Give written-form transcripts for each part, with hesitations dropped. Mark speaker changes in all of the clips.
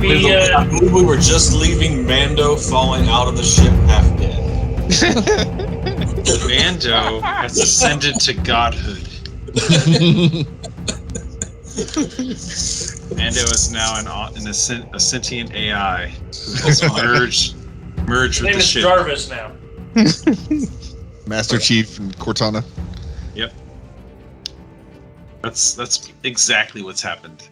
Speaker 1: I believe we were just leaving Mando falling out of the ship half dead.
Speaker 2: Mando has ascended to godhood. Mando is now a sentient AI who has merged with
Speaker 3: His name
Speaker 2: the
Speaker 3: is
Speaker 2: ship.
Speaker 3: Jarvis now.
Speaker 4: Master Chief and Cortana.
Speaker 2: Yep. That's exactly what's happened.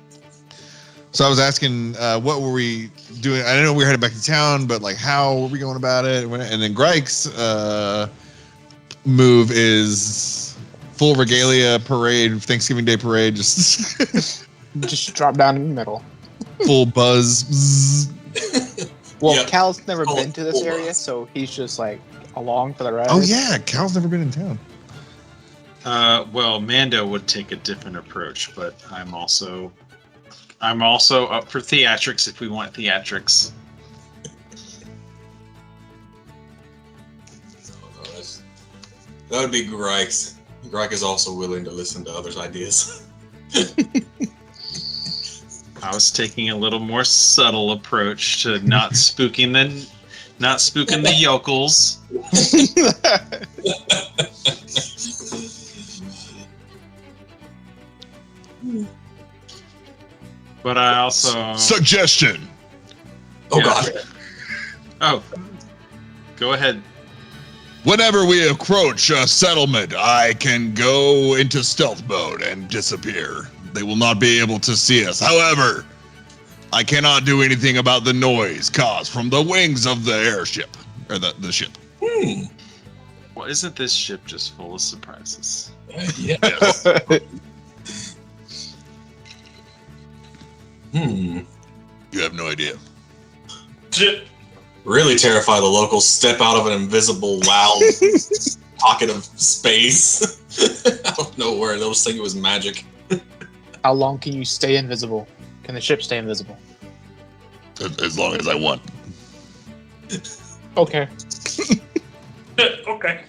Speaker 4: So I was asking, what were we doing? I know we were headed back to town, but like, how were we going about it? And then Greg's move is full regalia parade, Thanksgiving Day parade, just
Speaker 5: Just drop down in the middle.
Speaker 4: full buzz.
Speaker 5: Well,
Speaker 1: Yep.
Speaker 5: Cal's never
Speaker 1: Full-
Speaker 5: been to this
Speaker 1: full
Speaker 5: area,
Speaker 1: buzz.
Speaker 5: so he's just like along for the ride.
Speaker 4: Oh yeah, Cal's never been in town.
Speaker 2: Well, Mando would take a different approach, but I'm also up for theatrics if we want theatrics.
Speaker 1: That would be Grike's. Grike is also willing to listen to others' ideas.
Speaker 2: I was taking a little more subtle approach to not spooking the yokels. But I also
Speaker 4: Suggestion.
Speaker 1: Oh
Speaker 2: Yeah.
Speaker 1: god.
Speaker 2: Oh, go ahead.
Speaker 4: Whenever we approach a settlement, I can go into stealth mode and disappear. They will not be able to see us. However, I cannot do anything about the noise caused from the wings of the airship, or the ship.
Speaker 2: Well, isn't this ship just full of surprises?
Speaker 1: Yes.
Speaker 4: You have no idea.
Speaker 1: Really terrify the locals. Step out of an invisible, loud pocket of space. Out of nowhere. They'll just think it was magic.
Speaker 5: How long can you stay invisible? Can the ship stay invisible?
Speaker 4: As long as I want.
Speaker 5: Okay.
Speaker 3: Okay.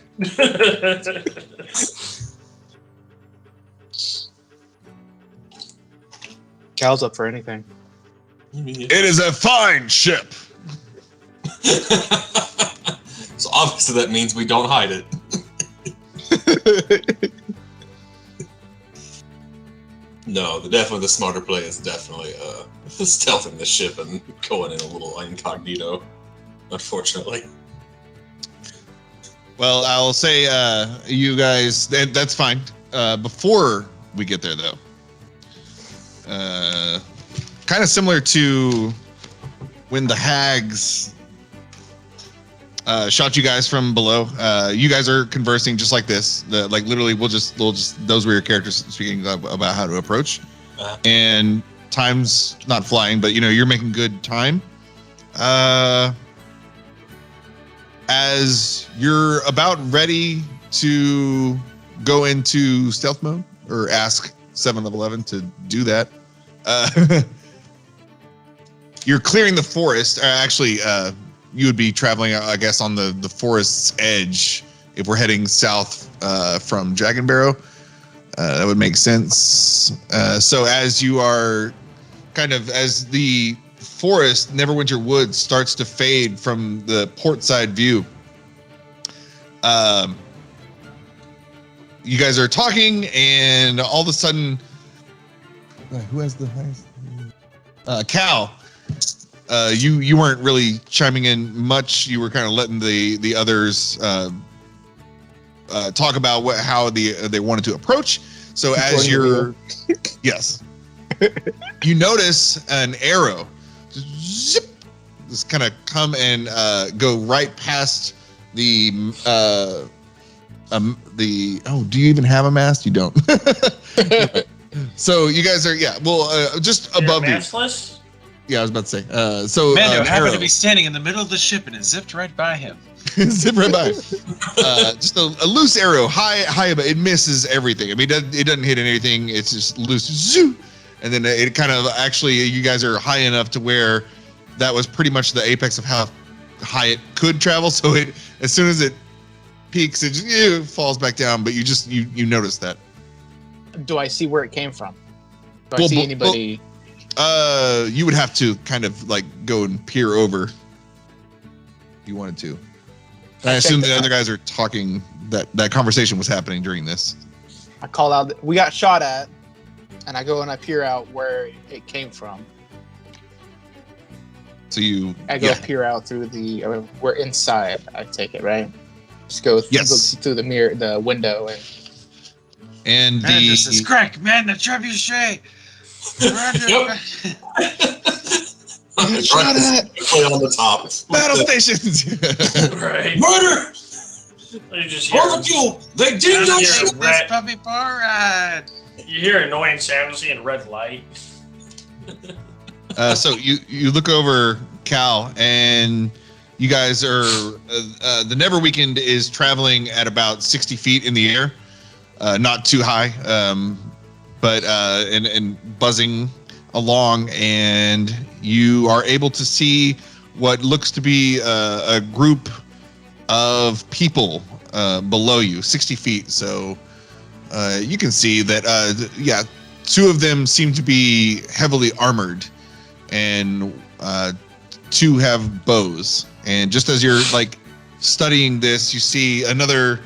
Speaker 5: Cal's up for anything.
Speaker 4: It is a fine ship.
Speaker 1: So obviously that means we don't hide it. No, definitely the smarter play is definitely stealthing the ship and going in a little incognito. Unfortunately.
Speaker 4: Well, I'll say you guys, that's fine. Before we get there, though, kind of similar to when the hags shot you guys from below. You guys are conversing just like this. Like literally, we'll just those were your characters speaking about how to approach, and time's not flying, but you're making good time. As you're about ready to go into stealth mode or ask 7 of 11 to do that, you're clearing the forest. Actually, you would be traveling, I guess, on the forest's edge if we're heading south from Dragonbarrow. That would make sense. So as you are as the forest, Neverwinter Woods, starts to fade from the port side view, you guys are talking, and all of a sudden, who has the highest? Cal. You weren't really chiming in much. You were kind of letting the others talk about how they wanted to approach. So as you're, yes, you notice an arrow zip, just kind of come and go right past the. Do you even have a mast? You don't. So you guys are just above you.
Speaker 3: Mastless?
Speaker 4: Yeah, I was about to say. So
Speaker 2: Mando happened
Speaker 4: arrow.
Speaker 2: to be standing in the middle of the ship and it zipped right by him.
Speaker 4: Zip right by. Just a loose arrow, high, but it misses everything. I mean, it doesn't hit anything. It's just loose, zoo, and then it kind of you guys are high enough to where that was pretty much the apex of how high it could travel. So as soon as it peaks, it just falls back down. But you notice that.
Speaker 5: Do I see where it came from? Do I
Speaker 4: Well,
Speaker 5: see anybody?
Speaker 4: You would have to kind of like go and peer over. If you wanted to. I assume the other guys are talking. That conversation was happening during this.
Speaker 5: I call out. We got shot at, and I go and I peer out where it came from.
Speaker 4: So you.
Speaker 5: I go peer out through the. We're inside. I take it right. Just go through the mirror, the window,
Speaker 4: and
Speaker 2: this is correct, man. The trebuchet.
Speaker 1: Yep.
Speaker 5: Shot at.
Speaker 1: Play on the top.
Speaker 4: Battle stations.
Speaker 3: Right.
Speaker 1: Murder!
Speaker 3: You just hear,
Speaker 1: Barbecue! They did not
Speaker 3: Yeah.
Speaker 1: shoot!
Speaker 2: This puppy bar ride.
Speaker 3: you hear annoying sounds and red light.
Speaker 4: So you look over Cal, and you guys are the Neverweakened is traveling at about 60 feet in the air, not too high, but and buzzing along, and you are able to see what looks to be a group of people below you, 60 feet. So you can see that, two of them seem to be heavily armored, and two have bows. And just as you're like studying this, you see another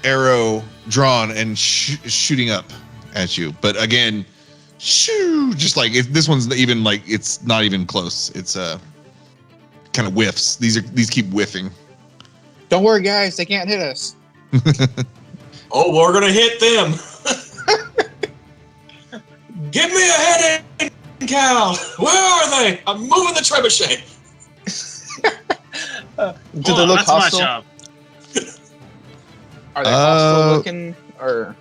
Speaker 4: arrow drawn and shooting up at you. But again, shoo! Just like this one's even like it's not even close. It's kind of whiffs. These keep whiffing.
Speaker 5: Don't worry, guys. They can't hit us.
Speaker 1: Oh, we're gonna hit them. Give me a head, Cal. Where are they? I'm moving the trebuchet.
Speaker 5: Do they look
Speaker 2: that's
Speaker 5: hostile?
Speaker 2: my job.
Speaker 5: Are they hostile looking, or?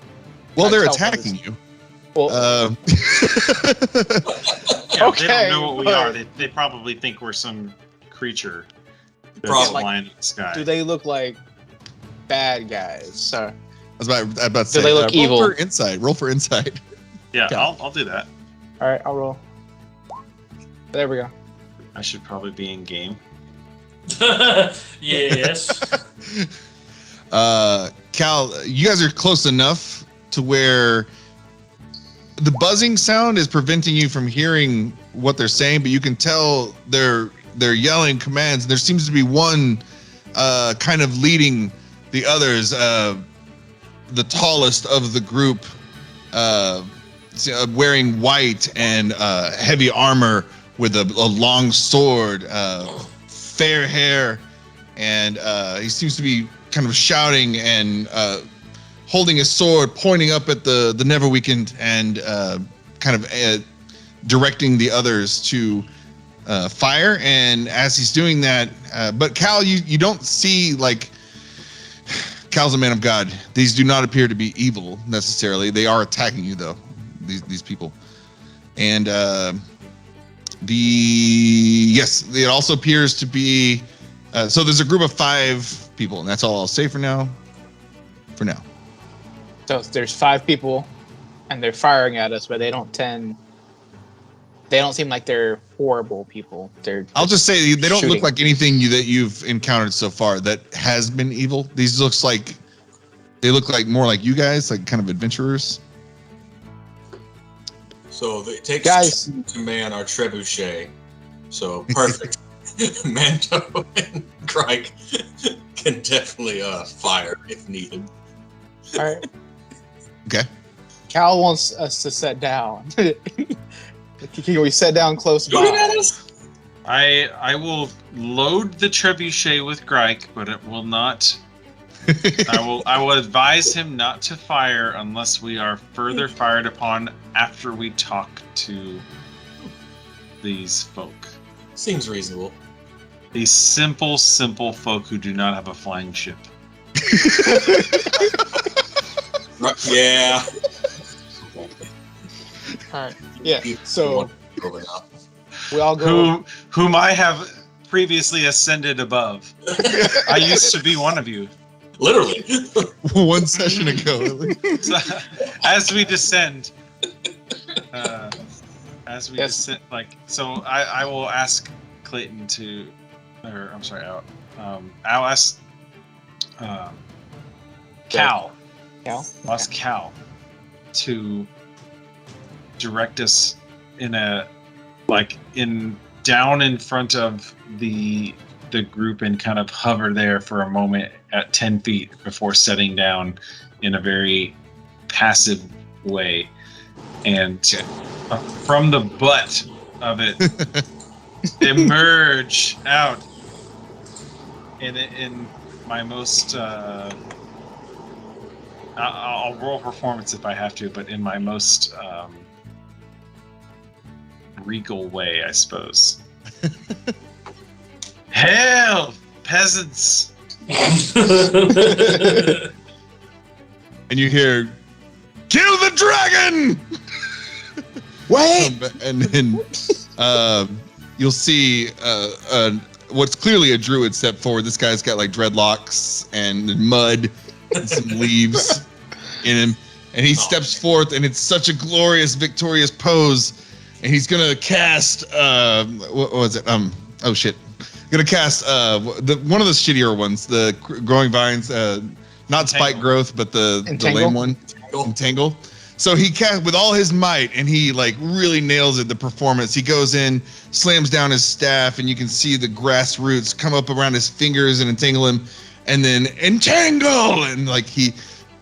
Speaker 4: Well, they're
Speaker 5: tell them
Speaker 4: attacking you.
Speaker 5: Well,
Speaker 2: Yeah,
Speaker 5: Okay,
Speaker 2: they don't know what we
Speaker 5: but-
Speaker 2: are. They probably think we're some creature that's
Speaker 1: Probably.
Speaker 2: flying in the sky.
Speaker 5: do they look like bad guys? So,
Speaker 4: I was about to say.
Speaker 5: they look evil?
Speaker 4: Roll for insight. Roll for insight.
Speaker 2: Yeah,
Speaker 4: Okay.
Speaker 2: I'll do that.
Speaker 5: all right, I'll roll. There we go.
Speaker 2: I should probably be in game.
Speaker 3: Yes.
Speaker 4: Cal, you guys are close enough to where the buzzing sound is preventing you from hearing what they're saying, but you can tell they're yelling commands. There seems to be one kind of leading the others, the tallest of the group, wearing white and heavy armor with a long sword, fair hair, and he seems to be kind of shouting and holding his sword, pointing up at the Neverweakened, and kind of directing the others to fire. And as he's doing that, but Cal, you don't see, like, Cal's a man of God. These do not appear to be evil necessarily. They are attacking you though, these people. And it also appears to be so there's a group of 5 people, and that's all I'll say for now.
Speaker 5: So there's 5 people, and they're firing at us, but they don't seem like they're horrible people.
Speaker 4: I'll just say they don't
Speaker 5: shooting.
Speaker 4: look like anything that you've encountered so far that has been evil. They look like more like you guys, like kind of adventurers.
Speaker 1: So it takes
Speaker 5: Guys.
Speaker 1: 2 to man our trebuchet. So perfect. Mando and Greg can definitely fire if needed.
Speaker 5: All right.
Speaker 4: Okay.
Speaker 5: Cal wants us to sit down. Can we sit down close
Speaker 1: Shooting at
Speaker 5: by?
Speaker 1: us?
Speaker 2: I will load the trebuchet with Grike, but it will not. I will advise him not to fire unless we are further fired upon after we talk to these folk.
Speaker 1: Seems reasonable.
Speaker 2: These simple folk who do not have a flying ship.
Speaker 1: Yeah.
Speaker 5: All right. Yeah. So we all go.
Speaker 2: Whom I have previously ascended above. I used to be one of you.
Speaker 1: Literally.
Speaker 4: 1 session ago.
Speaker 2: So, as we descend,
Speaker 5: Yes.
Speaker 2: so I will ask Clayton to, or I'm sorry, I'll ask Cal.
Speaker 5: Cal?
Speaker 2: I'll ask Cal to direct us in a like down in front of the group and kind of hover there for a moment at 10 feet before setting down in a very passive way. And from the butt of it emerge out in my most I'll roll performance if I have to, but in my most regal way, I suppose. Hail, peasants!
Speaker 4: And you hear, "Kill the dragon!"
Speaker 5: Wait!
Speaker 4: And then you'll see what's clearly a druid step forward. This guy's got like dreadlocks and mud and some leaves in him. And he steps forth, and it's such a glorious, victorious pose. And he's gonna cast what was it? Oh shit! Gonna cast one of the shittier ones, the growing vines, not spike growth, but the lame one, entangle. So he cast with all his might, and he like really nails it. The performance. He goes in, slams down his staff, and you can see the grass roots come up around his fingers and entangle him, and then entangle, and like he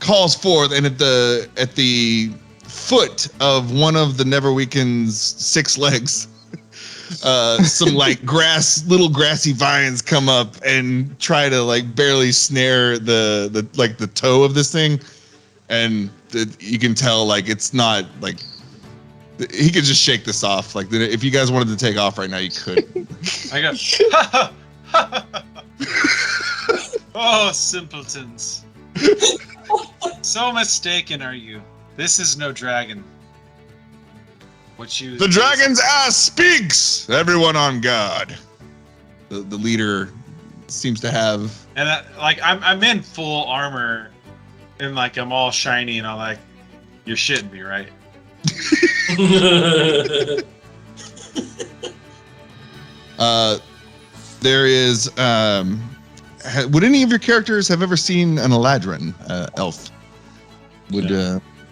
Speaker 4: calls forth, and at the foot of one of the Neverweakend's 6 legs, some like little grassy vines come up and try to like barely snare the toe of this thing, and you can tell like it's not like he could just shake this off. Like if you guys wanted to take off right now, you could.
Speaker 2: I go, oh, simpletons! So mistaken are you. This is no dragon. The
Speaker 4: dragon's ass speaks! Everyone on guard. The leader seems to have...
Speaker 2: And I'm in full armor, and like I'm all shiny, and I'm like, you're shitting me, right?
Speaker 4: There is... would any of your characters have ever seen an Eladrin elf?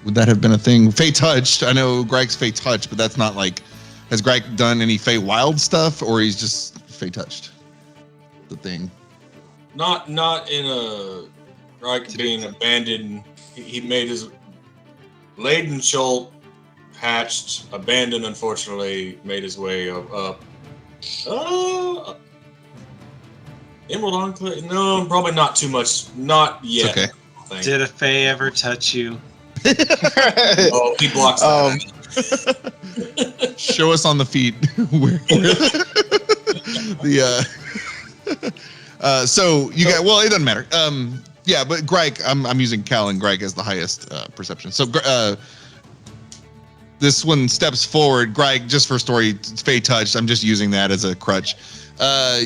Speaker 4: Would that have been a thing? Fey touched. I know Greg's Fey touched, but that's not like. Has Greg done any Fey wild stuff, or he's just Fey touched? The thing.
Speaker 1: Not in a Greg being abandoned. He made his laden shoal hatched, abandoned. Unfortunately, made his way up. Emerald Enclave? No, probably not too much. Not yet.
Speaker 4: Okay.
Speaker 2: Did a Fey ever touch you?
Speaker 1: Oh, he blocks that.
Speaker 4: Show us on the feet where so you got, well, it doesn't matter. Yeah, but Greg, I'm using Cal and Greg as the highest perception. So this one steps forward. Greg, just for story, Fey touched. I'm just using that as a crutch.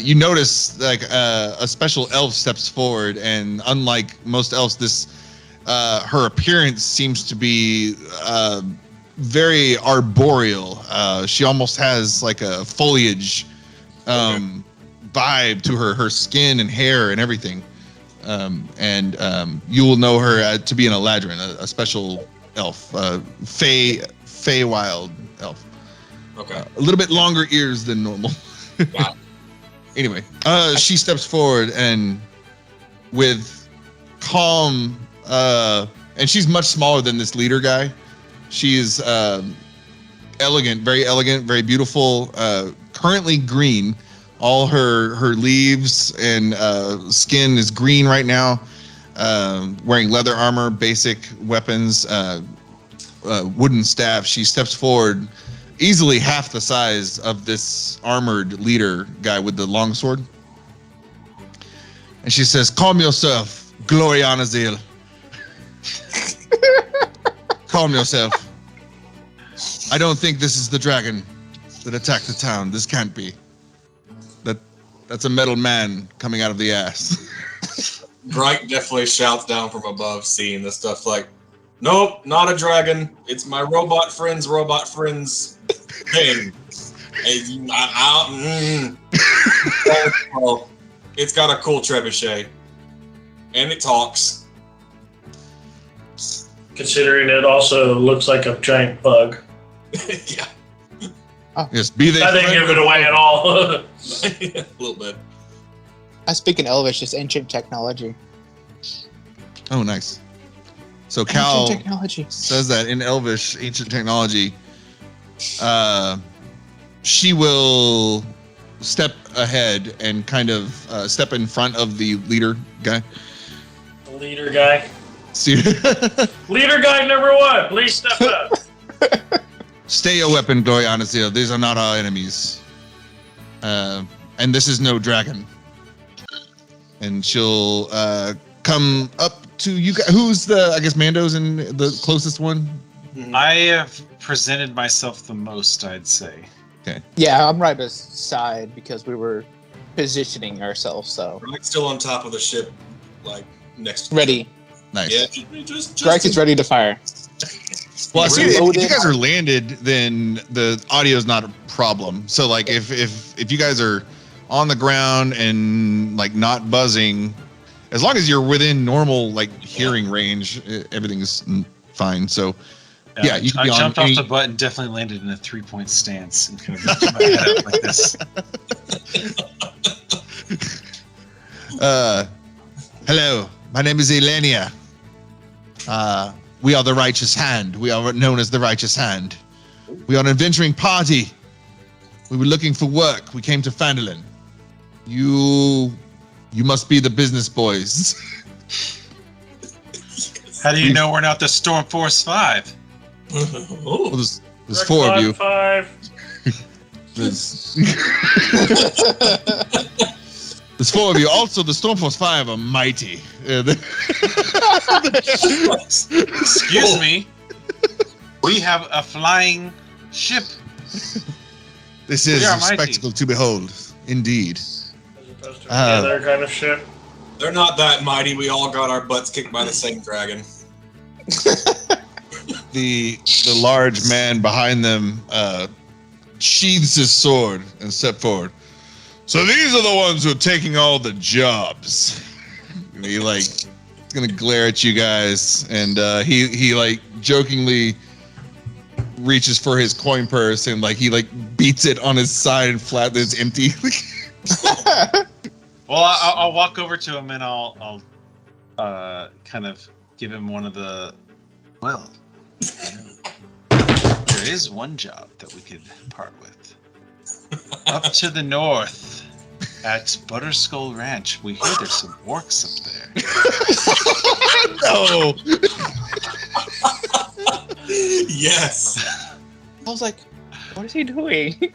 Speaker 4: You notice like a special elf steps forward, and unlike most elves, her appearance seems to be very arboreal. She almost has like a foliage vibe to her skin and hair and everything. And you will know her to be an Eladrin, a special elf, Fey wild elf.
Speaker 1: Okay.
Speaker 4: A little bit longer ears than normal.
Speaker 1: Wow.
Speaker 4: Anyway, she steps forward and with calm, and she's much smaller than this leader guy. She is elegant, very beautiful, currently green. All her leaves and skin is green right now, wearing leather armor, basic weapons, wooden staff. She steps forward, easily half the size of this armored leader guy with the long sword. And she says, "Calm yourself, Gloreanaziel. Calm yourself. I don't think this is the dragon that attacked the town. This can't be. That's a metal man coming out of the ass."
Speaker 1: Greg definitely shouts down from above, seeing this stuff like, "Nope, not a dragon. It's my robot friend's thing. Well, it's got a cool trebuchet, and it talks."
Speaker 3: Considering it also looks like a giant bug.
Speaker 1: Yeah.
Speaker 4: Yes, be they.
Speaker 3: I didn't give it away at all.
Speaker 1: A little bit.
Speaker 5: I speak in Elvish, just ancient technology.
Speaker 4: Oh, nice. So Cal
Speaker 5: Ancient technology.
Speaker 4: says that in Elvish, ancient technology, she will step ahead and kind of step in front of the leader guy.
Speaker 3: The leader guy.
Speaker 4: See,
Speaker 3: Leader guy number 1, please step up.
Speaker 4: stay your weapon, Gloreanaziel. These are not our enemies. And this is no dragon. And she'll come up to you guys. Who's I guess Mando's in the closest one?
Speaker 2: I have presented myself the most, I'd say.
Speaker 5: Yeah, I'm right beside because we were positioning ourselves. So
Speaker 1: We're like still on top of the ship, like next to
Speaker 5: ready.
Speaker 4: Nice.
Speaker 1: Yeah, just
Speaker 5: Greg is ready to fire.
Speaker 4: Well, I see,
Speaker 5: Reloaded.
Speaker 4: if you guys are landed, then the audio is not a problem. So, like, if you guys are on the ground and like not buzzing, as long as you're within normal like hearing range, everything's fine. So, yeah, you can
Speaker 2: I
Speaker 4: be on
Speaker 2: jumped
Speaker 4: any-
Speaker 2: off the butt and definitely landed in a 3-point stance and kind of lifted my head up like this.
Speaker 4: Hello, my name is Ielenia. We are the Righteous Hand. We are known as the Righteous Hand. We are an adventuring party. We were looking for work. We came to Phandalin. You must be the Bizness Boyz.
Speaker 2: How do you know we're not the Storm Force 5?
Speaker 4: Well, there's
Speaker 3: Direct
Speaker 4: 4 of you.
Speaker 3: 5.
Speaker 4: There's 4 of you. Also, the Stormforce 5 are mighty.
Speaker 2: Excuse me. We have a flying ship.
Speaker 4: This is
Speaker 2: We are
Speaker 4: a
Speaker 2: mighty.
Speaker 4: spectacle to behold, indeed.
Speaker 3: As opposed to
Speaker 4: Ah.
Speaker 3: any other kind of shit.
Speaker 1: They're not that mighty. We all got our butts kicked by the same dragon.
Speaker 4: The large man behind them sheathes his sword and steps forward. So these are the ones who are taking all the jobs. And he like is gonna glare at you guys, and he like jokingly reaches for his coin purse and like he like beats it on his side and flat. It's empty.
Speaker 2: Well, I'll walk over to him and I'll kind of give him one of the. Well, there is one job that we could part with. Up to the north, at Butterskull Ranch, we hear there's some orcs up there.
Speaker 4: No.
Speaker 1: Yes.
Speaker 5: I was like, what is he doing?
Speaker 1: Like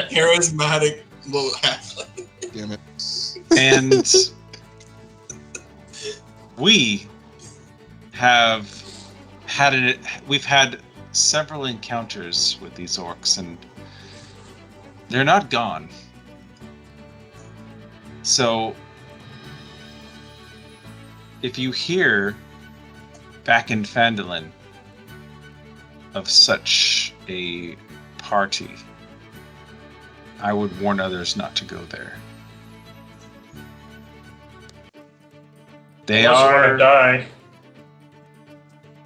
Speaker 1: charismatic little halfling.
Speaker 4: Damn it.
Speaker 2: And we have we've had several encounters with these orcs, and they're not gone. So if you hear back in Phandalin of such a party, I would warn others not to go there. They
Speaker 3: Unless you want
Speaker 2: are
Speaker 3: to die.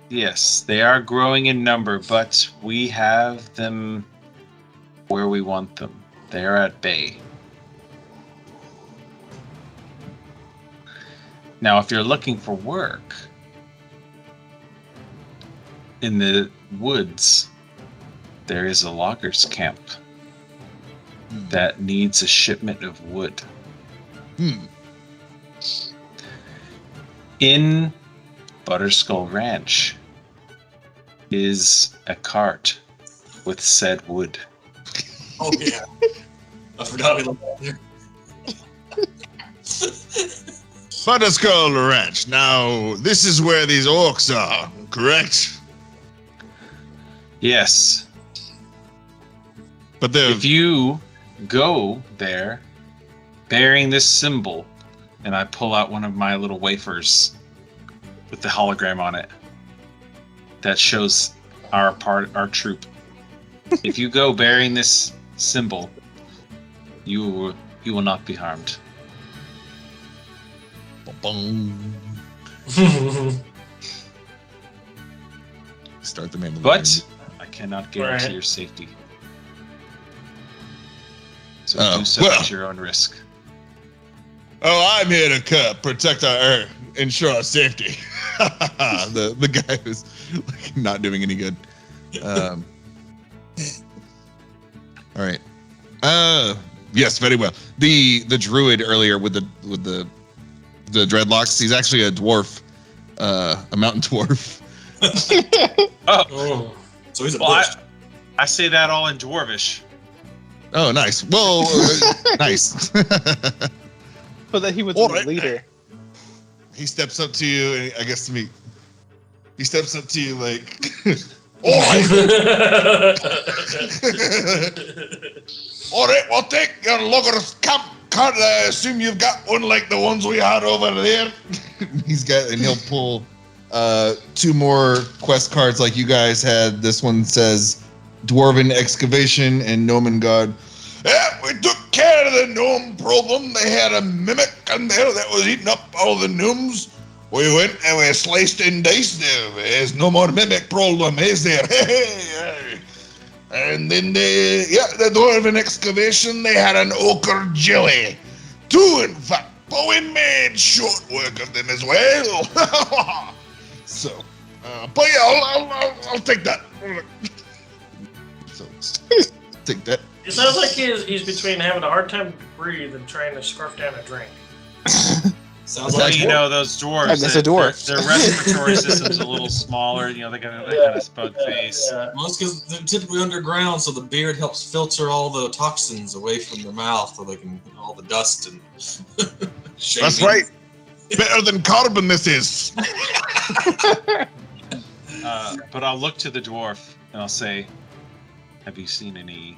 Speaker 2: Yes, they are growing in number, but we have them where we want them. They are at bay. Now, if you're looking for work in the woods, there is a loggers camp that needs a shipment of wood. In Butterskull Ranch is a cart with said wood.
Speaker 1: Oh yeah. I forgot we looked at there.
Speaker 4: Butterskull Ranch. Now, this is where these orcs are, correct?
Speaker 2: Yes.
Speaker 4: But they're
Speaker 2: If you go there bearing this symbol, and I pull out one of my little wafers with the hologram on it that shows our troop. If you go bearing this symbol, you will not be harmed.
Speaker 4: start the Mandalorian.
Speaker 2: But I cannot guarantee
Speaker 3: Right.
Speaker 2: your safety. So
Speaker 4: Oh,
Speaker 2: do so
Speaker 4: well.
Speaker 2: at your own risk.
Speaker 4: Oh, I'm here to protect ensure our safety. the guy who's like, not doing any good. All right. Yes, very well. The druid earlier with the dreadlocks. He's actually a dwarf, a mountain dwarf.
Speaker 1: Oh, so he's a
Speaker 2: Well,
Speaker 1: bush.
Speaker 2: I say that all in dwarvish.
Speaker 4: Oh, nice. Well, nice.
Speaker 5: But that he was
Speaker 4: All
Speaker 5: the
Speaker 4: right.
Speaker 5: leader.
Speaker 4: He steps up to you, and I guess to me, he steps up to you like, all right. All right, well, take your logger's camp card. I assume you've got one like the ones we had over there. He'll pull 2 more quest cards like you guys had. This one says Dwarven Excavation and Gnomon God. Yeah, we took care of the gnome problem. They had a mimic in there that was eating up all the gnomes. We went and we sliced and diced them. There's no more mimic problem, is there? And then the Dwarven Excavation, they had an ochre jelly. 2, in fact, but we made short work of them as well. So, but yeah, I'll take that. So, take that.
Speaker 3: It sounds like he's between having a hard time to breathe and trying to scarf down a drink.
Speaker 1: Sounds
Speaker 2: Well,
Speaker 1: like
Speaker 2: you know, those dwarves,
Speaker 5: That's a dwarf.
Speaker 2: Their respiratory system's a little smaller. You know, they got that kind of spug face.
Speaker 3: Yeah.
Speaker 1: Well, it's because they're typically underground, so the beard helps filter all the toxins away from their mouth, so they can all the dust and.
Speaker 4: That's right. Better than carbon, this is.
Speaker 2: But I'll look to the dwarf and I'll say, "Have you seen any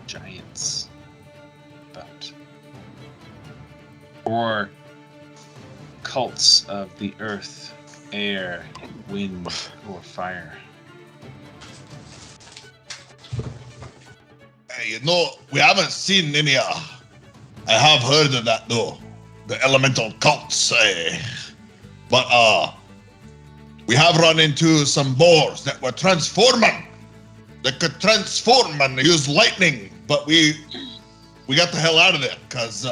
Speaker 2: giants about, or cults of the earth, air, wind, or fire?"
Speaker 4: Hey, we haven't seen any. I have heard of that though, the elemental cults. But we have run into some boars that were transforming. They could transform and use lightning, but we got the hell out of there because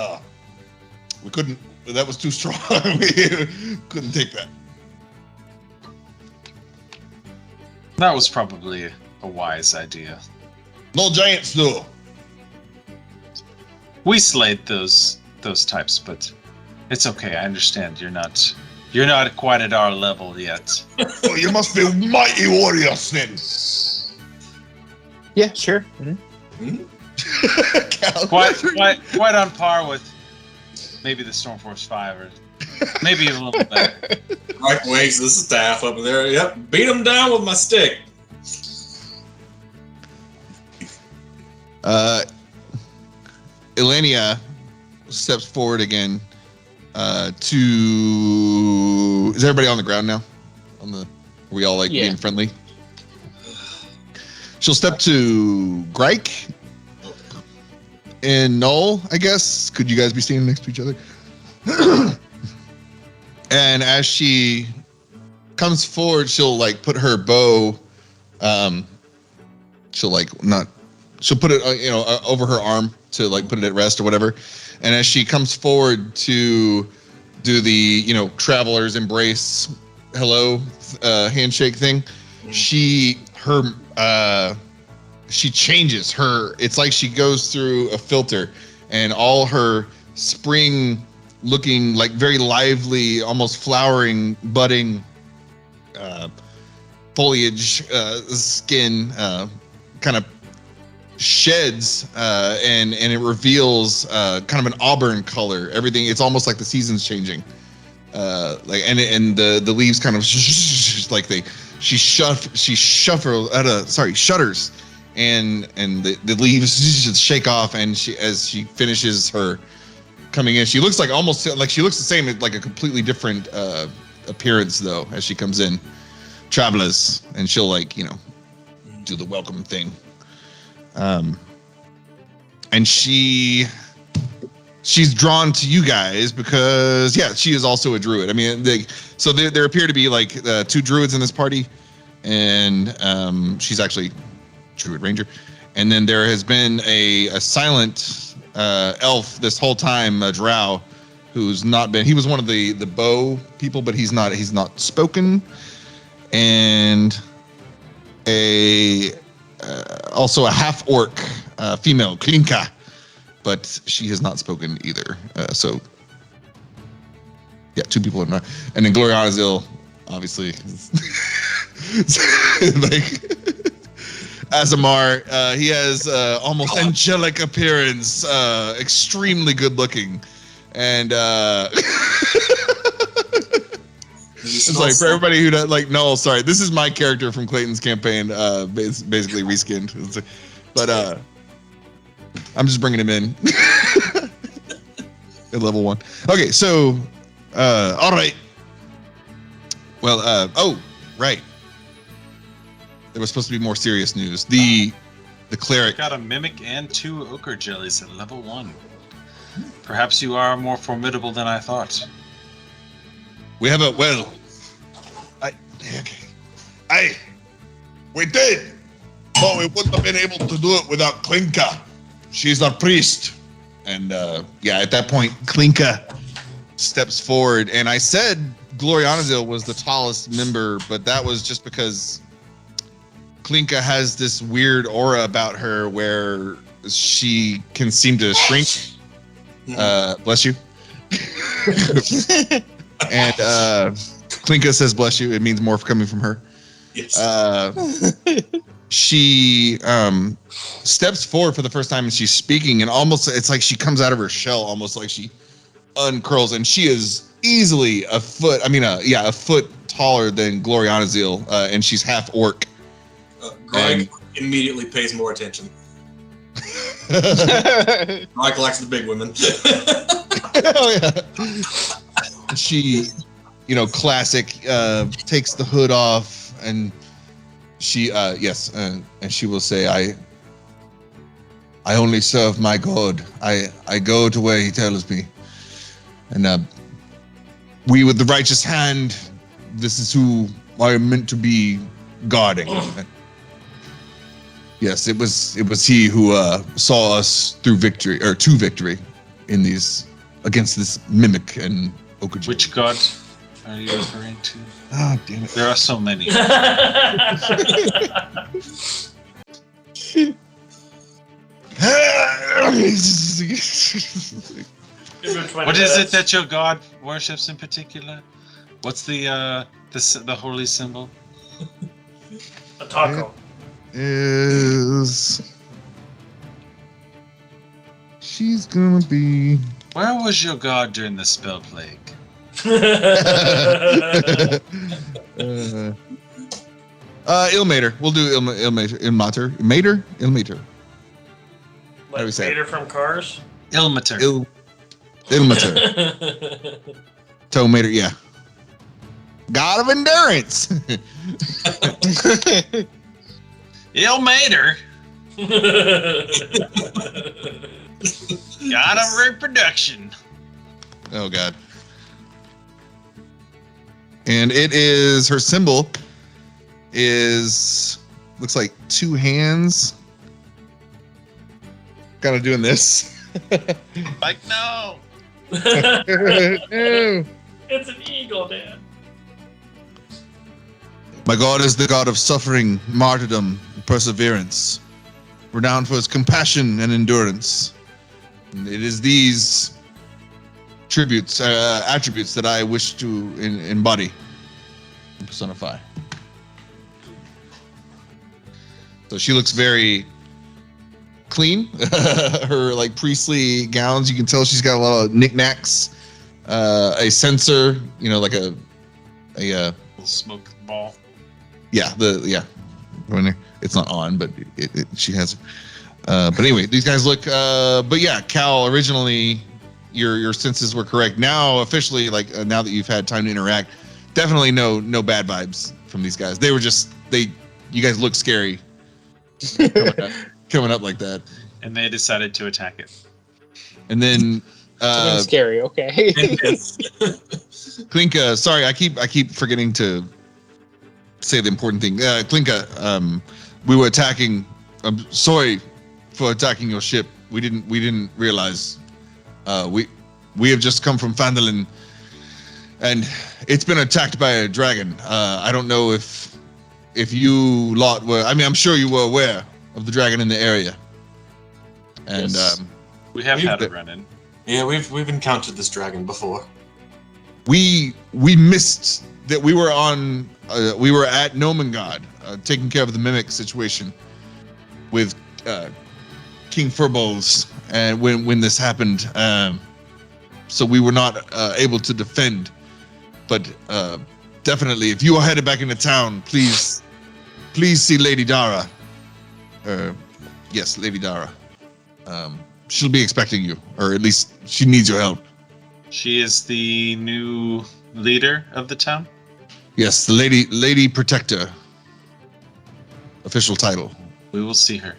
Speaker 4: we couldn't. That was too strong. We couldn't take that.
Speaker 2: That was probably a wise idea.
Speaker 4: No giants though.
Speaker 2: We slayed those types, but it's okay. I understand you're not quite at our level yet.
Speaker 4: Oh, you must be mighty warriors then.
Speaker 5: Yeah, sure.
Speaker 2: Quite on par with maybe the Stormforce 5 or maybe even a little better.
Speaker 1: Mike waves the staff up there. Yep, beat him down with my stick.
Speaker 4: Ielenia steps forward again to. Is everybody on the ground now? Are we all being friendly? She'll step to Grike and Null, I guess. Could you guys be standing next to each other? And as she comes forward, she'll put her bow. She'll put it over her arm to put it at rest or whatever. And as she comes forward to do the traveler's embrace hello handshake thing, she changes her. It's like she goes through a filter, and all her spring looking very lively, almost flowering, budding foliage skin kind of sheds and it reveals kind of an auburn color. Everything, it's almost like the season's changing. And the leaves kind of shudders, and the leaves just shake off, and as she finishes her coming in, she looks she looks the same, like a completely different appearance though as she comes in. Travelers, and she'll do the welcome thing. And she's drawn to you guys because she is also a druid. I mean, there appear to be 2 druids in this party, and she's actually druid ranger. And then there has been a silent elf this whole time, a drow, who's not been. He was one of the bow people, but he's not spoken. And also a half-orc female, Knljnka, but she has not spoken either. So yeah, 2 people are not. And then Gloreanaziel, obviously, like Aasimar, he has almost angelic appearance, extremely good looking, and it's like for everybody who doesn't like. No, sorry, this is my character from Clayton's campaign, basically reskinned. But I'm just bringing him in at level 1. Okay, so all right. Well, oh, right. There was supposed to be more serious news. The cleric
Speaker 2: got a mimic and 2 ochre jellies at level 1. Perhaps you are more formidable than I thought.
Speaker 4: We have we did, but we wouldn't have been able to do it without Knljnka. She's our priest. And yeah, at that point, Knljnka steps forward, and I said Gloreanaziel was the tallest member, but that was just because Knljnka has this weird aura about her where she can seem to shrink. Bless you. And Knljnka says bless you. It means more coming from her.
Speaker 1: Yes.
Speaker 4: She steps forward for the first time and she's speaking, and almost it's like she comes out of her shell, almost like she uncurls, and she is easily a foot taller than Gloreanaziel, and she's half orc.
Speaker 1: Greg immediately pays more attention. Greg likes the big women.
Speaker 4: Oh yeah. She, classic, takes the hood off, and she, and she will say, I only serve my God. I go to where he tells me. And we with the righteous hand, this is who I am meant to be guarding. Yes, it was he who saw us through victory, or to victory, in these against this mimic and Okajin.
Speaker 2: Which god are you referring to?
Speaker 4: Oh, damn it!
Speaker 2: There are so many. What is it that your god worships in particular? What's the holy symbol?
Speaker 3: A taco.
Speaker 4: She's gonna be.
Speaker 2: Where was your god during the spell plague?
Speaker 4: Ilmater. We'll do Ilmater. Ilmater. How do we say it?
Speaker 3: Mater from Cars?
Speaker 2: Ilmater.
Speaker 4: Ilmater. Tomater, yeah. God of endurance.
Speaker 2: Ilmater. God of reproduction.
Speaker 4: Oh God. And it is, her symbol looks like 2 hands. Kind of doing this.
Speaker 2: Like, no.
Speaker 4: No.
Speaker 3: It's an eagle, Dad.
Speaker 4: My God is the God of suffering, martyrdom, and perseverance, renowned for his compassion and endurance. And it is these attributes that I wish to embody and personify. So she looks very clean. Her priestly gowns, you can tell she's got a lot of knickknacks. A censer, like a
Speaker 2: little smoke ball.
Speaker 4: Yeah, it's not on, but she has. But anyway, these guys look. But yeah, Cal. Originally, your senses were correct. Now, officially, now that you've had time to interact, definitely no bad vibes from these guys. They were just you guys look scary coming up like that.
Speaker 2: And they decided to attack it.
Speaker 4: And then
Speaker 5: scary. Okay.
Speaker 4: Knljnka, sorry, I keep forgetting to say the important thing. Knljnka, we were attacking I'm sorry for attacking your ship. We didn't realize. We have just come from Phandalin, and it's been attacked by a dragon. I don't know if you lot were. I mean, I'm sure you were aware of the dragon in the area. And
Speaker 5: Yes.
Speaker 2: We have had a run-in.
Speaker 1: Yeah, we've encountered this dragon before.
Speaker 4: we missed that we were on. We were at Nomengard, taking care of the mimic situation with King Furbolgs, and when this happened, so we were not able to defend. But definitely, if you are headed back into town, please see Lady Dara. Yes, Lady Dara. She'll be expecting you, or at least she needs your help.
Speaker 2: She is the new leader of the town?
Speaker 4: Yes, the Lady Protector. Official title.
Speaker 2: We will see her.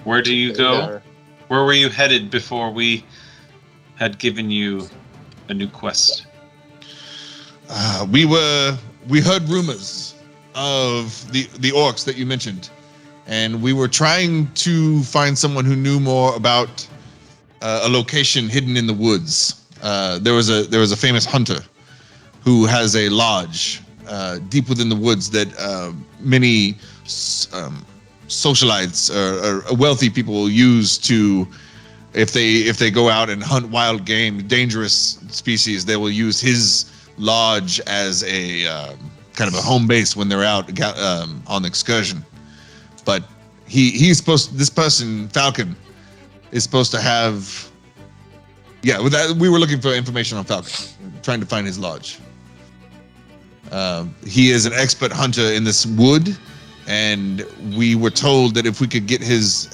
Speaker 2: Where do you go? Where were you headed before we had given you a new quest?
Speaker 4: We heard rumors of the orcs that you mentioned, and we were trying to find someone who knew more about a location hidden in the woods. There was a famous hunter who has a lodge deep within the woods that many socialites or wealthy people will use to, if they go out and hunt wild game, dangerous species, they will use his lodge as a kind of a home base when they're out on excursion. But this person Falcon is supposed to have. Yeah, with that, we were looking for information on Falcon, trying to find his lodge. He is an expert hunter in this wood, and we were told that if we could get his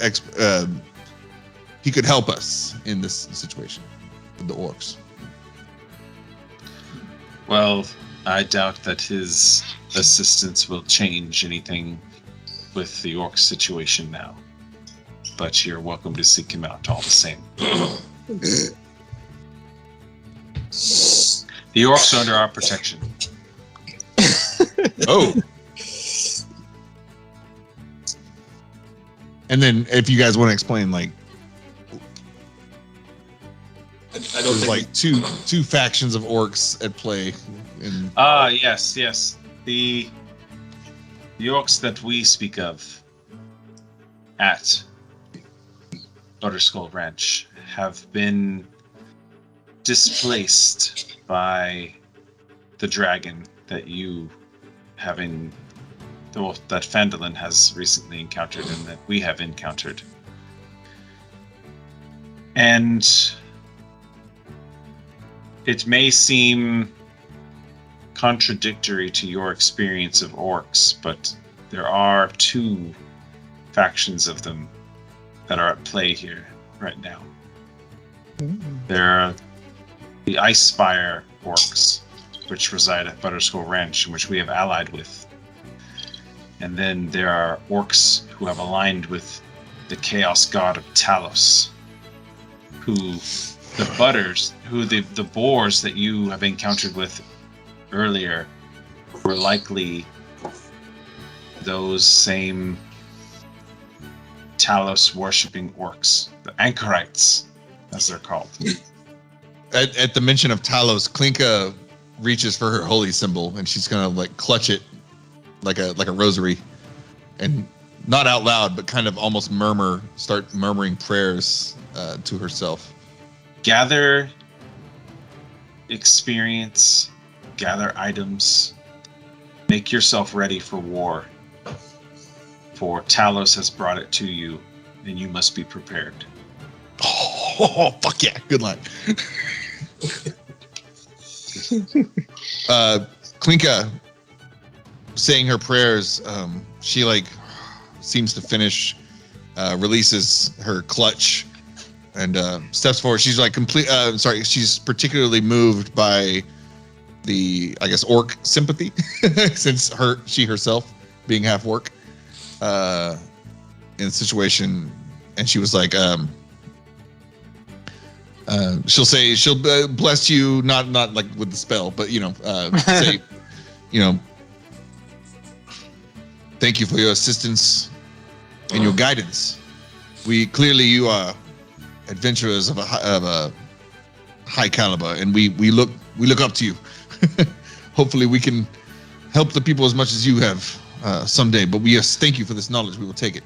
Speaker 4: he could help us in this situation with the orcs.
Speaker 2: Well, I doubt that his assistance will change anything with the orc situation now. But you're welcome to seek him out all the same. The orcs are under our protection.
Speaker 4: Oh. And then, if you guys want to explain, like,
Speaker 1: I don't
Speaker 4: there's
Speaker 1: think
Speaker 4: like two factions of orcs at play.
Speaker 2: Yes. The orcs that we speak of at Butterskull Ranch have been displaced by the dragon that that Phandalin has recently encountered and that we have encountered. And it may seem contradictory to your experience of orcs, but there are two factions of them that are at play here right now. There are the Icespire Orcs, which reside at Butterskull Ranch, and which we have allied with. And then there are orcs who have aligned with the chaos god of Talos, who the boars that you have encountered with earlier were likely those same Talos worshipping orcs, the Anchorites, as they're called.
Speaker 4: At the mention of Talos, Knljnka reaches for her holy symbol, and she's gonna like clutch it like a rosary, and not out loud, but kind of almost start murmuring prayers to herself.
Speaker 2: Gather experience, gather items, make yourself ready for war. For Talos has brought it to you, and you must be prepared.
Speaker 4: Oh, fuck yeah. Good line. Knljnka, saying her prayers, she like seems to finish, releases her clutch, and steps forward. She's like she's particularly moved by the, I guess, orc sympathy, since she herself being half orc, in the situation, and she was like, she'll say she'll bless you, not like with the spell, but say, Thank you for your assistance and your guidance. You are adventurers of a high caliber, and we look up to you. Hopefully, we can help the people as much as you have someday. But yes, thank you for this knowledge. We will take it.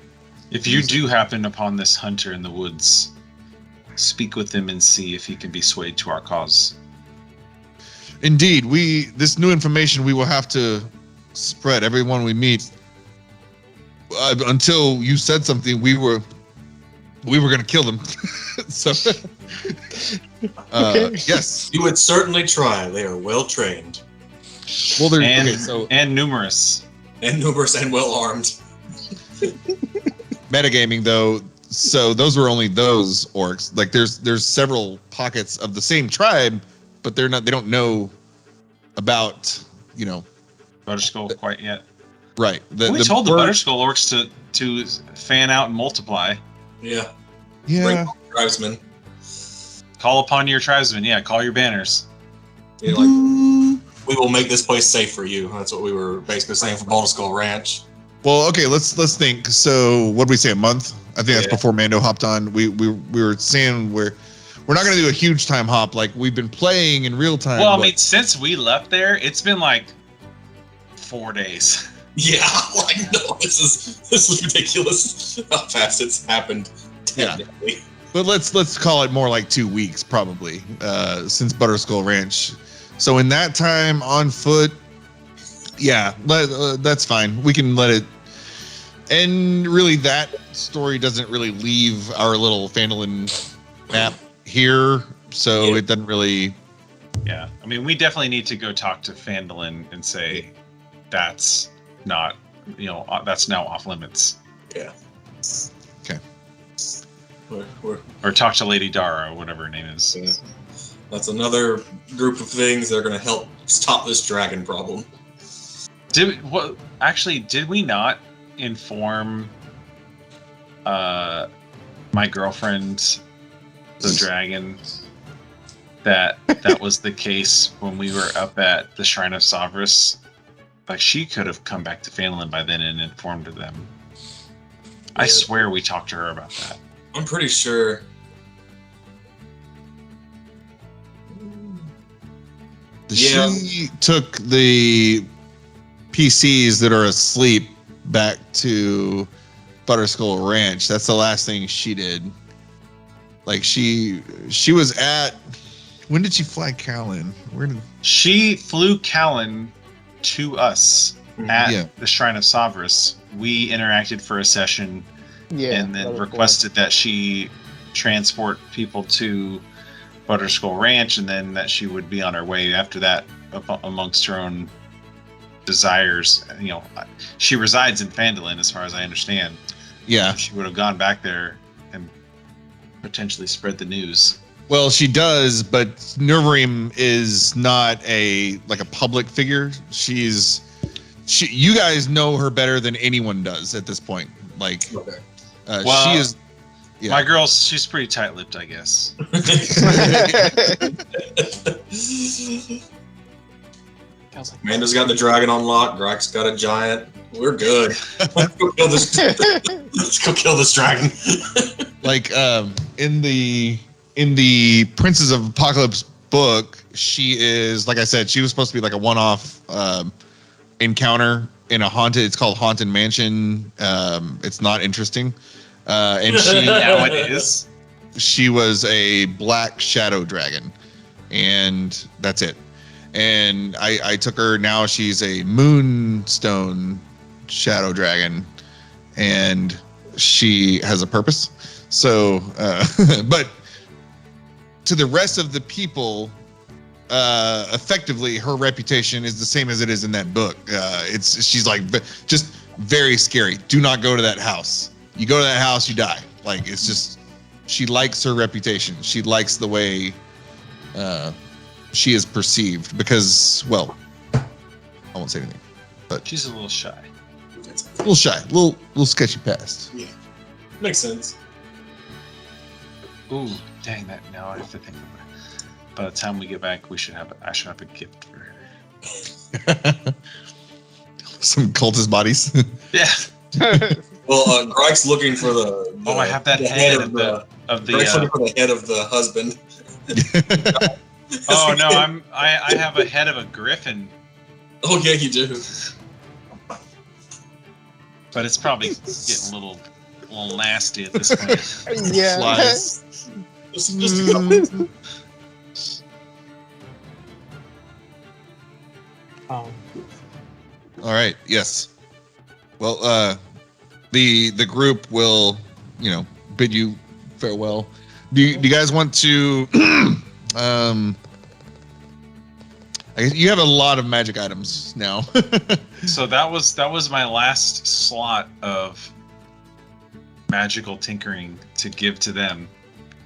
Speaker 2: If you do happen upon this hunter in the woods, speak with him and see if he can be swayed to our cause.
Speaker 4: Indeed, this new information we will have to spread. Everyone we meet. Until you said something, we were going to kill them. So, yes,
Speaker 1: you would certainly try. They are well trained.
Speaker 4: Well, they're
Speaker 2: and numerous
Speaker 1: and well armed.
Speaker 4: Metagaming though, so those were only those orcs. Like there's several pockets of the same tribe, but they don't know about
Speaker 2: Butterskull quite yet.
Speaker 4: Right.
Speaker 2: We told the Butterskull Orcs to fan out and multiply.
Speaker 1: Yeah.
Speaker 4: Yeah.
Speaker 1: Tribesmen.
Speaker 2: Call upon your tribesmen. Yeah, call your banners.
Speaker 1: Yeah, we will make this place safe for you. That's what we were basically saying for Butterskull Ranch.
Speaker 4: Well, okay, let's think. So, what did we say? A month? I think that's before Mando hopped on. We were saying we're not going to do a huge time hop like we've been playing in real time.
Speaker 2: Well, I mean, since we left there, it's been like 4 days.
Speaker 1: Yeah, no, this is ridiculous how fast it's happened. Technically.
Speaker 4: Yeah. But let's call it more like 2 weeks probably since Butterskull Ranch. So in that time on foot, that's fine. We can let it. And really, that story doesn't really leave our little Phandalin map here, so it doesn't really.
Speaker 2: Yeah, I mean, we definitely need to go talk to Phandalin and say that's not, that's now off limits.
Speaker 1: Yeah.
Speaker 4: Okay.
Speaker 2: Or talk to Lady Dara, or whatever her name is.
Speaker 1: Yeah. That's another group of things that are going to help stop this dragon problem.
Speaker 2: Did we not inform my girlfriend, the dragon, that was the case when we were up at the Shrine of Savras? Like, she could have come back to Phandalin by then and informed them. I swear we talked to her about that.
Speaker 1: I'm pretty sure.
Speaker 4: She took the PCs that are asleep back to Butterskull Ranch. That's the last thing she did. Like she was at. When did she fly Callan?
Speaker 2: She flew Callan to us at the Shrine of Savras. We interacted for a session, and then requested that she transport people to Butterskull Ranch, and then that she would be on her way after that amongst her own desires. She resides in Phandalin, as far as I understand.
Speaker 4: Yeah.
Speaker 2: So she would have gone back there and potentially spread the news.
Speaker 4: Well, she does, but Neverweakened is not a public figure. You guys know her better than anyone does at this point. She is. Yeah.
Speaker 2: My girl, she's pretty tight-lipped, I guess.
Speaker 1: Amanda's got the dragon on lock. Greg's got a giant. We're good. Let's go kill this. Let's go kill this dragon.
Speaker 4: In the Princes of Apocalypse book, she is, like I said, she was supposed to be like a one-off encounter in a haunted. It's called Haunted Mansion. It's not interesting. And
Speaker 2: now it is.
Speaker 4: She was a black shadow dragon, and that's it. And I took her. Now she's a moonstone shadow dragon, and she has a purpose. So, but to the rest of the people, effectively, her reputation is the same as it is in that book. She's like just very scary. Do not go to that house. You go to that house, you die. It's just, she likes her reputation. She likes the way she is perceived because, well, I won't say anything, but
Speaker 2: she's a little shy.
Speaker 4: A little sketchy past.
Speaker 1: Yeah, makes sense.
Speaker 2: Ooh, dang that! Now I have to think of it. By the time we get back, I should have a gift for her.
Speaker 4: Some cultist bodies.
Speaker 2: Yeah.
Speaker 1: Well, Greg's looking for the
Speaker 2: I have that head of the
Speaker 1: Greg's looking for the head of the husband.
Speaker 2: Oh no, I have a head of a griffin.
Speaker 1: Oh yeah, you do.
Speaker 2: But it's probably getting a little nasty at this point.
Speaker 5: Yeah.
Speaker 2: Flies.
Speaker 1: Just a couple.
Speaker 5: Um,
Speaker 4: All right. Yes. Well, the group will, bid you farewell. Do you guys want to? I guess you have a lot of magic items now.
Speaker 2: So that was my last slot of magical tinkering to give to them.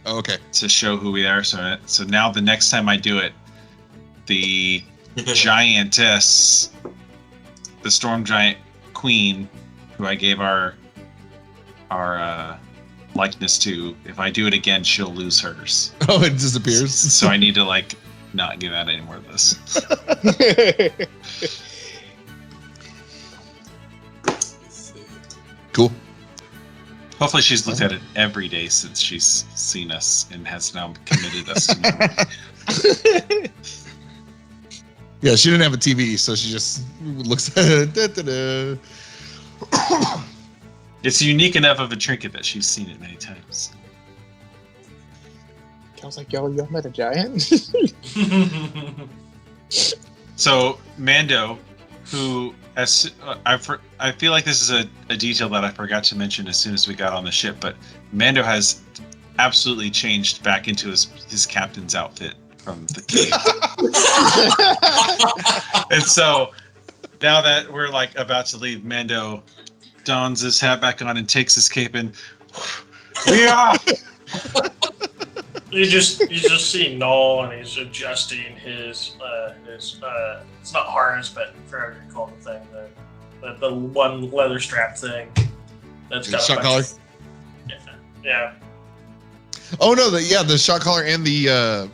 Speaker 4: Oh, okay.
Speaker 2: To show who we are. So now the next time I do it, the giantess, the storm giant queen, who I gave our likeness to, if I do it again, she'll lose hers.
Speaker 4: Oh, it disappears.
Speaker 2: So I need to not give out any more of this.
Speaker 4: Cool.
Speaker 2: Hopefully she's looked at it every day since she's seen us and has now committed us to memory.
Speaker 4: Yeah, she didn't have a TV, so she just looks at it. Da-da-da.
Speaker 2: It's unique enough of a trinket that she's seen it many times.
Speaker 5: I was like, y'all met a giant?
Speaker 2: So Mando, who I feel like this is a detail that I forgot to mention as soon as we got on the ship, but Mando has absolutely changed back into his captain's outfit from the cave. And so now that we're about to leave, Mando dons his hat back on and takes his cape and we are.
Speaker 3: You just see Null, and he's adjusting his it's not harness, but I forgot what you call the thing, the one leather strap thing that's got
Speaker 4: Shot collar.
Speaker 3: Yeah.
Speaker 4: Oh no, the shot collar and the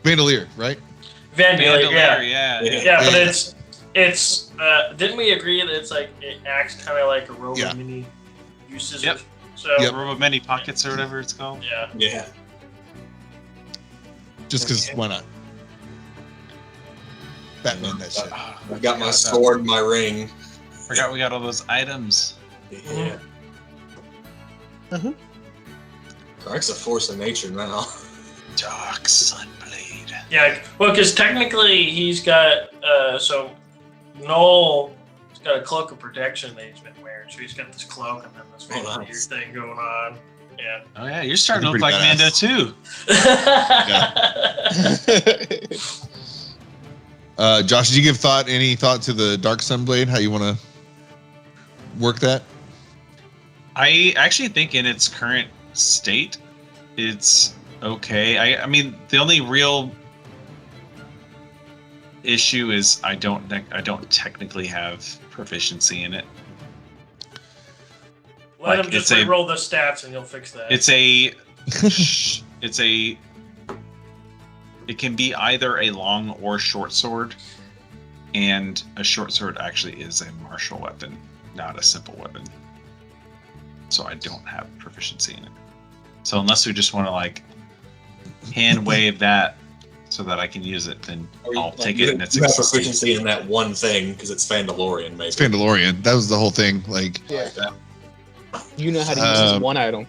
Speaker 4: bandolier, right?
Speaker 3: Vandalier,
Speaker 2: yeah.
Speaker 3: But it's didn't we agree that it's it acts kind of like a robe of many uses?
Speaker 2: Yep.
Speaker 3: So
Speaker 2: Robe of many pockets or whatever it's called.
Speaker 3: Yeah.
Speaker 1: Yeah.
Speaker 4: Just because, why not? Batman that shit.
Speaker 1: I've got my sword and my ring.
Speaker 2: Forgot we got all those items.
Speaker 1: Yeah.
Speaker 5: Mhm.
Speaker 1: Greg's a force of nature now.
Speaker 2: Dark Sunblade.
Speaker 3: Yeah, well, because technically he's got so Noel's got a cloak of protection that he's been wearing. So he's got this cloak and then this Vandalier thing going on. Yeah.
Speaker 2: Oh yeah, you're starting to look
Speaker 4: Pretty
Speaker 2: like
Speaker 4: badass.
Speaker 2: Mando too.
Speaker 4: Josh, did you give any thought to the Dark Sunblade? How you want to work that?
Speaker 2: I actually think in its current state, it's okay. I mean, the only real issue is I don't technically have proficiency in it.
Speaker 3: Let him just re-roll the stats and you'll fix that.
Speaker 2: It can be either a long or short sword, and a short sword actually is a martial weapon, not a simple weapon. So I don't have proficiency in it. So unless we just want to hand wave that so that I can use it, then I'll take it and it's
Speaker 1: you have proficiency in that one thing because it's Fandalorian, maybe.
Speaker 4: It's Mandalorian. That was the whole thing.
Speaker 5: Yeah. You know how to use this one item.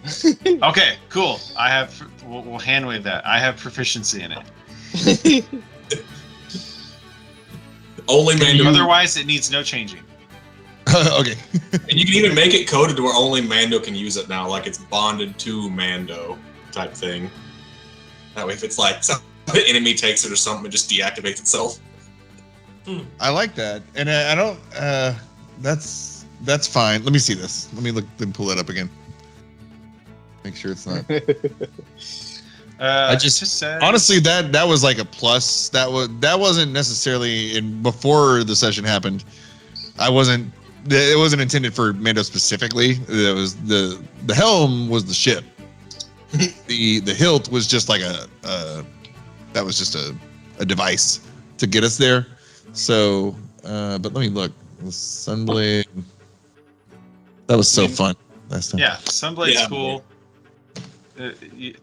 Speaker 2: Okay, cool. We'll hand wave that. I have proficiency in it.
Speaker 1: Only Mando.
Speaker 2: Otherwise, it needs no changing.
Speaker 4: Okay.
Speaker 1: And you can even make it coded to where only Mando can use it now, like it's bonded to Mando type thing. That way, if it's the enemy takes it or something, it just deactivates itself.
Speaker 4: I like that, and I don't. That's fine. Let me see this. Let me pull that up again. Make sure it's not.
Speaker 2: I
Speaker 4: just said honestly that was a plus. That wasn't necessarily before the session happened. It wasn't intended for Mando specifically. It was the helm was the ship. the hilt was just that was just a device to get us there. So, but let me look. The Sunblade. That was so fun last time.
Speaker 2: Yeah, Sunblade's
Speaker 1: Yeah.
Speaker 2: cool.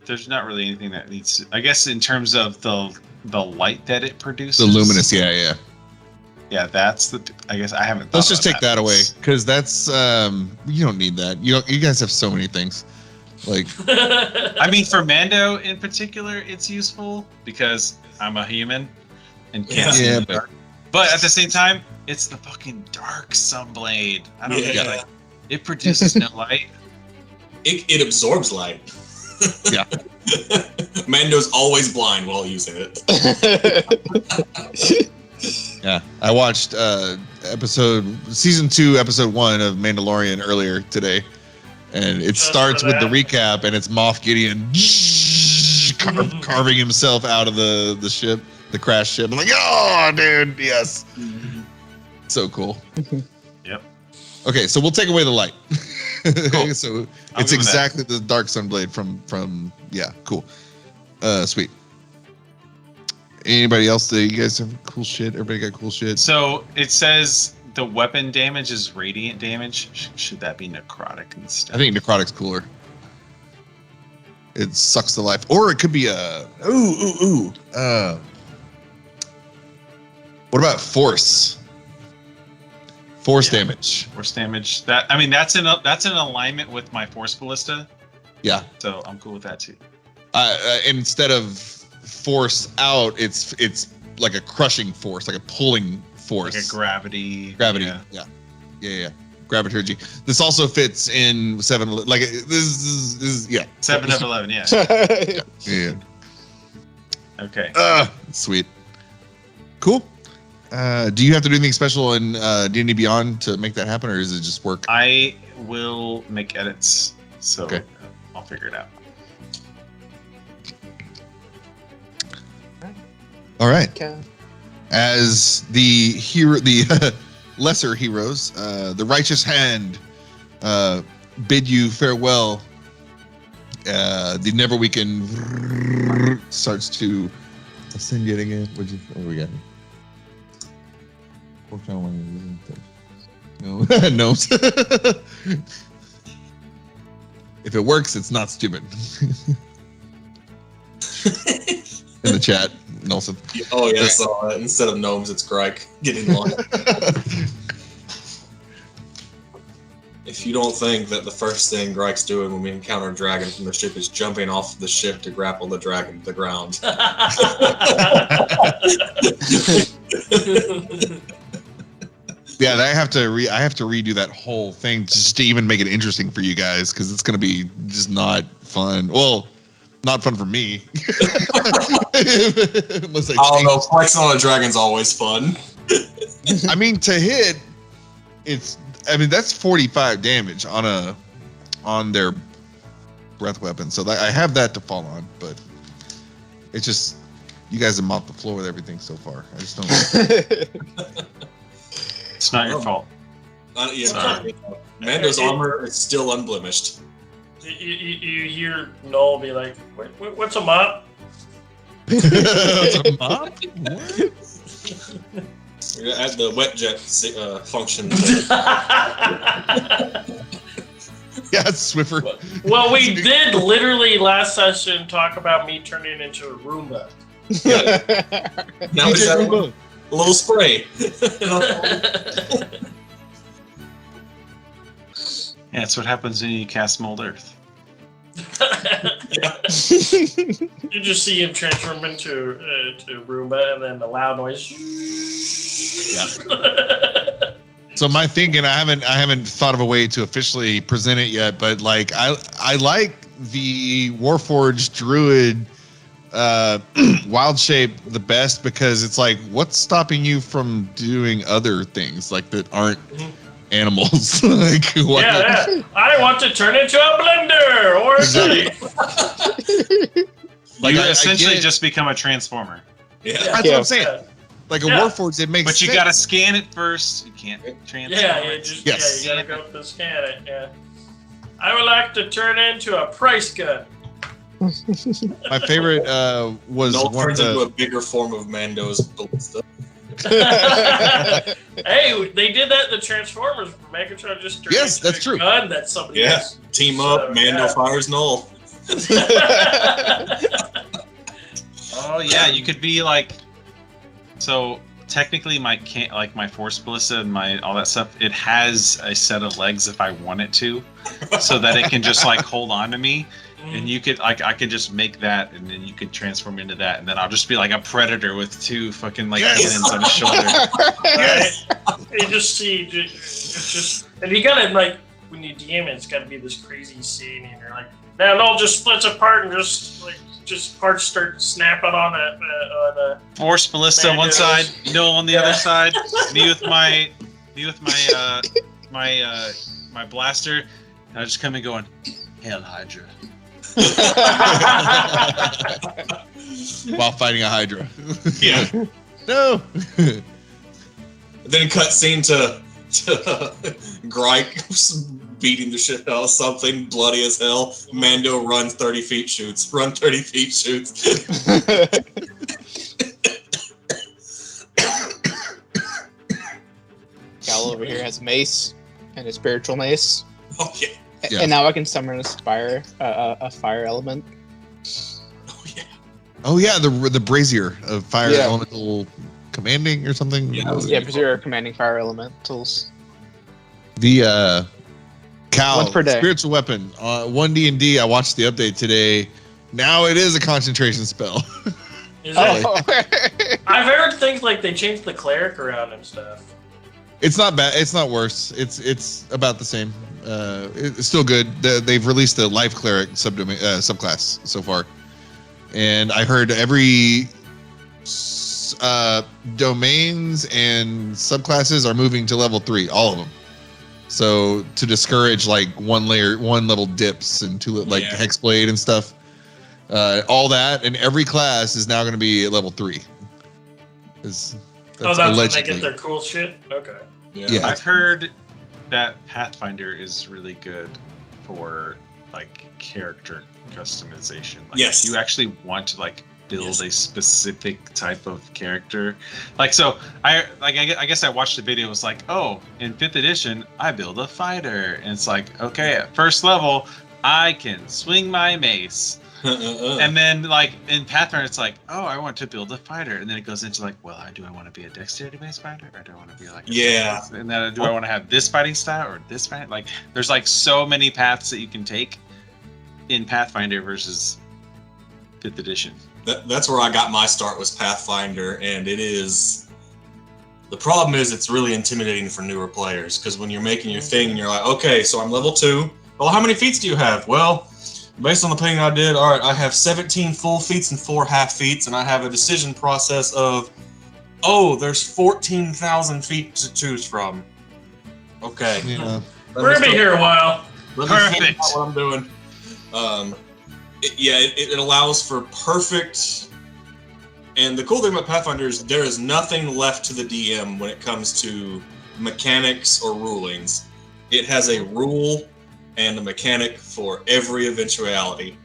Speaker 2: There's not really anything that needs. I guess in terms of the light that it produces.
Speaker 4: The luminous, yeah.
Speaker 2: Yeah, that's the. I guess I haven't.
Speaker 4: Let's
Speaker 2: thought
Speaker 4: just
Speaker 2: about
Speaker 4: take that away because that's you don't need that. You guys have so many things. Like
Speaker 2: I mean, for Mando in particular, it's useful because I'm a human and can't see in the dark. But at the same time, it's the fucking dark Sunblade. I don't know. Like, it produces no light.
Speaker 1: It absorbs light.
Speaker 4: Yeah.
Speaker 1: Mando's always blind while using it.
Speaker 4: Yeah, I watched season 2, episode 1 of Mandalorian earlier today, and it starts with the recap, and it's Moff Gideon carving himself out of the ship, the crash ship. I'm like, oh, dude, yes, so cool.
Speaker 2: Yep.
Speaker 4: Okay, so we'll take away the light.
Speaker 2: Cool.
Speaker 4: So
Speaker 2: I'll
Speaker 4: it's
Speaker 2: give him
Speaker 4: exactly the Dark Sunblade from yeah, cool, sweet. Anybody else? You guys have cool shit? Everybody got cool shit?
Speaker 2: So it says the weapon damage is radiant damage. Should that be necrotic instead?
Speaker 4: I think necrotic's cooler. It sucks the life, or it could be what about force? Force damage.
Speaker 2: Force damage. That's in alignment with my force ballista.
Speaker 4: Yeah.
Speaker 2: So I'm cool with that too.
Speaker 4: Instead of force out, it's like a crushing force, like a pulling force.
Speaker 2: Like a gravity.
Speaker 4: Yeah. Graviturgy. This also fits in 7. Like this is
Speaker 2: 7 of 11. Yeah.
Speaker 4: Yeah.
Speaker 2: Okay.
Speaker 4: Sweet. Cool. Do you have to do anything special in D&D Beyond to make that happen, or does it just work?
Speaker 2: I will make edits, so
Speaker 4: Okay.
Speaker 2: I'll figure it out.
Speaker 4: All right.
Speaker 5: Okay.
Speaker 4: As the hero, the lesser heroes, the righteous hand bid you farewell. The Neverweakened starts to ascend yet again. What we got? No, gnomes. If it works, it's not stupid. In the chat, Nelson.
Speaker 1: Oh yeah, I saw that. Instead of gnomes, it's Grike getting long. If you don't think that the first thing Grike's doing when we encounter a dragon from the ship is jumping off the ship to grapple the dragon to the ground.
Speaker 4: Yeah, I have to redo that whole thing just to even make it interesting for you guys, because it's gonna be just not fun. Well, not fun for me. Unless I
Speaker 1: don't know. Flexing on a dragon's always fun.
Speaker 4: I mean, to hit, that's 45 damage on their breath weapon. So I have that to fall on, but it's just you guys have mopped the floor with everything so far. I just don't.
Speaker 2: It's not your fault.
Speaker 1: Sorry. Mando's armor is still unblemished.
Speaker 3: You hear Noel be like, what's a mop?
Speaker 4: It's a mop? What?
Speaker 1: We're gonna add the wet jet function.
Speaker 4: Yeah, it's Swiffer.
Speaker 3: Well, we did literally last session talk about me turning into a Roomba.
Speaker 1: Now we have a little spray.
Speaker 2: Yeah, that's what happens when you cast Mold Earth.
Speaker 3: You just see him transform into to Roomba, and then the loud noise.
Speaker 4: Yeah. So my thinking, I haven't thought of a way to officially present it yet, but like I like the Warforged Druid wild shape the best, because it's like, what's stopping you from doing other things like that aren't animals? Like, what?
Speaker 3: Yeah, I want to turn into a blender or a
Speaker 2: Like you essentially just become a transformer.
Speaker 1: Yeah.
Speaker 4: That's what I'm saying. Like a Warforged, it makes
Speaker 2: but
Speaker 4: sense.
Speaker 2: you gotta scan it first. You can't transform
Speaker 3: you
Speaker 2: it.
Speaker 3: gotta go up and scan it. Yeah. I would like to turn into a price gun.
Speaker 4: My favorite was
Speaker 1: Noel
Speaker 4: one of
Speaker 1: turns into
Speaker 4: the.
Speaker 1: a bigger form of Mando's ballista.
Speaker 3: Hey, they did that in the Transformers. Megatron just turned
Speaker 4: Yes,
Speaker 3: into
Speaker 4: that's
Speaker 3: a
Speaker 4: true.
Speaker 3: gun that somebody
Speaker 1: Yeah.
Speaker 3: else.
Speaker 1: Team up,
Speaker 3: So,
Speaker 1: Mando
Speaker 3: yeah.
Speaker 1: fires Null.
Speaker 2: Oh yeah, you could be like. So technically, my force ballista and my all that stuff, it has a set of legs if I want it to, so that it can just like hold on to me. And you could I could just make that, and then you could transform into that, and then I'll just be like a predator with two fucking like cannons on his shoulder.
Speaker 3: Yes. You just see, it's just, and you gotta like when you DM it, it's gotta be this crazy scene, and you're like, now it all just splits apart and just parts start snapping on the.
Speaker 2: Force ballista on one side, Null on the other side. Me with my my blaster. And I just come in going, Hail Hydra.
Speaker 4: While fighting a Hydra.
Speaker 1: Yeah.
Speaker 4: No.
Speaker 1: Then cut scene to Grike beating the shit out of something bloody as hell. Mando runs 30 feet, shoots. Run 30 feet, shoots.
Speaker 5: Cal over here has mace and a spiritual mace.
Speaker 1: Oh yeah.
Speaker 4: Yeah.
Speaker 5: And now I can summon a fire element.
Speaker 1: Oh yeah.
Speaker 4: Oh yeah, the brazier of fire
Speaker 5: Yeah.
Speaker 4: elemental commanding or something.
Speaker 1: Yeah.
Speaker 5: Yeah, because you're commanding fire elementals.
Speaker 4: The Cal
Speaker 5: Once per day.
Speaker 4: spiritual weapon. 1D&D. I watched the update today. Now it is a concentration spell.
Speaker 3: Is it?
Speaker 5: Oh.
Speaker 3: I've heard things like they changed the cleric around and stuff.
Speaker 4: It's not bad. It's not worse. It's about the same. It's still good. They've released the life cleric subclass so far, and I heard every domains and subclasses are moving to level 3, all of them. So to discourage like one level dips and two like
Speaker 1: Yeah.
Speaker 4: hexblade and stuff, all that, and every class is now going to be at level 3. That's
Speaker 3: That's when they
Speaker 4: allegedly.
Speaker 3: get their cool shit? Okay.
Speaker 4: Yeah.
Speaker 2: I've heard that Pathfinder is really good for like character customization. Like,
Speaker 1: Yes.
Speaker 2: if you actually want to like build
Speaker 1: Yes.
Speaker 2: a specific type of character. Like, so I guess I watched the video. It was like, oh, in 5th edition, I build a fighter, and it's like, okay, at first level, I can swing my mace. And then, like, in Pathfinder, it's like, oh, I want to build a fighter. And then it goes into, like, well, do I want to be a dexterity-based fighter? Or do I want to be, like, a
Speaker 1: Yeah.
Speaker 2: and then do I want to have this fighting style or this fight? Like, there's, like, so many paths that you can take in Pathfinder versus 5th edition.
Speaker 1: That's where I got my start, was Pathfinder, and it is... The problem is it's really intimidating for newer players, because when you're making your thing, you're like, okay, so I'm level 2. Well, how many feats do you have? Well, based on the thing I did, all right, I have 17 full feats and 4 half feats, and I have a decision process of, oh, there's 14,000 feet to choose from. Okay.
Speaker 4: Yeah.
Speaker 3: We're gonna be here a while.
Speaker 1: Let me think
Speaker 2: Perfect.
Speaker 1: about what I'm doing. It allows for perfect. And the cool thing about Pathfinder is there is nothing left to the DM when it comes to mechanics or rulings. It has a rule and a mechanic for every eventuality,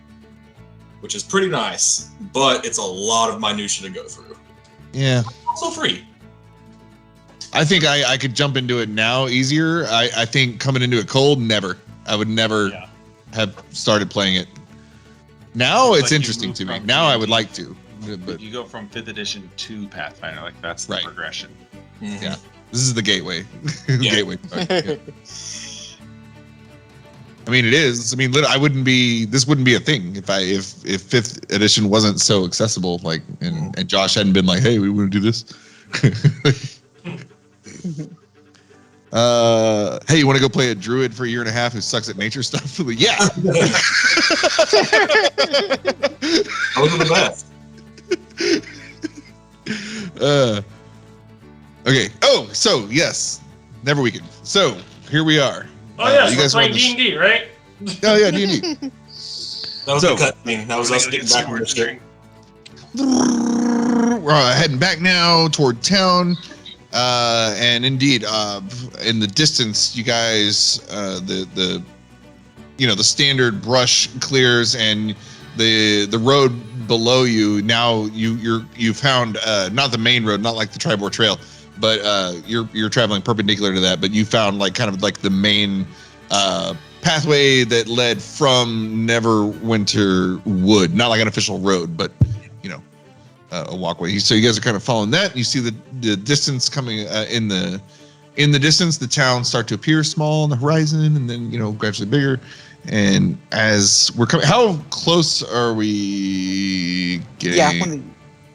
Speaker 1: which is pretty nice, but it's a lot of minutia to go through.
Speaker 4: Yeah.
Speaker 1: Also free.
Speaker 4: I think I could jump into it now easier. I think coming into it cold, never. I would never
Speaker 2: Yeah.
Speaker 4: have started playing it. Now
Speaker 2: It's
Speaker 4: it's
Speaker 2: like you
Speaker 4: interesting
Speaker 2: move
Speaker 4: to me.
Speaker 2: from
Speaker 4: Now I
Speaker 2: D&D.
Speaker 4: would like to. But
Speaker 2: You go from 5th edition to Pathfinder. Like, that's the
Speaker 4: Right.
Speaker 2: progression.
Speaker 4: Yeah. this is the gateway.
Speaker 1: Yeah.
Speaker 4: Gateway. Yeah. I mean, it is. I mean, I wouldn't be. This wouldn't be a thing if 5th edition wasn't so accessible. Like, and Josh hadn't been like, "Hey, we want to do this." Hey, you want to go play a druid for a year and a half who sucks at nature stuff? Like, yeah.
Speaker 1: Those are the best.
Speaker 4: Okay. Oh, so yes, Neverweakened. So here we are.
Speaker 3: Oh yes,
Speaker 4: you
Speaker 3: we're
Speaker 4: guys
Speaker 3: playing
Speaker 4: want to
Speaker 3: D&D, right?
Speaker 4: Oh yeah, D&D.
Speaker 1: That was
Speaker 4: So-
Speaker 1: the cutscene. That was us getting back on the ship.
Speaker 4: We're heading back now toward town, and indeed, in the distance, you guys, the standard brush clears, and the road below you. Now you found not the main road, not like the Tribor Trail, but you're traveling perpendicular to that. But you found like kind of like the main pathway that led from Neverwinter Wood, not like an official road, but you know, a walkway. So you guys are kind of following that. And you see the distance coming in the distance. The towns start to appear small on the horizon, and then gradually bigger. And as we're coming, how close are we getting?
Speaker 5: Yeah, I want to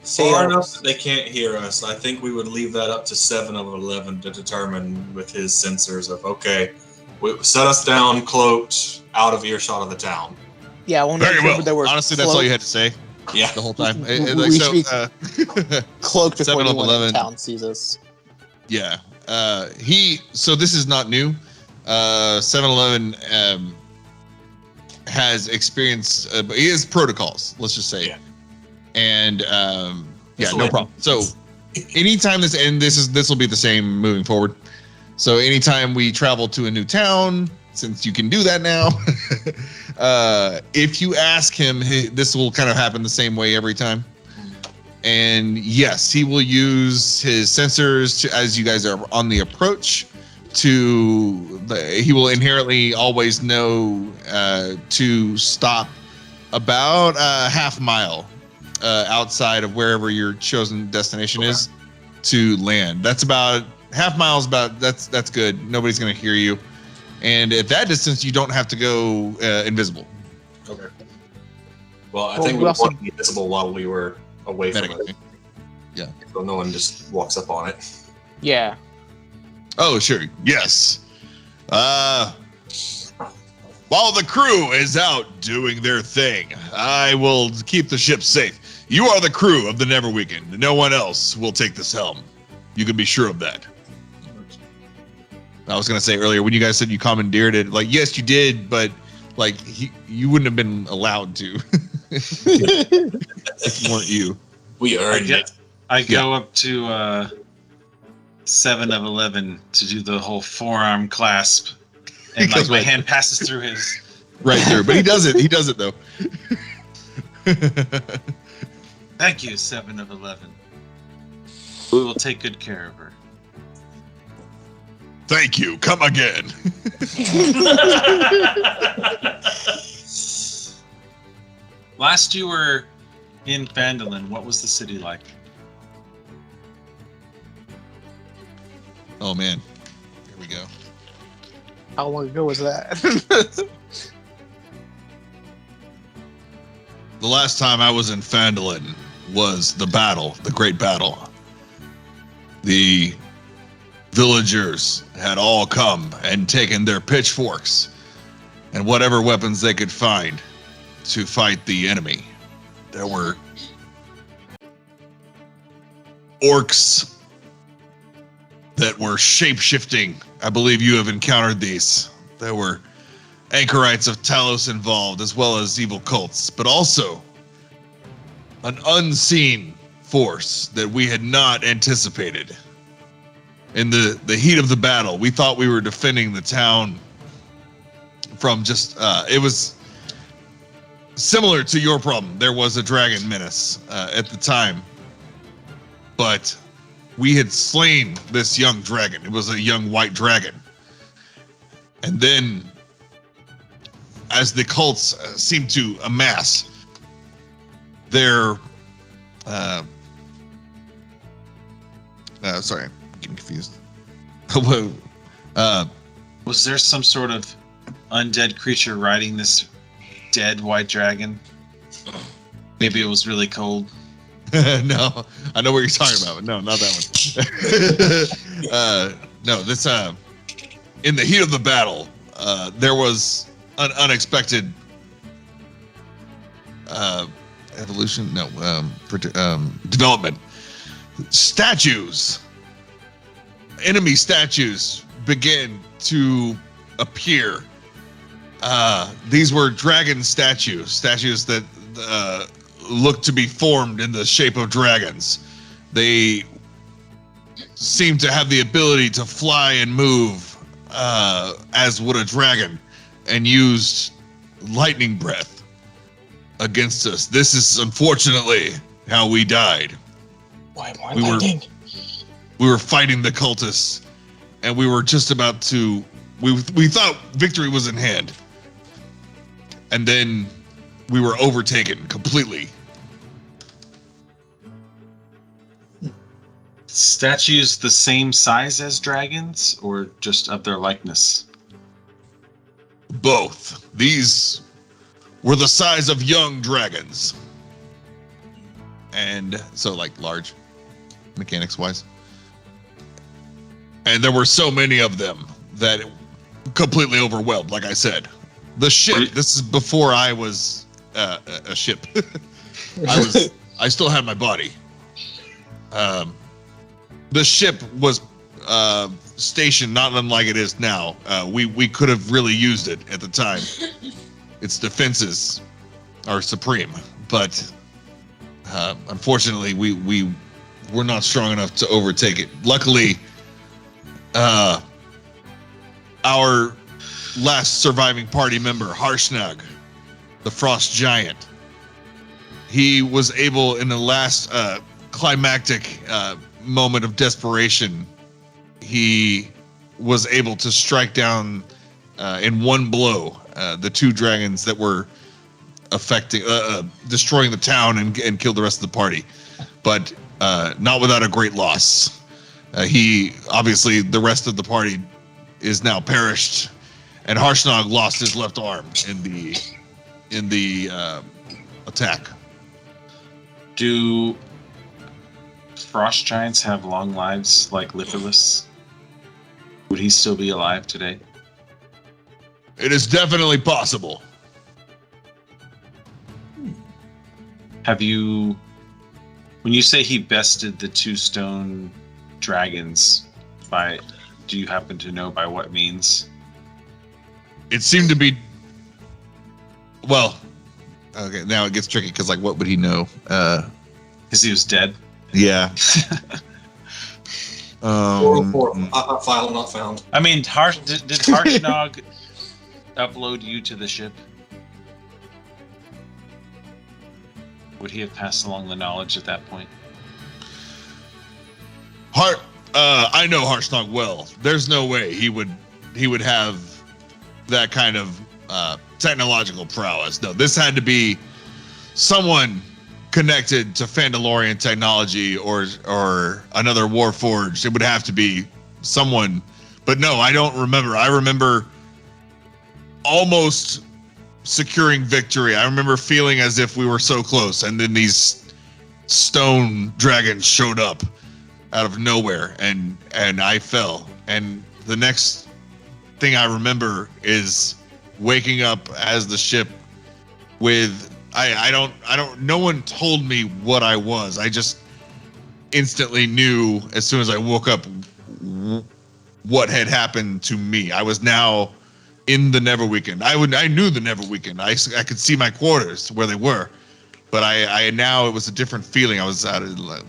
Speaker 5: say
Speaker 1: far enough that they can't hear us. I think we would leave that up to 7 of 11 to determine with his sensors of, okay, set us down cloaked out of earshot of the town.
Speaker 5: Yeah, I want to
Speaker 4: Very well.
Speaker 5: that we're
Speaker 4: Honestly, that's all you had to say.
Speaker 1: Yeah,
Speaker 4: the whole time.
Speaker 5: We should be cloaked before
Speaker 4: 7 of
Speaker 5: anyone in
Speaker 4: 11.
Speaker 5: town sees us.
Speaker 4: Yeah. So this is not new. 7-Eleven has experience, but he has protocols, let's just say.
Speaker 1: Yeah.
Speaker 4: And no problem. So anytime this will be the same moving forward. So anytime we travel to a new town, since you can do that now, if you ask him, this will kind of happen the same way every time. And yes, he will use his sensors as you guys are on the approach. He will inherently always know to stop about a half mile outside of wherever your chosen destination is to land. That's about half miles. That's good. Nobody's gonna hear you, and at that distance, you don't have to go invisible.
Speaker 1: Okay. Well, I think we want to be invisible while we were away from it.
Speaker 4: Yeah.
Speaker 1: So no one just walks up on it.
Speaker 5: Yeah.
Speaker 4: Oh, sure. Yes. While the crew is out doing their thing, I will keep the ship safe. You are the crew of the Neverweakened. No one else will take this helm. You can be sure of that. I was going to say earlier, when you guys said you commandeered it, like, yes, you did, but like you wouldn't have been allowed to if it weren't you.
Speaker 1: We earned it.
Speaker 2: I go up to 7 of 11 to do the whole forearm clasp, and like my hand passes through his
Speaker 4: right through, but he does it though.
Speaker 2: Thank you, 7 of 11. We will take good care of her.
Speaker 4: Thank you. Come again.
Speaker 2: Last you were in Phandalin, what was the city like?
Speaker 4: Oh man, here we go.
Speaker 5: How long ago was that?
Speaker 4: The last time I was in Phandalin was the great battle. The villagers had all come and taken their pitchforks and whatever weapons they could find to fight the enemy. There were orcs that were shape-shifting. I believe you have encountered these. There were anchorites of Talos involved, as well as evil cults, but also an unseen force that we had not anticipated. In the heat of the battle, we thought we were defending the town from just, it was similar to your problem. There was a dragon menace at the time, but we had slain this young dragon. It was a young white dragon. And then, as the cults seemed to amass their, sorry, I'm getting confused.
Speaker 2: Was there some sort of undead creature riding this dead white dragon? Maybe it was really cold.
Speaker 4: No, I know what you're talking about, but no, not that one. No, this in the heat of the battle, there was an unexpected evolution. No, development. Statues, enemy statues, began to appear. These were dragon statues that looked to be formed in the shape of dragons. They seemed to have the ability to fly and move as would a dragon, and used lightning breath. against us. This is unfortunately how we died.
Speaker 5: Why more
Speaker 4: We were-
Speaker 5: lightning?
Speaker 4: We were fighting the cultists, and we were just about to. We thought victory was in hand, and then we were overtaken completely.
Speaker 2: Statues the same size as dragons, or just of their likeness?
Speaker 4: Both. These were the size of young dragons. And so, like, large, mechanics-wise. And there were so many of them that it completely overwhelmed, like I said. The ship, this is before I was a ship. I still had my body. The ship was stationed not unlike it is now. We could have really used it at the time. Its defenses are supreme, but unfortunately, we were not strong enough to overtake it. Luckily, our last surviving party member, Harshnag, the Frost Giant, he was able, in the last climactic moment of desperation, he was able to strike down in one blow the two dragons that were destroying the town and killed the rest of the party, but not without a great loss. He obviously, the rest of the party is now perished, and Harshnag lost his left arm in the attack.
Speaker 2: Do frost giants have long lives like Litholis? Would he still be alive today?
Speaker 4: It is definitely possible.
Speaker 2: Have you, when you say he bested the two stone dragons, do you happen to know by what means?
Speaker 4: It seemed to be, well, okay, now it gets tricky because, like, what would he know?
Speaker 2: Because he was dead?
Speaker 4: Yeah.
Speaker 1: 404. File not found.
Speaker 2: I mean, did Harshnag upload you to the ship? Would he have passed along the knowledge at that point?
Speaker 4: I know Harshnag well. There's no way he would have that kind of technological prowess. No, this had to be someone connected to Fandalorian technology or another Warforged. It would have to be someone. But no, I don't remember. I remember almost securing victory. I remember feeling as if we were so close, and then these stone dragons showed up out of nowhere, and I fell. And the next thing I remember is waking up as the ship with no one told me what I was. I just instantly knew as soon as I woke up what had happened to me. I was now in the Neverweakened. I knew the Neverweakened. I could see my quarters where they were, but I now it was a different feeling. I was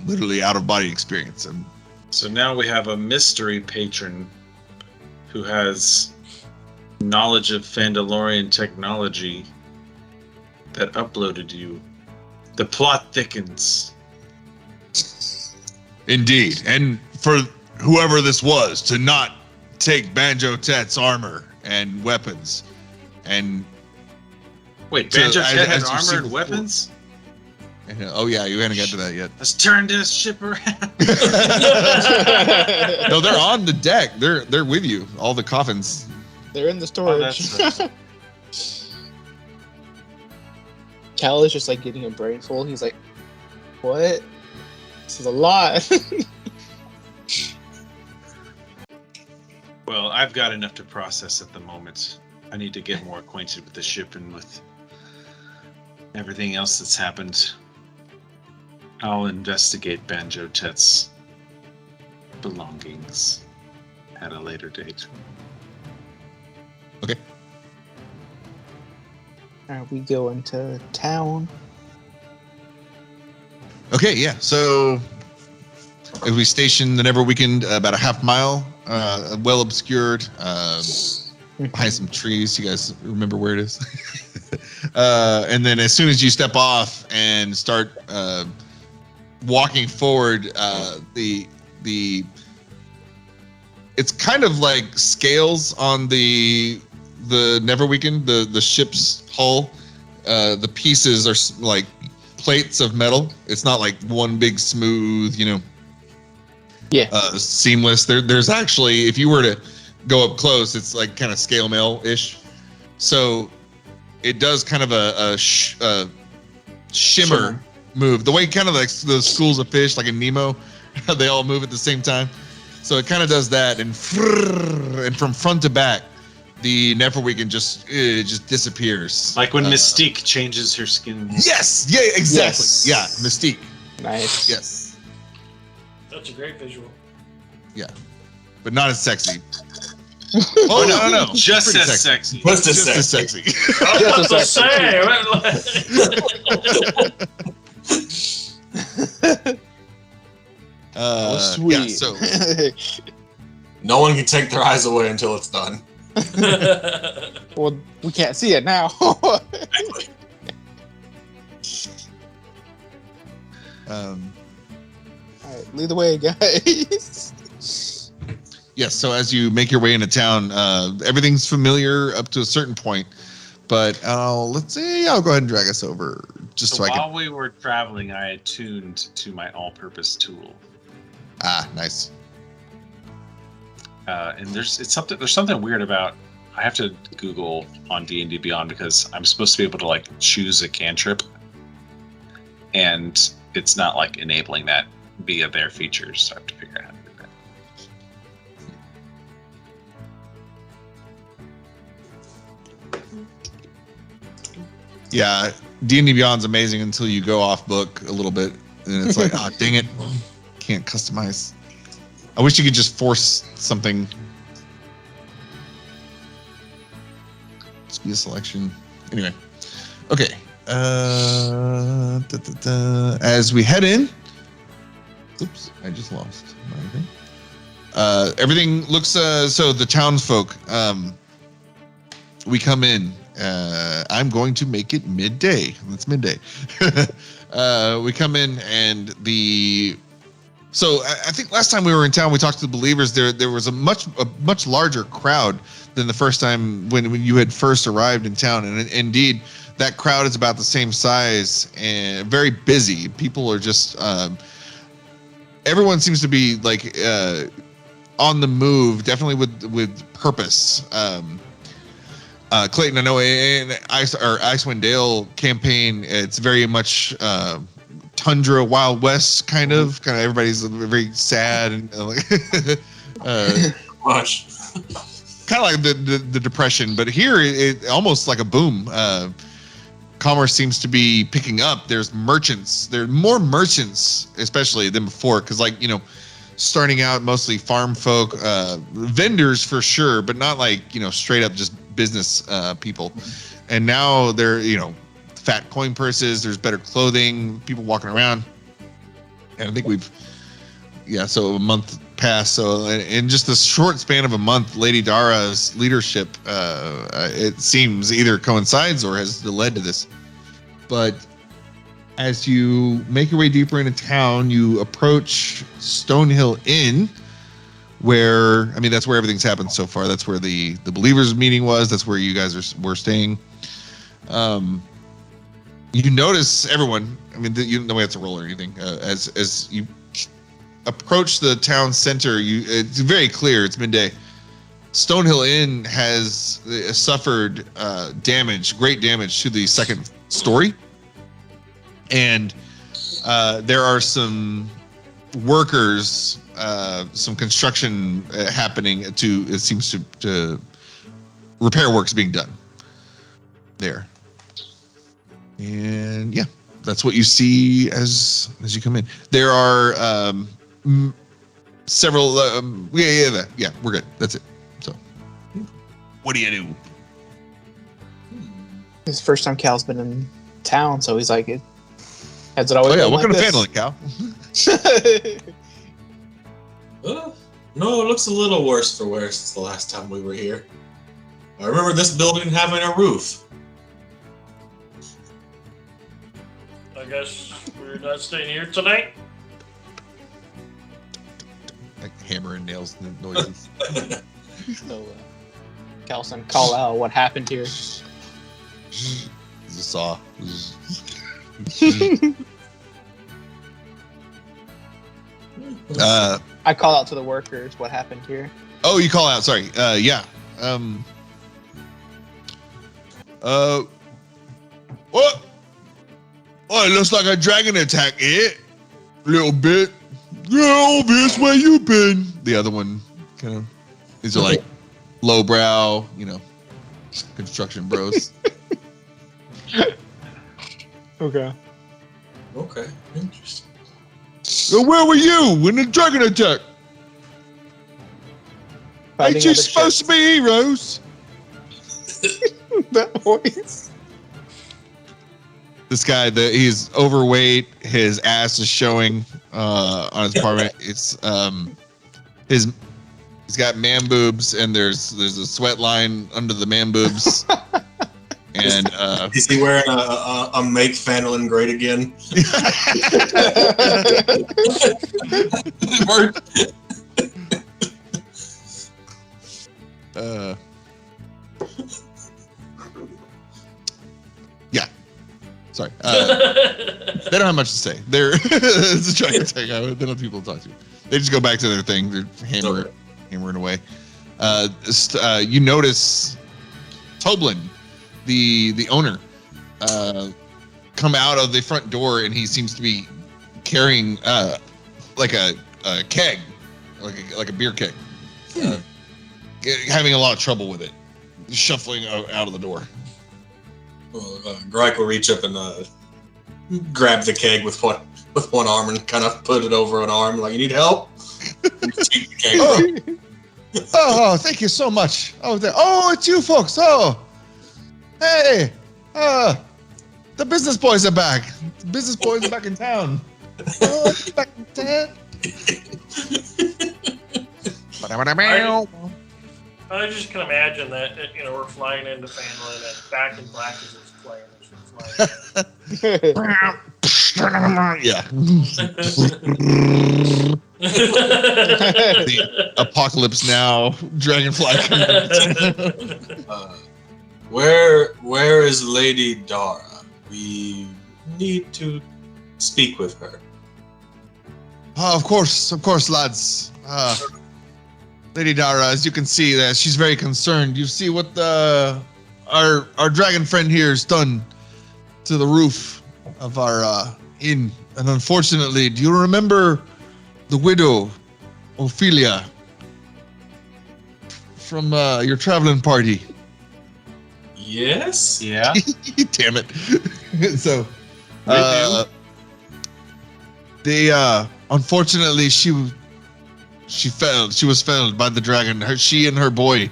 Speaker 4: literally out of body experience. And
Speaker 2: so now we have a mystery patron who has knowledge of Fandalorian technology that uploaded you. The plot thickens.
Speaker 4: Indeed. And for whoever this was to not take Banjo Tet's armor and weapons and
Speaker 2: wait, Banjo Tet had
Speaker 4: as you've
Speaker 2: armor
Speaker 4: seen
Speaker 2: and
Speaker 4: before.
Speaker 2: weapons?
Speaker 4: Oh yeah, you haven't got to that yet.
Speaker 2: Let's turn this ship around.
Speaker 4: No, they're on the deck. They're with you. All the coffins.
Speaker 5: They're in the storage.
Speaker 2: that's right.
Speaker 5: Cal is just like getting a brain full. He's like, what? This is a lot.
Speaker 2: Well, I've got enough to process at the moment. I need to get more acquainted with the ship and with everything else that's happened. I'll investigate Banjo Tet's belongings at a later date.
Speaker 4: Okay.
Speaker 5: We go into town.
Speaker 4: Okay, yeah. So if we station the Neverweakened about a half mile, well obscured, behind some trees. You guys remember where it is? And then as soon as you step off and start walking forward, it's kind of like scales on the Neverweakened, the ship's hull. The pieces are like plates of metal. It's not like one big smooth, seamless. There's actually, if you were to go up close, it's like kind of scale mail-ish. So it does kind of a shimmer move. The way kind of like the schools of fish, like in Nemo, they all move at the same time. So it kind of does that, and from front to back, the Neverweakened just disappears.
Speaker 2: Like when Mystique changes her skin.
Speaker 4: Yes! Yeah, exactly.
Speaker 5: Yes.
Speaker 4: Yeah, Mystique.
Speaker 5: Nice.
Speaker 4: Yes.
Speaker 3: That's a great visual.
Speaker 4: Yeah. But not as sexy.
Speaker 2: Oh, no. Just
Speaker 4: Pretty
Speaker 2: as sexy.
Speaker 1: Just as
Speaker 4: Just as
Speaker 1: sexy.
Speaker 4: sexy.
Speaker 3: I was about to say.
Speaker 5: Sweet.
Speaker 4: Yeah, so
Speaker 1: No one can take their eyes away until it's done.
Speaker 5: Well, we can't see it now. All right, lead the way, guys.
Speaker 4: yes, so as you make your way into town, everything's familiar up to a certain point. But let's see, I'll go ahead and drag us over just so I
Speaker 2: while
Speaker 4: can.
Speaker 2: we were traveling, I attuned to my all-purpose tool.
Speaker 4: Ah, nice.
Speaker 2: And there's something weird about. I have to Google on D&D Beyond because I'm supposed to be able to like choose a cantrip, and it's not like enabling that via their features. So I have to figure out how to do that.
Speaker 4: Yeah, D&D Beyond's amazing until you go off book a little bit, and it's like, dang it, can't customize. I wish you could just force something. Just be a selection. Anyway, okay. As we head in, oops, I just lost my thing. Everything looks so the townsfolk. We come in. I'm going to make it midday. It's midday. We come in and so I think last time we were in town, we talked to the believers. There was a much larger crowd than the first time when you had first arrived in town, and indeed that crowd is about the same size and very busy. People are just everyone seems to be like on the move, definitely with purpose. Clayton, I know in Icewind Dale campaign, it's very much tundra, Wild West kind of everybody's very sad and
Speaker 1: Much.
Speaker 4: kind of like the depression, but here it almost like a boom. Commerce seems to be picking up. There's merchants. There are more merchants, especially than before, because starting out mostly farm folk, vendors for sure, but not like straight up just business people. And now they're fat coin purses. There's better clothing. People walking around, and I think so a month passed. So in just a short span of a month, Lady Dara's leadership, it seems, either coincides or has led to this. But as you make your way deeper into town, you approach Stonehill Inn, where that's where everything's happened so far. That's where the believers meeting was. That's where you guys were staying. You notice everyone. You don't have to roll or anything. As you approach the town center, it's very clear. It's midday. Stonehill Inn has suffered great damage to the second story, and there are some workers, some construction happening. It seems to repair works being done there. And yeah, that's what you see as you come in. There are several. Yeah, we're good. That's it. So, what do you do?
Speaker 5: This is the first time Cal's been in town, so he's like, has it always been
Speaker 4: what
Speaker 5: like
Speaker 4: kind of
Speaker 5: this?
Speaker 4: family, Cal?
Speaker 1: No, it looks a little worse for wear since the last time we were here. I remember this building having a roof.
Speaker 3: I guess we're not staying here tonight.
Speaker 4: Like hammer and nails noises.
Speaker 5: So, Kelson, call out what happened here.
Speaker 4: It's a saw.
Speaker 5: I call out to the workers what happened here.
Speaker 4: Oh, you call out. Sorry. Yeah. What? Oh, it looks like a dragon attack, A little bit. Yeah, obvious where you been. The other one kind of, these are like lowbrow, construction bros.
Speaker 5: Okay.
Speaker 1: Okay, interesting.
Speaker 4: So where were you when the dragon attack? Ain't you supposed to be heroes?
Speaker 5: That voice.
Speaker 4: This guy, he's overweight. His ass is showing on his apartment. It's he's got man boobs, and there's a sweat line under the man boobs. And
Speaker 1: is he wearing a make Fanelin great again?
Speaker 4: Yeah. Sorry. They don't have much to say. It's a dragon attack. They don't have people to talk to. They just go back to their thing. They're hammering away. You notice Toblin, the owner, come out of the front door, and he seems to be carrying like a keg, like a beer keg, having a lot of trouble with it, shuffling out of the door.
Speaker 1: Well, Grike will reach up and grab the keg with one arm and kind of put it over an arm, like, you need help? And take the keg
Speaker 4: Oh, thank you so much. Oh, it's you folks. Oh, hey, the Bizness Boyz are back. The Bizness Boyz are back in town. Oh, back in town.
Speaker 3: I just can imagine that, we're flying into Fanelin and Back in Black is just playing as we're flying.
Speaker 4: Yeah. The Apocalypse Now Dragonfly.
Speaker 1: Where is Lady Dara? We need to speak with her.
Speaker 4: Oh, of course, lads. Lady Dara, as you can see, that she's very concerned. You see what our dragon friend here has done to the roof of our inn, and unfortunately, do you remember the widow, Ophelia, from your traveling party?
Speaker 1: Yes.
Speaker 2: Yeah.
Speaker 4: Damn it. So, unfortunately, she was felled by the dragon. She and her boy.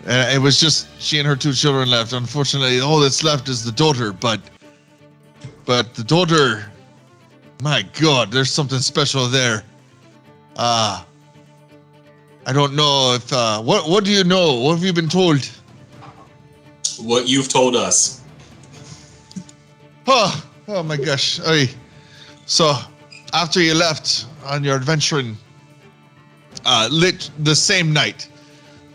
Speaker 4: It was just she and her two children left. Unfortunately, all that's left is the daughter. But the daughter, my God, there's something special there. I don't know if what do you know? What have you been told?
Speaker 1: What you've told us.
Speaker 4: Oh my gosh. So after you left on your adventuring, the same night,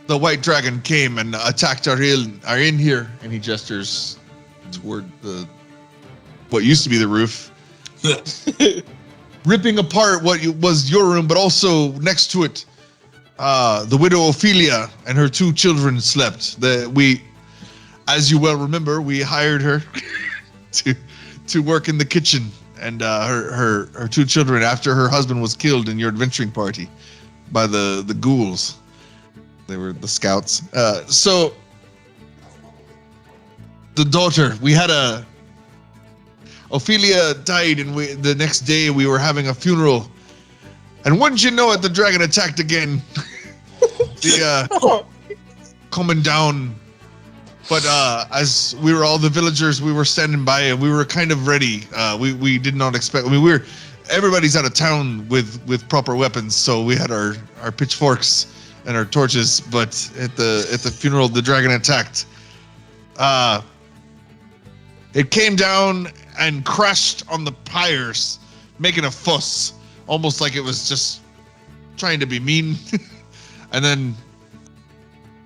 Speaker 4: the white dragon came and attacked our inn here, and he gestures toward what used to be the roof, ripping apart what was your room, but also next to it, the widow Ophelia and her two children slept. As you well remember, we hired her to work in the kitchen, and her two children, after her husband was killed in your adventuring party by the ghouls. They were the scouts. So the daughter, Ophelia died, and the next day we were having a funeral, and wouldn't you know it, the dragon attacked again. Coming down. But as we were all the villagers, we were standing by, and we were kind of ready. We did not expect. Everybody's out of town with proper weapons, so we had our pitchforks and our torches, but at the funeral, the dragon attacked. It came down and crashed on the pyres, making a fuss, almost like it was just trying to be mean. And then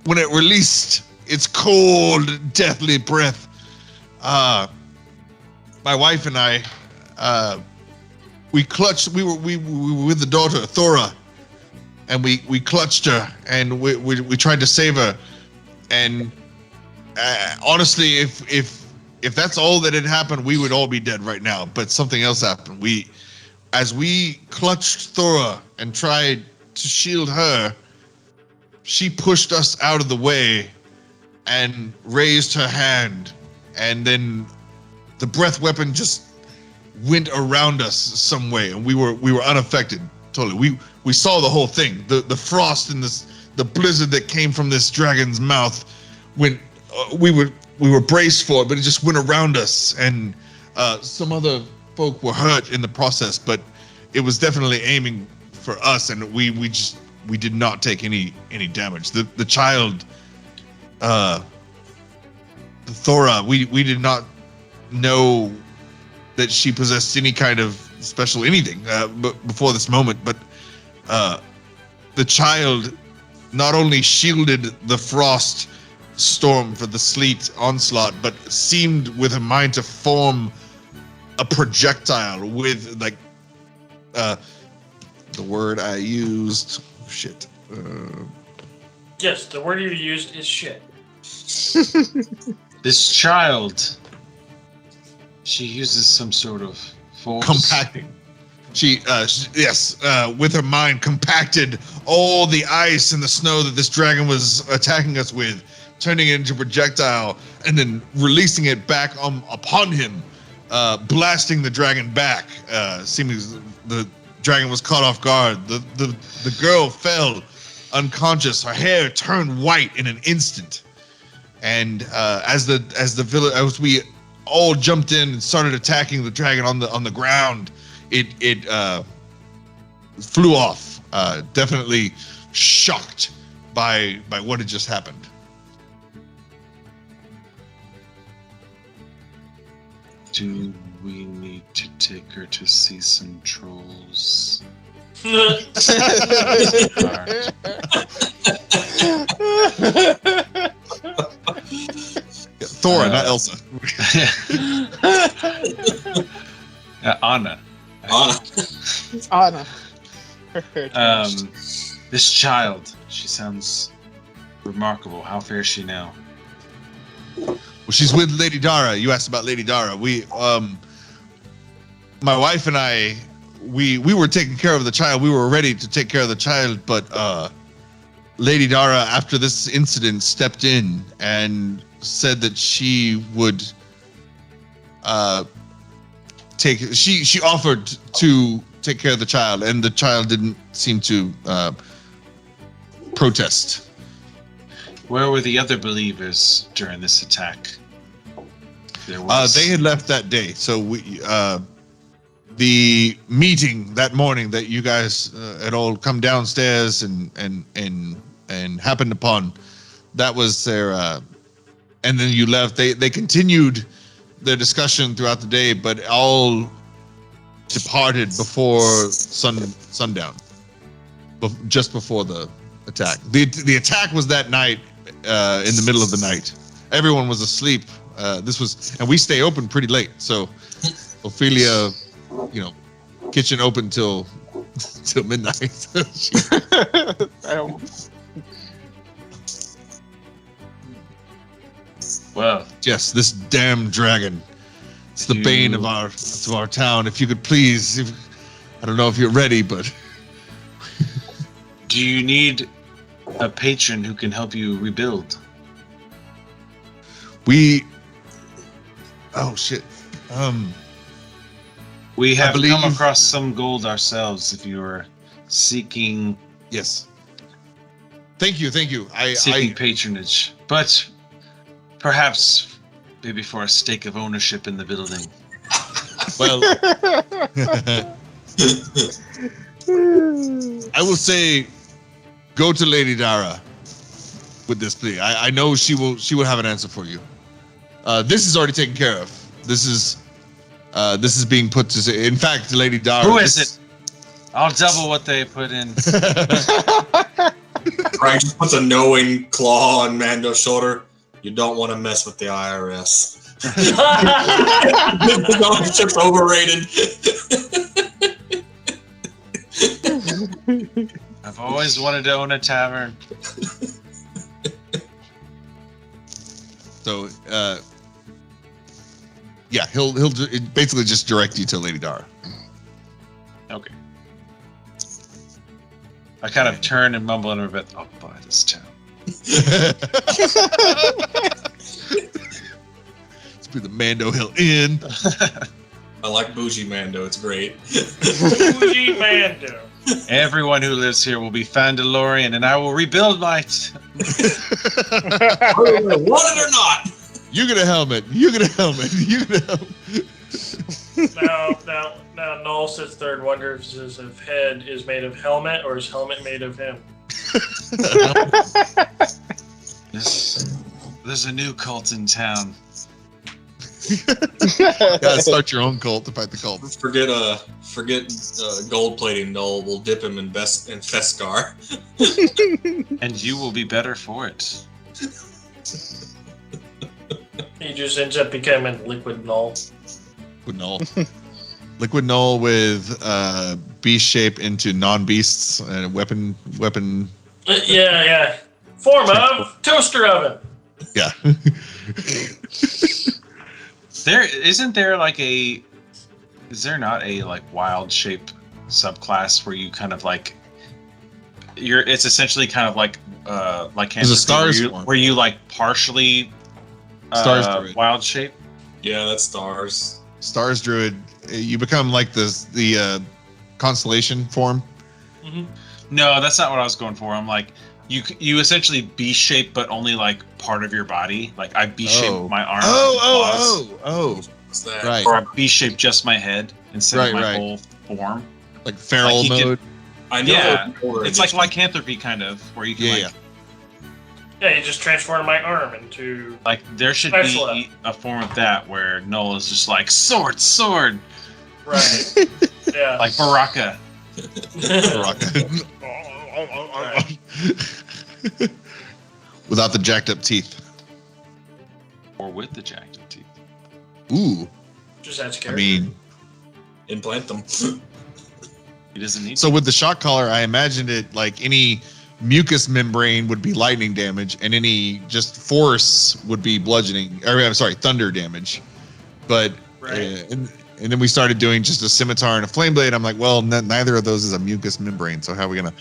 Speaker 4: when it released its cold, deathly breath, my wife and I, we clutched. We were with the daughter Thora, and we clutched her, and we tried to save her. And honestly, if that's all that had happened, we would all be dead right now. But something else happened. As we clutched Thora and tried to shield her, she pushed us out of the way and raised her hand, and then the breath weapon just went around us some way, and we were unaffected totally. We saw the whole thing. The frost and the blizzard that came from this dragon's mouth when we were braced for it, but it just went around us, and some other folk were hurt in the process, but it was definitely aiming for us, and we did not take any damage. The child, Thora, we did not know that she possessed any kind of special anything before this moment, but the child not only shielded the frost storm for the sleet onslaught, but seemed with her mind to form a projectile with like the word I used. Shit.
Speaker 3: Yes, the word you used is shit.
Speaker 2: This child, she uses some sort of force.
Speaker 4: Compacting. Yes, with her mind compacted all the ice and the snow that this dragon was attacking us with, turning it into a projectile, and then releasing it back upon him, blasting the dragon back. Seeming the dragon was caught off guard. The girl fell unconscious. Her hair turned white in an instant. And as we all jumped in and started attacking the dragon on the ground, it flew off. Definitely shocked by what had just happened.
Speaker 2: Do we need to take her to see some trolls?
Speaker 4: Thora, not Elsa.
Speaker 2: Anna.
Speaker 5: It's Anna.
Speaker 2: This child, she sounds remarkable. How fair is she now?
Speaker 4: Well, she's with Lady Dara. You asked about Lady Dara. My wife and I, we were taking care of the child. We were ready to take care of the child, but Lady Dara, after this incident, stepped in and said that she would she offered to take care of the child, and the child didn't seem to protest.
Speaker 2: Where were the other believers during this attack?
Speaker 4: They had left that day, so the meeting that morning that you guys had all come downstairs and happened upon, that was their and then you left. They continued their discussion throughout the day, but all departed before sundown, just before the attack. The attack was that night, in the middle of the night. Everyone was asleep. And we stay open pretty late. So Ophelia, kitchen open till midnight.
Speaker 2: Well,
Speaker 4: yes, this damn dragon. It's the bane of our town. If you could please, I don't know if you're ready, but
Speaker 2: do you need a patron who can help you rebuild?
Speaker 4: Oh shit.
Speaker 2: We have come across some gold ourselves. If you are seeking,
Speaker 4: yes. Thank you.
Speaker 2: Seeking patronage, but perhaps maybe for a stake of ownership in the building.
Speaker 4: Well, I will say, go to Lady Dara with this plea. I know she will have an answer for you. This is already taken care of. This is being put to. In fact, Lady Dara.
Speaker 2: Who is it? I'll double what they put in.
Speaker 1: Greg just puts a knowing claw on Mando's shoulder. You don't want to mess with the IRS. The ownership's overrated.
Speaker 2: I've always wanted to own a tavern.
Speaker 4: So, yeah, he'll basically just direct you to Lady Dara.
Speaker 2: Okay. I kind of turn and mumble in her bit. I'll buy this town.
Speaker 4: Let's be the Mando Hill Inn.
Speaker 1: I like Bougie Mando. It's great.
Speaker 3: Bougie Mando.
Speaker 2: Everyone who lives here will be Fandalorian, and I will rebuild my.
Speaker 1: Want it or not?
Speaker 4: You get a helmet. You get a helmet. You get a helmet.
Speaker 3: Now, Null sits there and wonders if his head is made of helmet or is helmet made of him.
Speaker 2: There's a new cult in town.
Speaker 4: Gotta start your own cult to fight the cult.
Speaker 1: Forget gold plating. Null. We'll dip him in Feskar.
Speaker 2: And you will be better for it.
Speaker 3: He just ends up becoming Liquid Null.
Speaker 4: Liquid Null. Liquid Null with beast shape into non-beasts and weapon.
Speaker 3: Yeah. Form of toaster oven.
Speaker 4: Yeah.
Speaker 2: Is there not a like wild shape subclass where you kind of like it's essentially kind of like
Speaker 4: There's a stars
Speaker 2: where you like partially
Speaker 4: stars druid.
Speaker 2: Wild shape?
Speaker 1: Yeah, that's stars.
Speaker 4: Stars druid. You become like the constellation form.
Speaker 2: Mm-hmm. No, that's not what I was going for. I'm like you essentially beast shape, but only like part of your body. Like I beast shape my arm.
Speaker 4: Oh.
Speaker 1: What's that?
Speaker 4: Right.
Speaker 2: Or I beast shape just my head instead of my whole form.
Speaker 4: Like feral mode.
Speaker 1: I know.
Speaker 2: Yeah, it's like lycanthropy kind of, where you can
Speaker 3: Yeah, you just transform my arm into...
Speaker 2: Like, there should be a form of that where Null is just like, sword!
Speaker 3: Right. Yeah.
Speaker 2: Like Baraka.
Speaker 4: Without the jacked up teeth.
Speaker 2: Or with the jacked up teeth.
Speaker 4: Ooh.
Speaker 3: Just that's scary.
Speaker 4: I mean...
Speaker 1: Implant them.
Speaker 2: He doesn't need
Speaker 4: So with the shock collar, I imagined it like any mucous membrane would be lightning damage, and any just force would be bludgeoning. I'm sorry, thunder damage. But and then we started doing just a scimitar and a flame blade. I'm like, well, neither of those is a mucous membrane. So how are we gonna?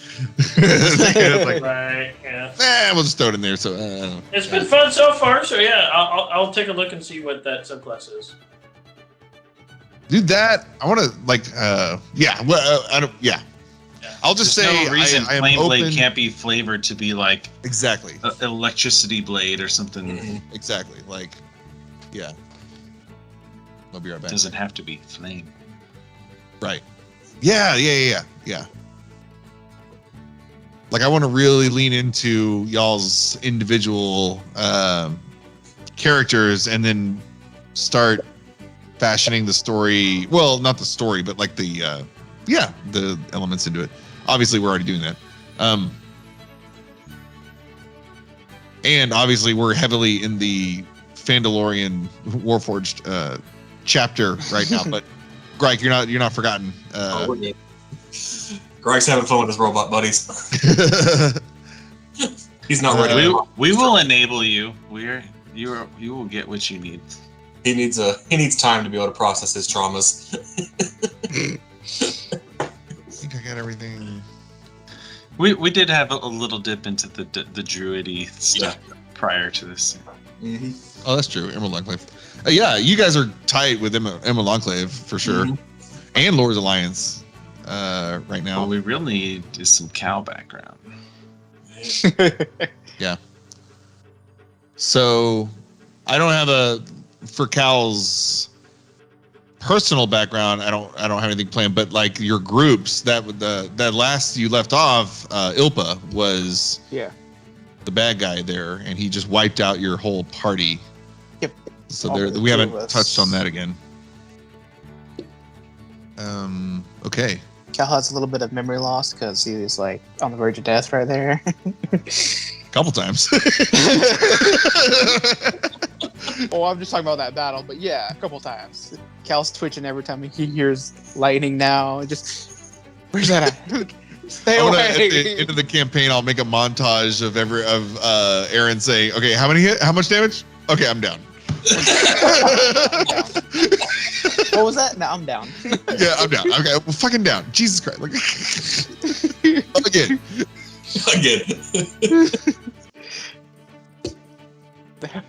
Speaker 4: Like,
Speaker 3: right. Yeah.
Speaker 4: We'll just throw it in there. So
Speaker 3: it's been fun so far. So yeah, I'll take a look and see what that subclass is.
Speaker 4: do that. I want to like, yeah. Well, I don't. Yeah. I'll just
Speaker 2: There's
Speaker 4: say
Speaker 2: no reason
Speaker 4: I am
Speaker 2: flame
Speaker 4: open.
Speaker 2: blade can't be flavored to be like
Speaker 4: Exactly.
Speaker 2: electricity blade or something.
Speaker 1: Mm-hmm.
Speaker 4: Exactly. Like, yeah. I'll be right back.
Speaker 2: Doesn't have to be flame.
Speaker 4: Right. Yeah. Like, I want to really lean into y'all's individual characters and then start fashioning the story. Well, not the story, but like the elements into it. Obviously, we're already doing that. And obviously, we're heavily in the Fandalorian Warforged chapter right now. But Greg, you're not forgotten.
Speaker 1: Greg's having fun with his robot buddies. He's not ready.
Speaker 2: We will enable you. You will get what you need.
Speaker 1: He needs time to be able to process his traumas.
Speaker 4: I think I got everything.
Speaker 2: We did have a little dip into the druidy stuff prior to this.
Speaker 1: Mm-hmm.
Speaker 4: Oh, that's true. Emerald Enclave. Yeah, you guys are tight with Emerald Enclave for sure, and Lord's Alliance right now.
Speaker 2: What we really need is some cow background.
Speaker 4: Yeah. So, I don't have for Cal's personal background, I don't have anything planned, but like your groups, that last you left off, Ilpa was the bad guy there, and he just wiped out your whole party.
Speaker 5: Yep.
Speaker 4: So we haven't touched on that again. Okay.
Speaker 5: Cal has a little bit of memory loss because he was like on the verge of death right there.
Speaker 4: Couple times.
Speaker 5: Oh, I'm just talking about that battle, but yeah, a couple times. Cal's twitching every time he hears lightning now. Just, where's that at? Stay away.
Speaker 4: At the end of the campaign, I'll make a montage of Aaron saying, "Okay, how much damage? Okay, I'm down."
Speaker 5: What was that? No, I'm down.
Speaker 4: Yeah, I'm down. Okay, well, fucking down. Jesus Christ! Like, again.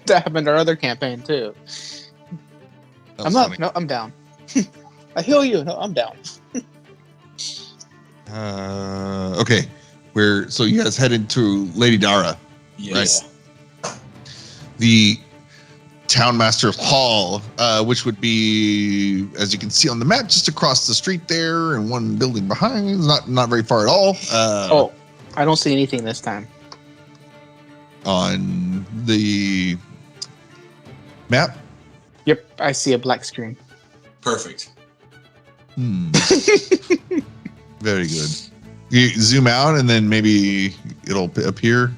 Speaker 5: That happened our other campaign too. I'm not. Funny. No, I'm down. I heal you. No, I'm down.
Speaker 4: Okay, so you guys headed to Lady Dara,
Speaker 1: yes.
Speaker 4: Right? The Townmaster's Hall, which would be, as you can see on the map, just across the street there, and one building behind. It's not very far at all.
Speaker 5: I don't see anything this time.
Speaker 4: On the map?
Speaker 5: Yep, I see a black screen.
Speaker 1: Perfect.
Speaker 4: Very good. You zoom out and then maybe it'll appear.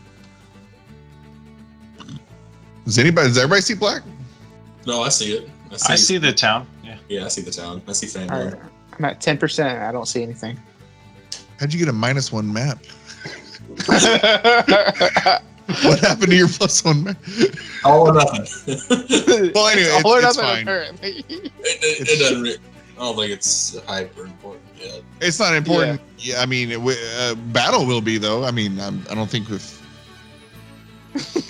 Speaker 4: Does everybody see black?
Speaker 1: No, I see it.
Speaker 2: I see the town.
Speaker 1: Yeah, I see the town. I see family.
Speaker 5: Right. I'm at 10%. I don't see anything.
Speaker 4: How'd you get a -1 map? What happened to your +1 map?
Speaker 1: All or nothing.
Speaker 4: Well, anyway,
Speaker 5: all or
Speaker 4: it's
Speaker 5: nothing.
Speaker 4: fine.
Speaker 1: It doesn't. I don't think it's hyper important yet.
Speaker 4: It's not important. Yeah, I mean, battle will be though. I mean, I don't think if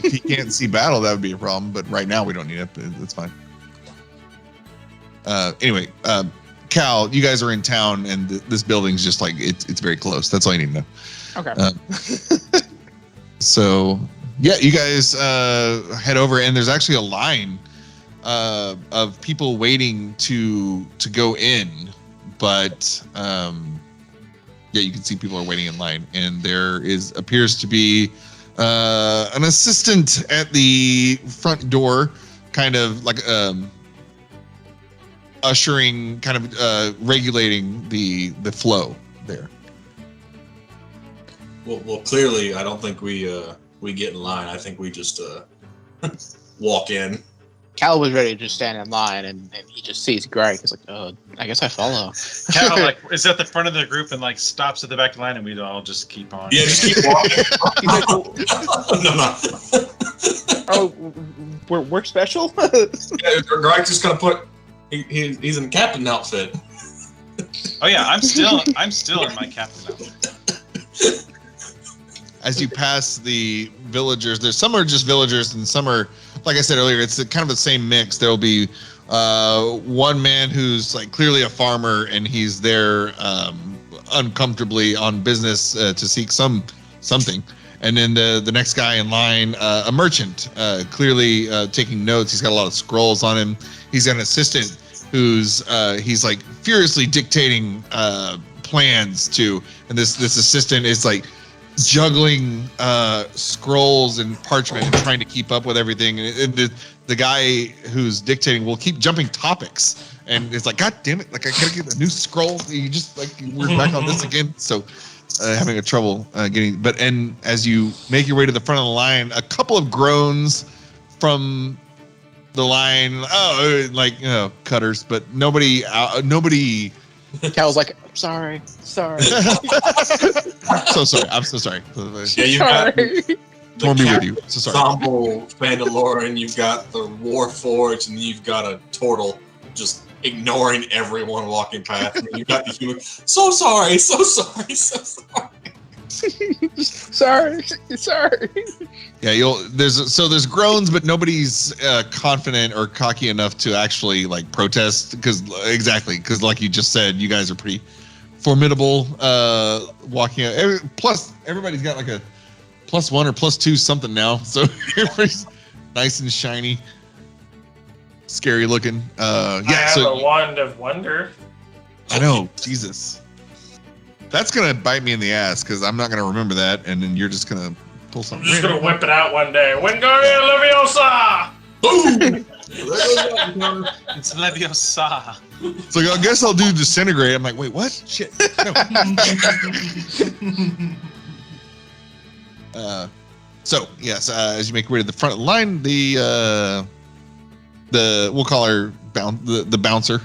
Speaker 4: he can't see battle, that would be a problem. But right now, we don't need it. It's fine. Anyway, Cal, you guys are in town, and this building's just like it's very close. That's all you need to know.
Speaker 5: Okay.
Speaker 4: So yeah, you guys head over, and there's actually a line of people waiting to go in, but yeah, you can see people are waiting in line, and there appears to be an assistant at the front door, kind of like ushering, kind of regulating the flow there.
Speaker 1: Well, clearly, I don't think we get in line. I think we just walk in.
Speaker 5: Cal was ready to just stand in line, and he just sees Greg. He's like, "Oh, I guess I follow."
Speaker 2: Cal is at the front of the group and stops at the back of the line, and we all just keep on.
Speaker 1: Yeah, just keep walking. No.
Speaker 5: Oh, we're special.
Speaker 1: Yeah, Greg just gonna put. He's in captain outfit.
Speaker 2: Oh yeah, I'm still in my captain outfit.
Speaker 4: As you pass the villagers, some are just villagers, and some are, like I said earlier, it's kind of the same mix. There'll be one man who's like clearly a farmer, and he's there uncomfortably on business to seek something. And then the next guy in line, a merchant, clearly taking notes. He's got a lot of scrolls on him. He's got an assistant who's he's like furiously dictating plans to, and this assistant is like juggling scrolls and parchment and trying to keep up with everything. And the guy who's dictating will keep jumping topics, and it's like, God damn it! Like, I gotta get a new scroll. You just like, we're back on this again. So having a trouble getting. But and as you make your way to the front of the line, a couple of groans from the line. Oh, like, you know, cutters, but nobody.
Speaker 5: Cal's like, sorry.
Speaker 4: So sorry. I'm so sorry.
Speaker 1: Yeah, you got
Speaker 4: Torn me with you. So sorry.
Speaker 1: Ensemble Mandalorian, you've got the Warforged, and you've got a turtle just ignoring everyone walking past. And you've got the human. So sorry.
Speaker 5: Sorry.
Speaker 4: Yeah, there's groans, but nobody's confident or cocky enough to actually like protest because like you just said, you guys are pretty formidable walking out. Plus everybody's got like a +1 or +2 something now, so everybody's nice and shiny. scary looking.
Speaker 3: I
Speaker 4: Yeah,
Speaker 3: have
Speaker 4: so
Speaker 3: a wand of wonder.
Speaker 4: I know, Jesus. That's gonna bite me in the ass because I'm not gonna remember that, and then you're just gonna pull
Speaker 3: I'm
Speaker 4: something.
Speaker 3: just gonna whip it out one day. Wingardium Leviosa!
Speaker 1: Boom!
Speaker 2: It's Leviosa.
Speaker 4: It's like, I guess I'll do disintegrate. I'm like, wait, what? Shit. No. So yes, as you make your way to the front of the line, the we'll call her the bouncer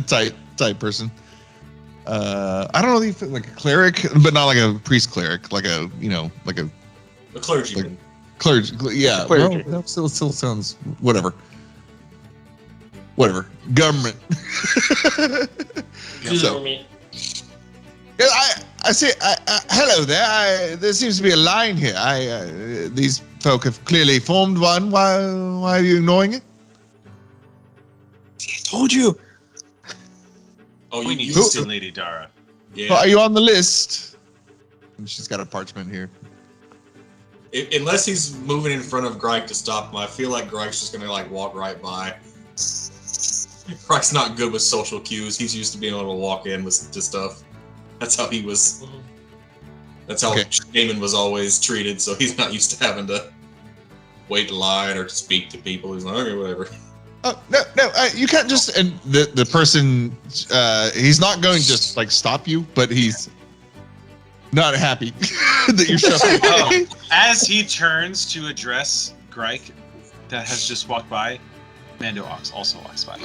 Speaker 4: type person. I don't know if like a cleric, but not like a priest cleric, like a like a
Speaker 1: clergyman.
Speaker 4: clergy. Yeah,
Speaker 5: Clergy.
Speaker 4: well, that still sounds whatever. Government. So,
Speaker 3: me.
Speaker 4: yeah, I say, hello there. There seems to be a line here. These folk have clearly formed one. Why are you ignoring it?
Speaker 5: I told you.
Speaker 1: Oh,
Speaker 2: We
Speaker 1: you
Speaker 2: need
Speaker 1: you
Speaker 2: to
Speaker 1: still,
Speaker 2: see Lady Dara.
Speaker 1: yeah.
Speaker 4: Are you on the list? And she's got a parchment here.
Speaker 1: Unless he's moving in front of Grike to stop him, I feel like Grike's just gonna like walk right by. Grike's not good with social cues. He's used to being able to walk in with to stuff. That's how he was. That's how
Speaker 4: Okay.
Speaker 1: Shaman was always treated. So he's not used to having to wait in line or speak to people. He's like, okay, whatever.
Speaker 4: Oh no, you can't just. And the person, he's not going to just like stop you, but he's not happy that you're shuffling.
Speaker 2: Oh, as he turns to address Grike that has just walked by, Mando also walks by.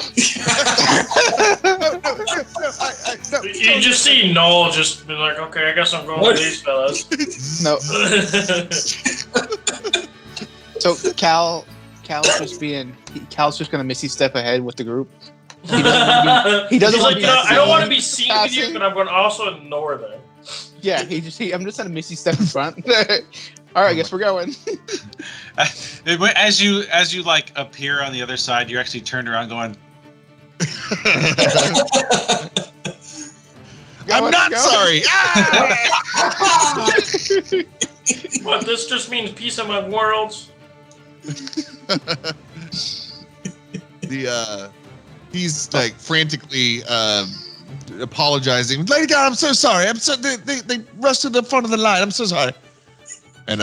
Speaker 3: You just see Null just be like, okay, I guess I'm going with these fellas.
Speaker 5: No. So Cal's just gonna Misty step ahead with the group. He doesn't
Speaker 3: He's
Speaker 5: wanna
Speaker 3: like,
Speaker 5: be
Speaker 3: you know, I don't want to be
Speaker 5: passing.
Speaker 3: seen with you, but I'm going to also ignore them.
Speaker 5: Yeah, I'm just gonna Misty step in front. All right, I guess we're going.
Speaker 2: As you like appear on the other side, you're actually turned around going,
Speaker 4: I'm not sorry.
Speaker 3: What, this just means peace among worlds?
Speaker 4: He's like frantically apologizing. Lady God, I'm so sorry. They rushed to the front of the line. I'm so sorry. And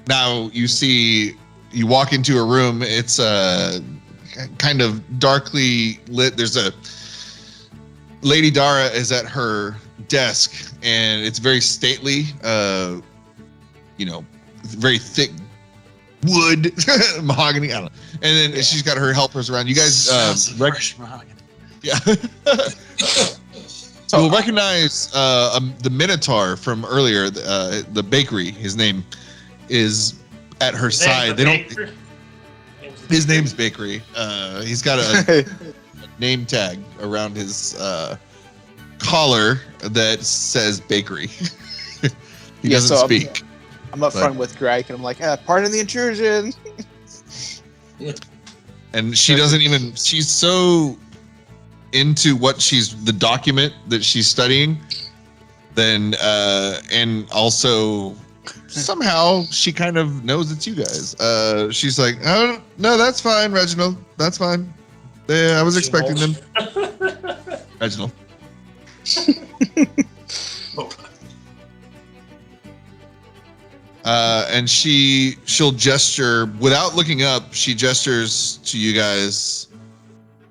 Speaker 4: now you walk into a room. It's kind of darkly lit. There's a Lady Dara is at her desk, and it's very stately. Very thick wood, mahogany. I don't know. And then she's got her helpers around. You guys,
Speaker 2: fresh mahogany.
Speaker 4: yeah. So you'll recognize the Minotaur from earlier, the bakery. His name is at her side. They don't. His name's Bakery. He's got a name tag around his collar that says Bakery. He doesn't speak.
Speaker 5: I'm up front with Greg, and I'm like, pardon the intrusion.
Speaker 4: And she doesn't even. She's so into the document that she's studying. Then and also somehow she kind of knows it's you guys. She's like, oh no, that's fine, Reginald. That's fine. I was expecting them. Reginald. And she'll gesture without looking up. She gestures to you guys.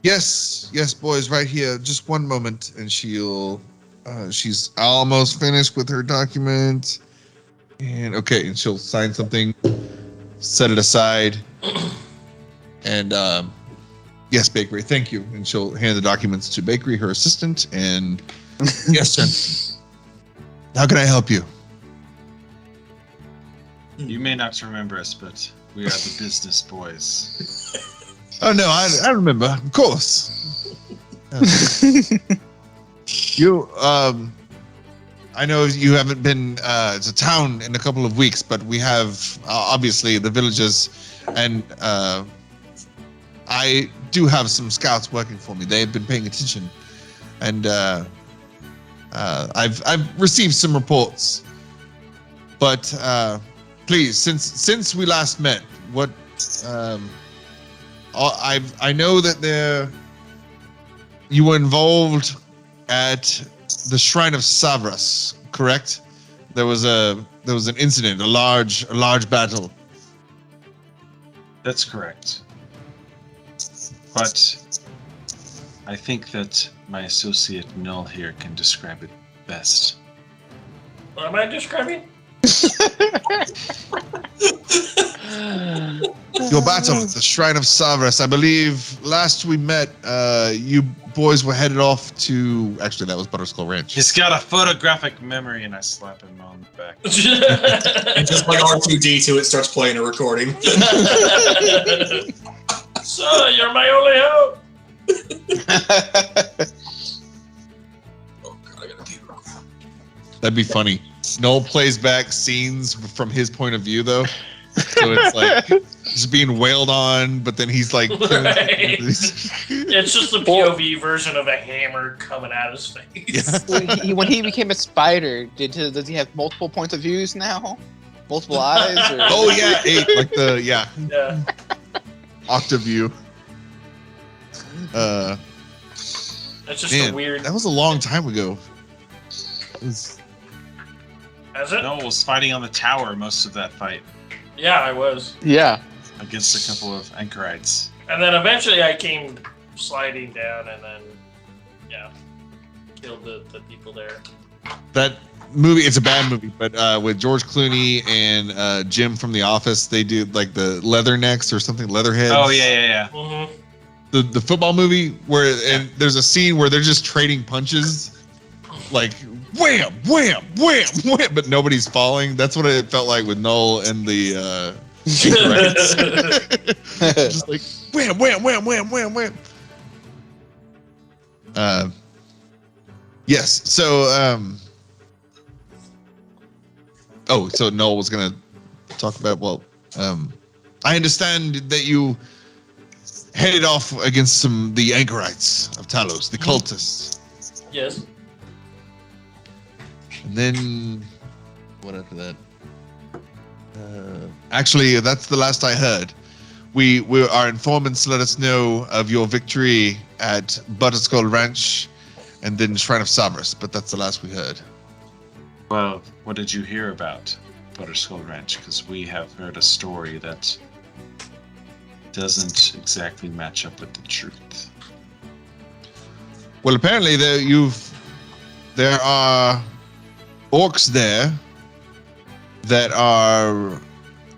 Speaker 4: Yes, boys, right here. Just one moment, and she's almost finished with her document. And okay, and she'll sign something, set it aside, and yes, Bakery, thank you. And she'll hand the documents to Bakery, her assistant, and yes, sir. How can I help you?
Speaker 2: You may not remember us, but we are the Bizness Boyz.
Speaker 4: Oh no, I remember, of course. You, I know you haven't been to town in a couple of weeks, but we have obviously the villages, and I do have some scouts working for me. They've been paying attention, and I've received some reports. But please, since we last met, what I know that you were involved at the Shrine of Savras, correct? There was an incident, a large battle.
Speaker 2: That's correct. But I think that my associate Null here can describe it best.
Speaker 3: What am I describing?
Speaker 4: Your battle at the Shrine of Savras. I believe last we met, you boys were headed off to. Actually, that was Butterskull Ranch.
Speaker 2: He's got a photographic memory, and I slap him on the back.
Speaker 1: And just like R2D2, it starts playing a recording.
Speaker 3: So, you're my only hope.
Speaker 1: Oh god, I gotta pee.
Speaker 4: That'd be funny. Noel plays back scenes from his point of view, though. So it's like he's being wailed on, but then he's like,
Speaker 3: Right. It's just the POV version of a hammer coming out his face.
Speaker 4: Yeah.
Speaker 5: When he became a spider, does he have multiple points of views now? Multiple eyes? Or?
Speaker 4: Oh yeah, 8, like the
Speaker 3: Yeah.
Speaker 4: Octaview.
Speaker 3: It's just
Speaker 4: Man,
Speaker 3: a weird.
Speaker 4: that was a long time ago.
Speaker 3: Has it?
Speaker 2: Null was fighting on the tower most of that fight
Speaker 3: Yeah, I was.
Speaker 5: Yeah.
Speaker 2: against a couple of anchorites.
Speaker 3: And then eventually I came sliding down and then, yeah, killed the people there.
Speaker 4: That movie, it's a bad movie, but with George Clooney and Jim from The Office, they do like the leathernecks or something, leatherheads.
Speaker 2: Oh yeah.
Speaker 3: Mm-hmm.
Speaker 4: The football movie where and there's a scene where they're just trading punches, like wham, wham, wham, wham, but nobody's falling. That's what it felt like with Null and the anchorites. Just like wham, wham, wham, wham, wham, wham. Yes. So so Noel was gonna talk about. Well, I understand that you headed off against the anchorites of Talos, the cultists,
Speaker 3: Yes.
Speaker 4: and then what after that? Actually, that's the last I heard. Our informants let us know of your victory at Butterskull Ranch, and then Shrine of Savras, but that's the last we heard.
Speaker 2: Well, what did you hear about Butterskull Ranch? Because we have heard a story that doesn't exactly match up with the truth.
Speaker 4: Well, apparently there are orcs there that are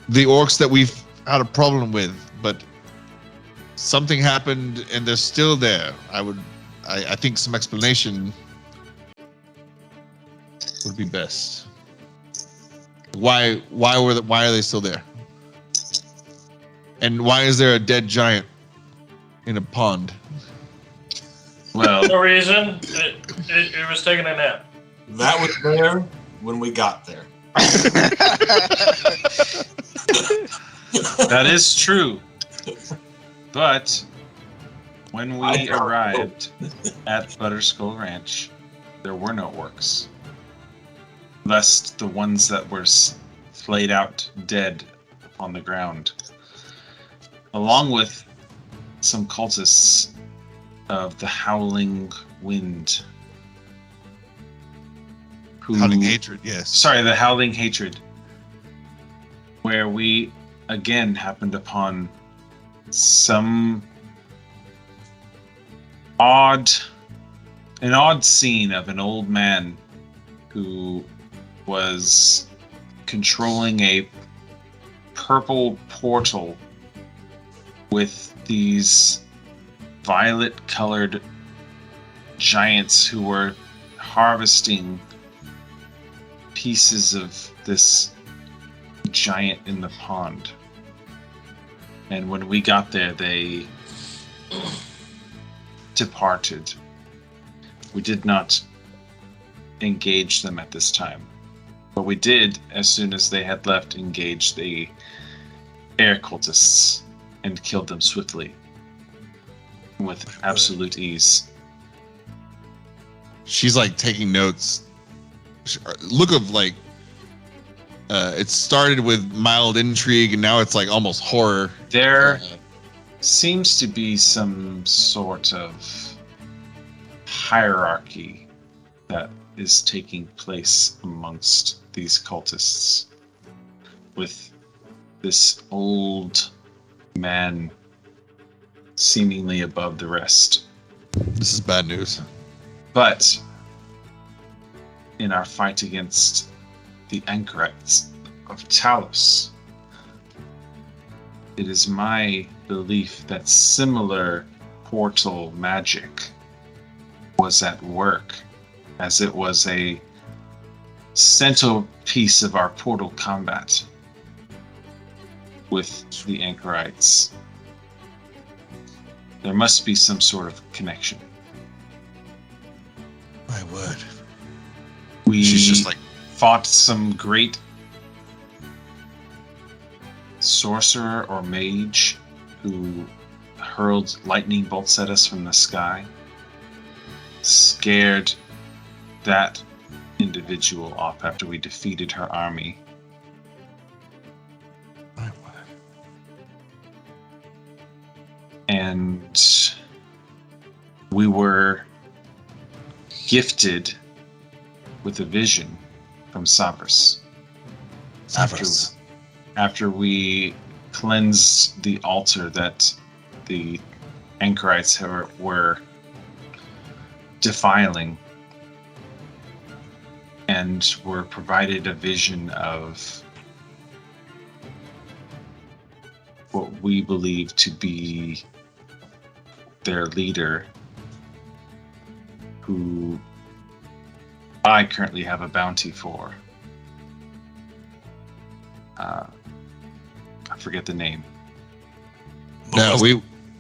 Speaker 4: the orcs that we've had a problem with, but something happened and they're still there. I think some explanation would be best. Why are they still there? And why is there a dead giant in a pond?
Speaker 2: Well,
Speaker 3: No reason. It was taking a nap.
Speaker 1: That was there when we got there.
Speaker 2: that is true. But when we arrived at Butterskull Ranch, there were no orcs. Lest the ones that were flayed out dead on the ground, along with some cultists of the Howling Wind.
Speaker 4: Howling Hatred, yes.
Speaker 2: Sorry, the Howling Hatred. Where we again happened upon an odd scene of an old man who was controlling a purple portal with these violet-colored giants who were harvesting pieces of this giant in the pond. And when we got there, they departed. We did not engage them at this time. But we did, as soon as they had left, engage the air cultists and killed them swiftly with absolute ease.
Speaker 4: She's like taking notes. Look of like, it started with mild intrigue and now it's like almost horror.
Speaker 2: seems to be some sort of hierarchy that is taking place amongst these cultists, with this old man seemingly above the rest.
Speaker 4: This is bad news.
Speaker 2: But in our fight against the anchorites of Talos, it is my belief that similar portal magic was at work, as it was a centerpiece of our portal combat with the anchorites. There must be some sort of connection.
Speaker 4: My word.
Speaker 2: We
Speaker 4: She's just like,
Speaker 2: fought some great sorcerer or mage who hurled lightning bolts at us from the sky, scared that individual off after we defeated her army.
Speaker 4: my word.
Speaker 2: And we were gifted with a vision from Savras.
Speaker 4: Savras.
Speaker 2: After we cleansed the altar that the anchorites were defiling, and were provided a vision of what we believe to be their leader, who I currently have a bounty for. I forget the name.
Speaker 4: No,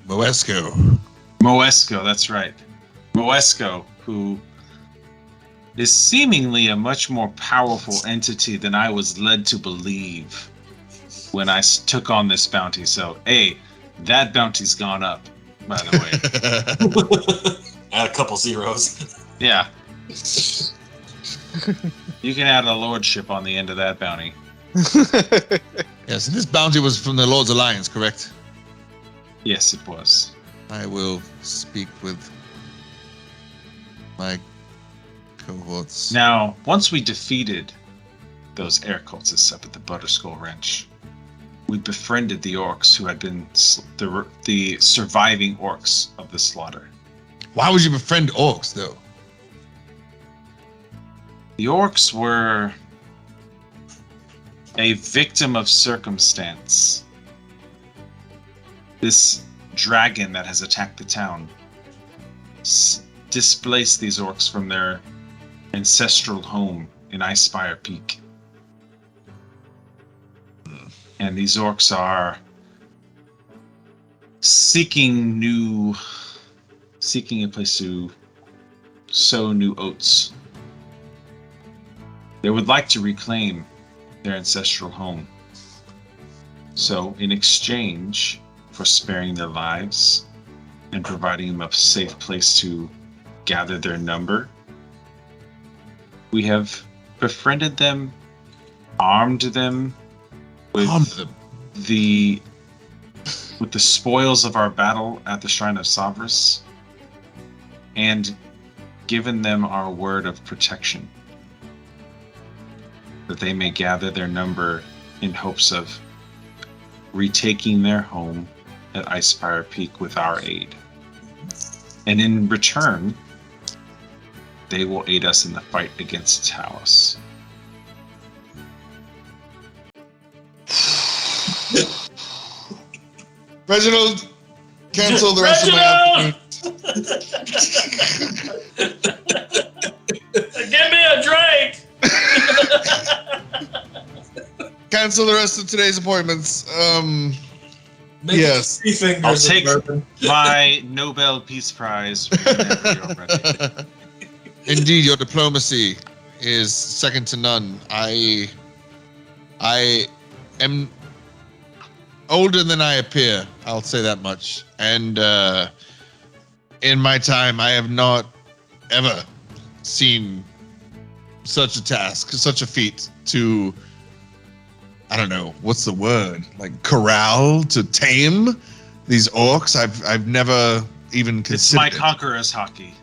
Speaker 4: Moesco.
Speaker 2: Moesco, that's right. Moesco, who is seemingly a much more powerful entity than I was led to believe when I took on this bounty. So, that bounty's gone up, by the way.
Speaker 1: Add a couple zeros.
Speaker 2: Yeah. You can add a lordship on the end of that bounty.
Speaker 4: Yes, and this bounty was from the Lord's Alliance, correct?
Speaker 2: Yes, it was.
Speaker 4: I will speak with my cohorts.
Speaker 2: Now, once we defeated those air cultists up at the Butterskull Ranch, we befriended the orcs who had been the surviving orcs of the slaughter.
Speaker 4: Why would you befriend orcs, though?
Speaker 2: The orcs were a victim of circumstance. This dragon that has attacked the town displaced these orcs from their ancestral home in Icespire Peak. And these orcs are seeking a place to sow new oats. They would like to reclaim their ancestral home. So, in exchange for sparing their lives and providing them a safe place to gather their number, we have befriended them, armed them with the spoils of our battle at the Shrine of Savras, and given them our word of protection, that they may gather their number in hopes of retaking their home at Icespire Peak with our aid. And in return, they will aid us in the fight against Talos.
Speaker 4: Reginald, cancel the rest of my afternoon.
Speaker 3: Give me a drink!
Speaker 4: Cancel the rest of today's appointments.
Speaker 1: Make
Speaker 4: Yes.
Speaker 1: 3 fingers
Speaker 2: I'll
Speaker 1: of
Speaker 2: take
Speaker 1: bourbon.
Speaker 2: my Nobel Peace Prize whenever you're ready.
Speaker 4: Indeed, your diplomacy is second to none. I am older than I appear. I'll say that much. And in my time, I have not ever seen such a task, such a feat to, I don't know, what's the word? Like corral, to tame These orcs, I've never even
Speaker 2: It's
Speaker 4: considered.
Speaker 2: my conqueror's hockey.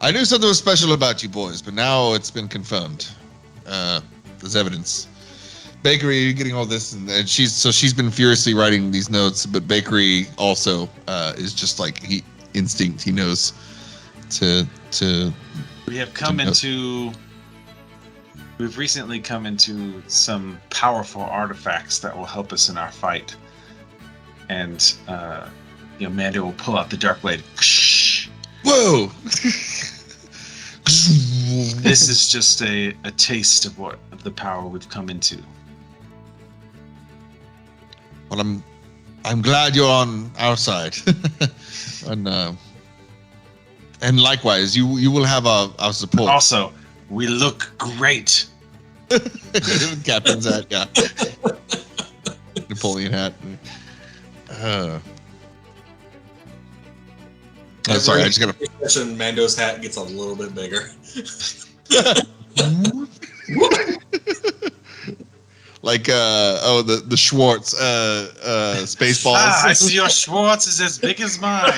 Speaker 4: I knew something was special about you boys, but now it's been confirmed. There's evidence. Bakery, you're getting all this, and she's been furiously writing these notes. But Bakery also is just like instinct. He knows to.
Speaker 2: We have come into. We've recently come into some powerful artifacts that will help us in our fight, and Mando will pull out the dark blade.
Speaker 4: Whoa!
Speaker 2: This is just a taste of the power we've come into.
Speaker 4: Well, I'm glad you're on our side, and likewise, you will have our support.
Speaker 2: Also, we look great.
Speaker 4: Captain's hat, yeah. Napoleon hat. Sorry, I just gotta.
Speaker 1: Session, Mando's hat gets a little bit bigger.
Speaker 4: Like the Schwartz Spaceballs.
Speaker 2: I see your Schwartz is as big as mine.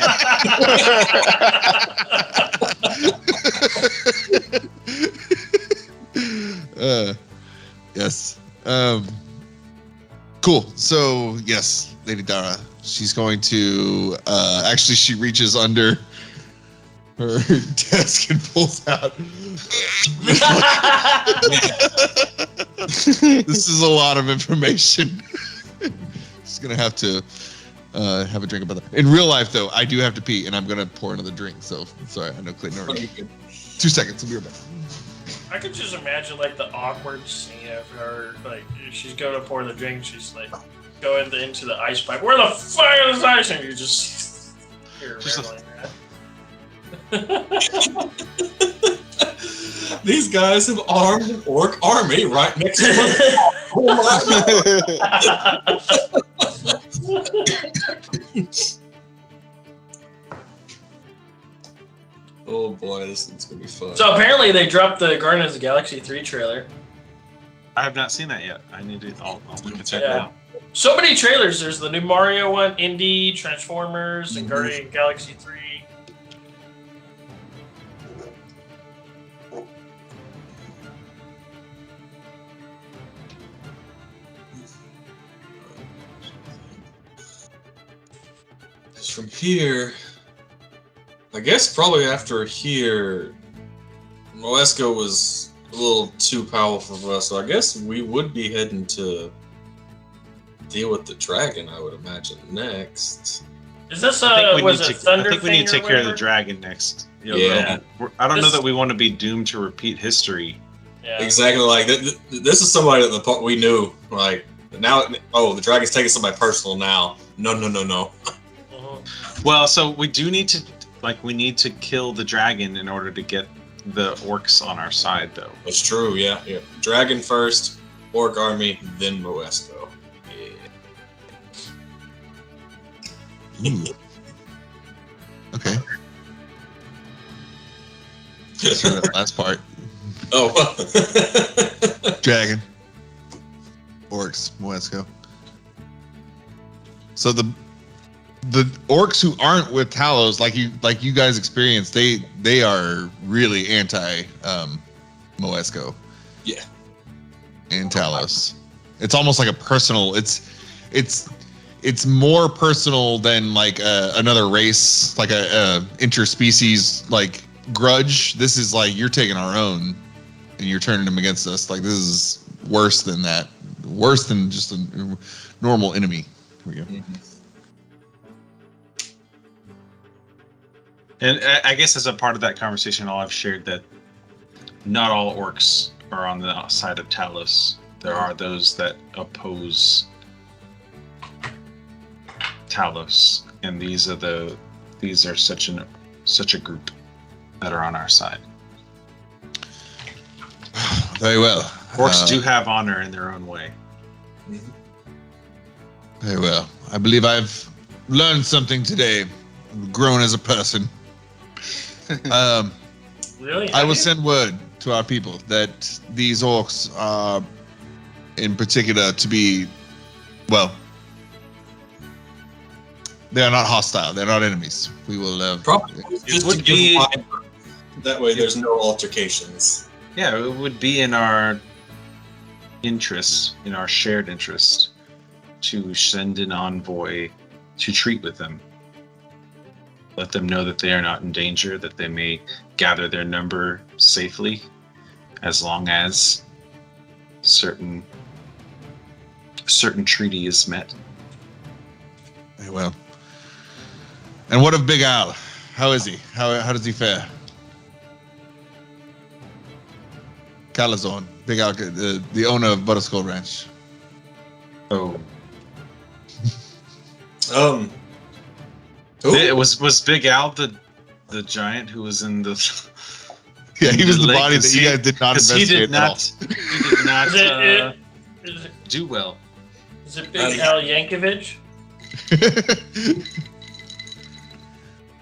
Speaker 4: Yes. Cool. So yes, Lady Dara, she's going to actually she reaches under her desk and pulls out. This is a lot of information. She's gonna have to have a drink about that. In real life, though, I do have to pee, and I'm gonna pour another drink. So sorry, I know Clayton already. 2 seconds, we'll be right back.
Speaker 3: I could just imagine like the awkward scene of her, like she's going to pour the drink, she's like going into the ice pipe. Where the fuck is ice? And you just hear
Speaker 2: Just
Speaker 3: rambling
Speaker 1: These guys have armed an orc army right next to us. Oh boy, this is gonna be fun.
Speaker 3: So apparently they dropped the Guardians of the Galaxy 3 trailer.
Speaker 2: I have not seen that yet. I need to. I'll look at that
Speaker 3: Yeah.
Speaker 2: now.
Speaker 3: So many trailers. There's the new Mario one, Indie, Transformers, and Guardians of the Galaxy 3.
Speaker 1: Just from here, I guess probably after here, Moesco was a little too powerful for us, so I guess we would be heading to deal with the dragon, I would imagine, next.
Speaker 3: Is this
Speaker 2: I think we
Speaker 3: was
Speaker 2: need
Speaker 3: it
Speaker 2: to.
Speaker 3: Thunder
Speaker 2: I think we need to
Speaker 3: Thing
Speaker 2: take
Speaker 3: or
Speaker 2: care of the
Speaker 3: whatever?
Speaker 2: dragon next.
Speaker 1: Yeah.
Speaker 2: I don't know
Speaker 3: This-
Speaker 2: that we want to be doomed to repeat history.
Speaker 3: Yeah.
Speaker 1: Exactly, like this is somebody that the part we knew, like now. Oh, the dragon's taking somebody personal now. No.
Speaker 3: Mhm.
Speaker 2: Well, so we do need to, we need to kill the dragon in order to get the orcs on our side, though.
Speaker 1: That's true. Yeah. Dragon first, orc army, then Moesco. Yeah.
Speaker 4: Ooh. Okay. So that last part.
Speaker 1: Oh.
Speaker 4: Dragon. Orcs, Moesco. So the orcs who aren't with Talos, like you guys experienced, they are really anti Moesco.
Speaker 1: Yeah.
Speaker 4: And Talos. It's almost like a personal. It's more personal than like another race, like a interspecies like grudge. This is like you're taking our own, and you're turning them against us. Like this is worse than that. Worse than just a normal enemy. Here we go.
Speaker 2: And I guess as a part of that conversation, I've shared that not all orcs are on the side of Talos. There are those that oppose Talos, and these are such a group that are on our side.
Speaker 4: Very well.
Speaker 2: Orcs do have honor in their own way.
Speaker 4: Very well. I believe I've learned something today. Grown as a person.
Speaker 3: Really?
Speaker 4: I will send word to our people that these orcs are in particular to be, well, they are not hostile. They're not enemies. We will
Speaker 1: Probably just
Speaker 2: would
Speaker 1: to give
Speaker 2: be-
Speaker 1: line, that way there's no altercations.
Speaker 2: Yeah, it would be in our interest, in our shared interest, to send an envoy to treat with them. Let them know that they are not in danger, that they may gather their number safely, as long as certain treaty is met.
Speaker 4: Very well. And what of Big Al? How is he? How does he fare? Calazorn, Big Al, the owner of Butterskull Ranch.
Speaker 2: Oh,
Speaker 1: Who?
Speaker 2: was Big Al the giant who was in the?
Speaker 4: Yeah, he was the
Speaker 2: lake,
Speaker 4: body that you guys did not
Speaker 2: Because
Speaker 4: investigate at all.
Speaker 2: he did not
Speaker 3: Is it
Speaker 2: do well.
Speaker 3: is it Big Al Yankovic?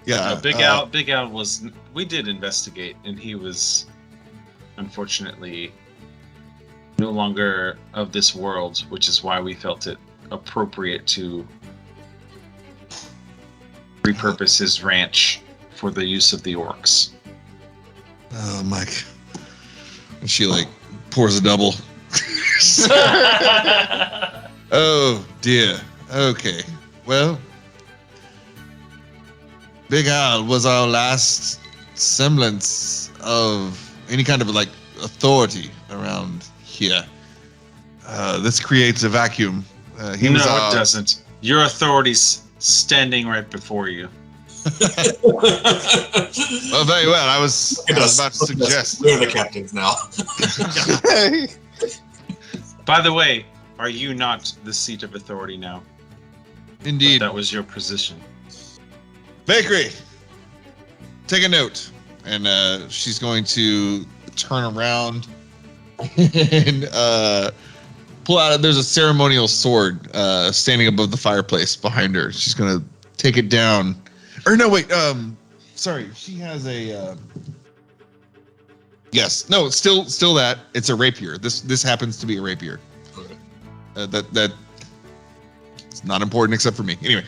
Speaker 4: Yeah,
Speaker 2: No, Big Al was. We did investigate, and he was, unfortunately, no longer of this world, which is why we felt it appropriate to repurpose his ranch for the use of the orcs.
Speaker 4: Oh, Mike. And she like pours a double. Oh dear. Okay. Well, Big Al was our last semblance of any kind of like authority around here. This creates a vacuum. He was
Speaker 2: No,
Speaker 4: our,
Speaker 2: it doesn't. Your authority's standing right before you.
Speaker 4: Well, very well. I was about to suggest.
Speaker 1: We're the captains now.
Speaker 2: By the way, are you not the seat of authority now?
Speaker 4: Indeed.
Speaker 2: That was your position.
Speaker 4: Bakery, take a note. And she's going to turn around and pull out. There's a ceremonial sword standing above the fireplace behind her. She's going to take it down. Or no, wait. Sorry, she has a. Yes, no, still that. It's a rapier. This happens to be a rapier.
Speaker 1: Okay.
Speaker 4: That. It's not important except for me. Anyway,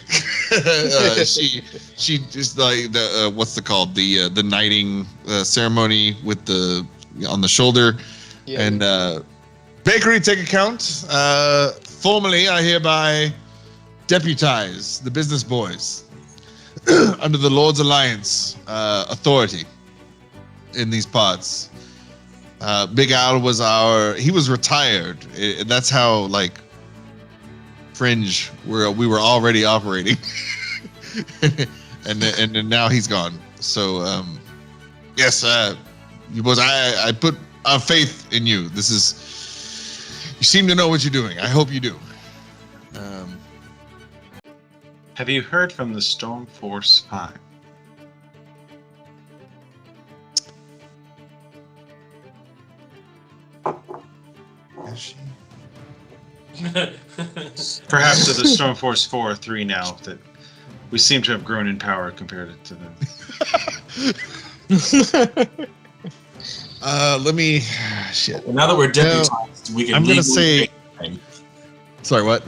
Speaker 4: she just like the what's it called, the knighting ceremony with the on the shoulder.
Speaker 5: Yeah.
Speaker 4: And Bakery, take account. Formally, I hereby deputize the Bizness Boyz under the Lord's Alliance authority in these parts. Big Al was he was retired. That's how like fringe we were already operating, and then now he's gone. So yes, you boys, I put our faith in you. This is. You seem to know what you're doing. I hope you do.
Speaker 2: Have you heard from the Storm Force 5?
Speaker 4: Is she?
Speaker 2: Perhaps to the Storm Force 4 or 3 now, that we seem to have grown in power compared to them.
Speaker 4: Let me. Shit.
Speaker 1: Now that we're deputized, we can.
Speaker 4: I'm gonna
Speaker 1: legally
Speaker 4: say.
Speaker 1: change their name.
Speaker 4: Sorry, what?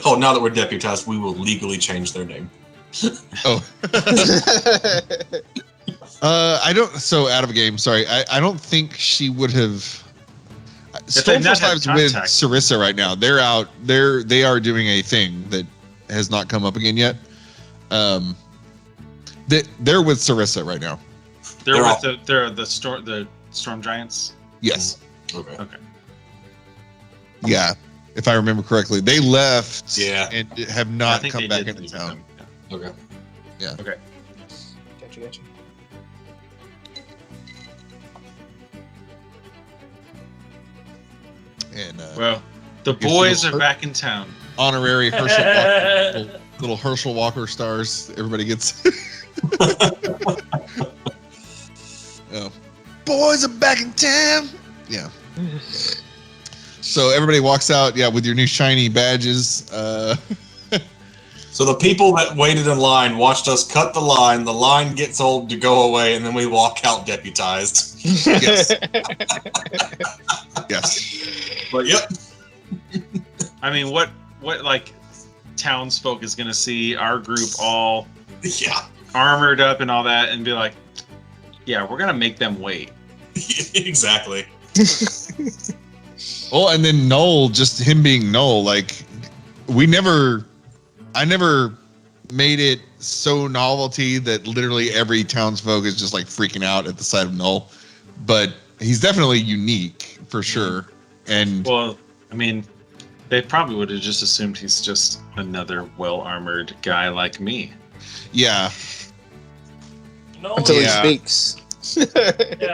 Speaker 1: Oh, now that we're deputized, we will legally change their name.
Speaker 4: Oh. I don't. So out of a game. Sorry. I don't think she would have.
Speaker 2: they've not had
Speaker 4: Stormforce 5's with
Speaker 2: contact.
Speaker 4: Sarissa right now. They're out. They are doing a thing that has not come up again yet. They're with Sarissa right now.
Speaker 2: They're
Speaker 1: They're
Speaker 2: with the Storm Giants.
Speaker 4: Yes.
Speaker 1: Okay.
Speaker 2: Okay.
Speaker 4: Yeah. If I remember correctly, they left.
Speaker 1: Yeah.
Speaker 4: And have
Speaker 2: I
Speaker 4: not
Speaker 2: think
Speaker 4: come
Speaker 2: they
Speaker 4: back
Speaker 2: did
Speaker 4: into
Speaker 2: leave
Speaker 4: town.
Speaker 2: them.
Speaker 1: Okay.
Speaker 5: Gotcha.
Speaker 4: And
Speaker 2: Well, the
Speaker 4: Guess
Speaker 2: boys
Speaker 4: you'll-
Speaker 2: are back in town.
Speaker 4: honorary Herschel Walker, little Herschel Walker stars. Everybody gets. Oh. Boys are back in town. Yeah. So everybody walks out, yeah, with your new shiny badges.
Speaker 1: So the people that waited in line watched us cut the line gets old to go away, and then we walk out deputized.
Speaker 4: Yes. Yes.
Speaker 1: But yep.
Speaker 2: I mean, what like townsfolk is gonna see our group all
Speaker 1: Yeah.
Speaker 2: armored up and all that, and be like, "Yeah, we're gonna make them wait."
Speaker 1: Exactly.
Speaker 4: Well, and then Null, just him being Null, like I never made it so novelty that literally every townsfolk is just like freaking out at the sight of Null. But he's definitely unique for sure. And
Speaker 2: Well, I mean, they probably would have just assumed he's just another well-armored guy like me.
Speaker 4: yeah,
Speaker 3: No,
Speaker 5: Until
Speaker 4: Yeah.
Speaker 5: he speaks.
Speaker 3: yeah,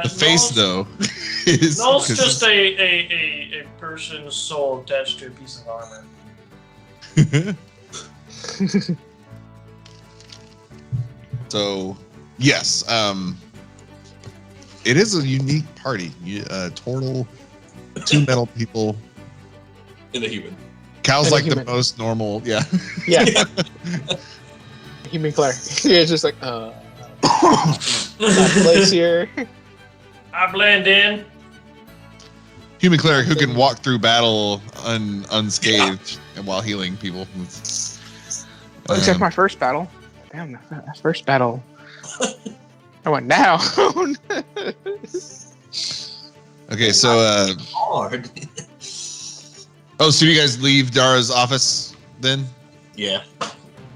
Speaker 4: the face though is
Speaker 3: Null's
Speaker 4: 'cause
Speaker 3: just a person's soul attached to a piece of armor.
Speaker 4: So, yes, it is a unique party. Total 2 metal people.
Speaker 1: In the human.
Speaker 4: Cal's
Speaker 5: And a
Speaker 4: like the
Speaker 5: human.
Speaker 4: most normal. Yeah.
Speaker 5: Yeah. Human cleric. It's just like, place here.
Speaker 3: I blend in.
Speaker 4: Human cleric who can walk through battle unscathed and while healing people.
Speaker 5: Oh, except my first battle. Damn, that first battle. I went down.
Speaker 4: Okay, so
Speaker 1: Hard.
Speaker 4: so you guys leave Dara's office then
Speaker 1: Yeah.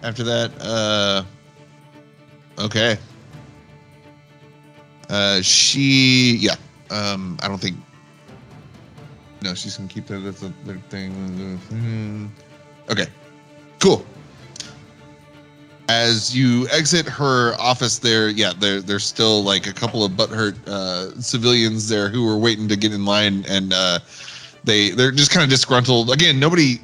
Speaker 4: after that? Okay. I don't think. No, she's gonna keep that as a thing. Okay, cool. As you exit her office there, there's still like a couple of butthurt civilians there who are waiting to get in line, and they're just kind of disgruntled. Again, nobody's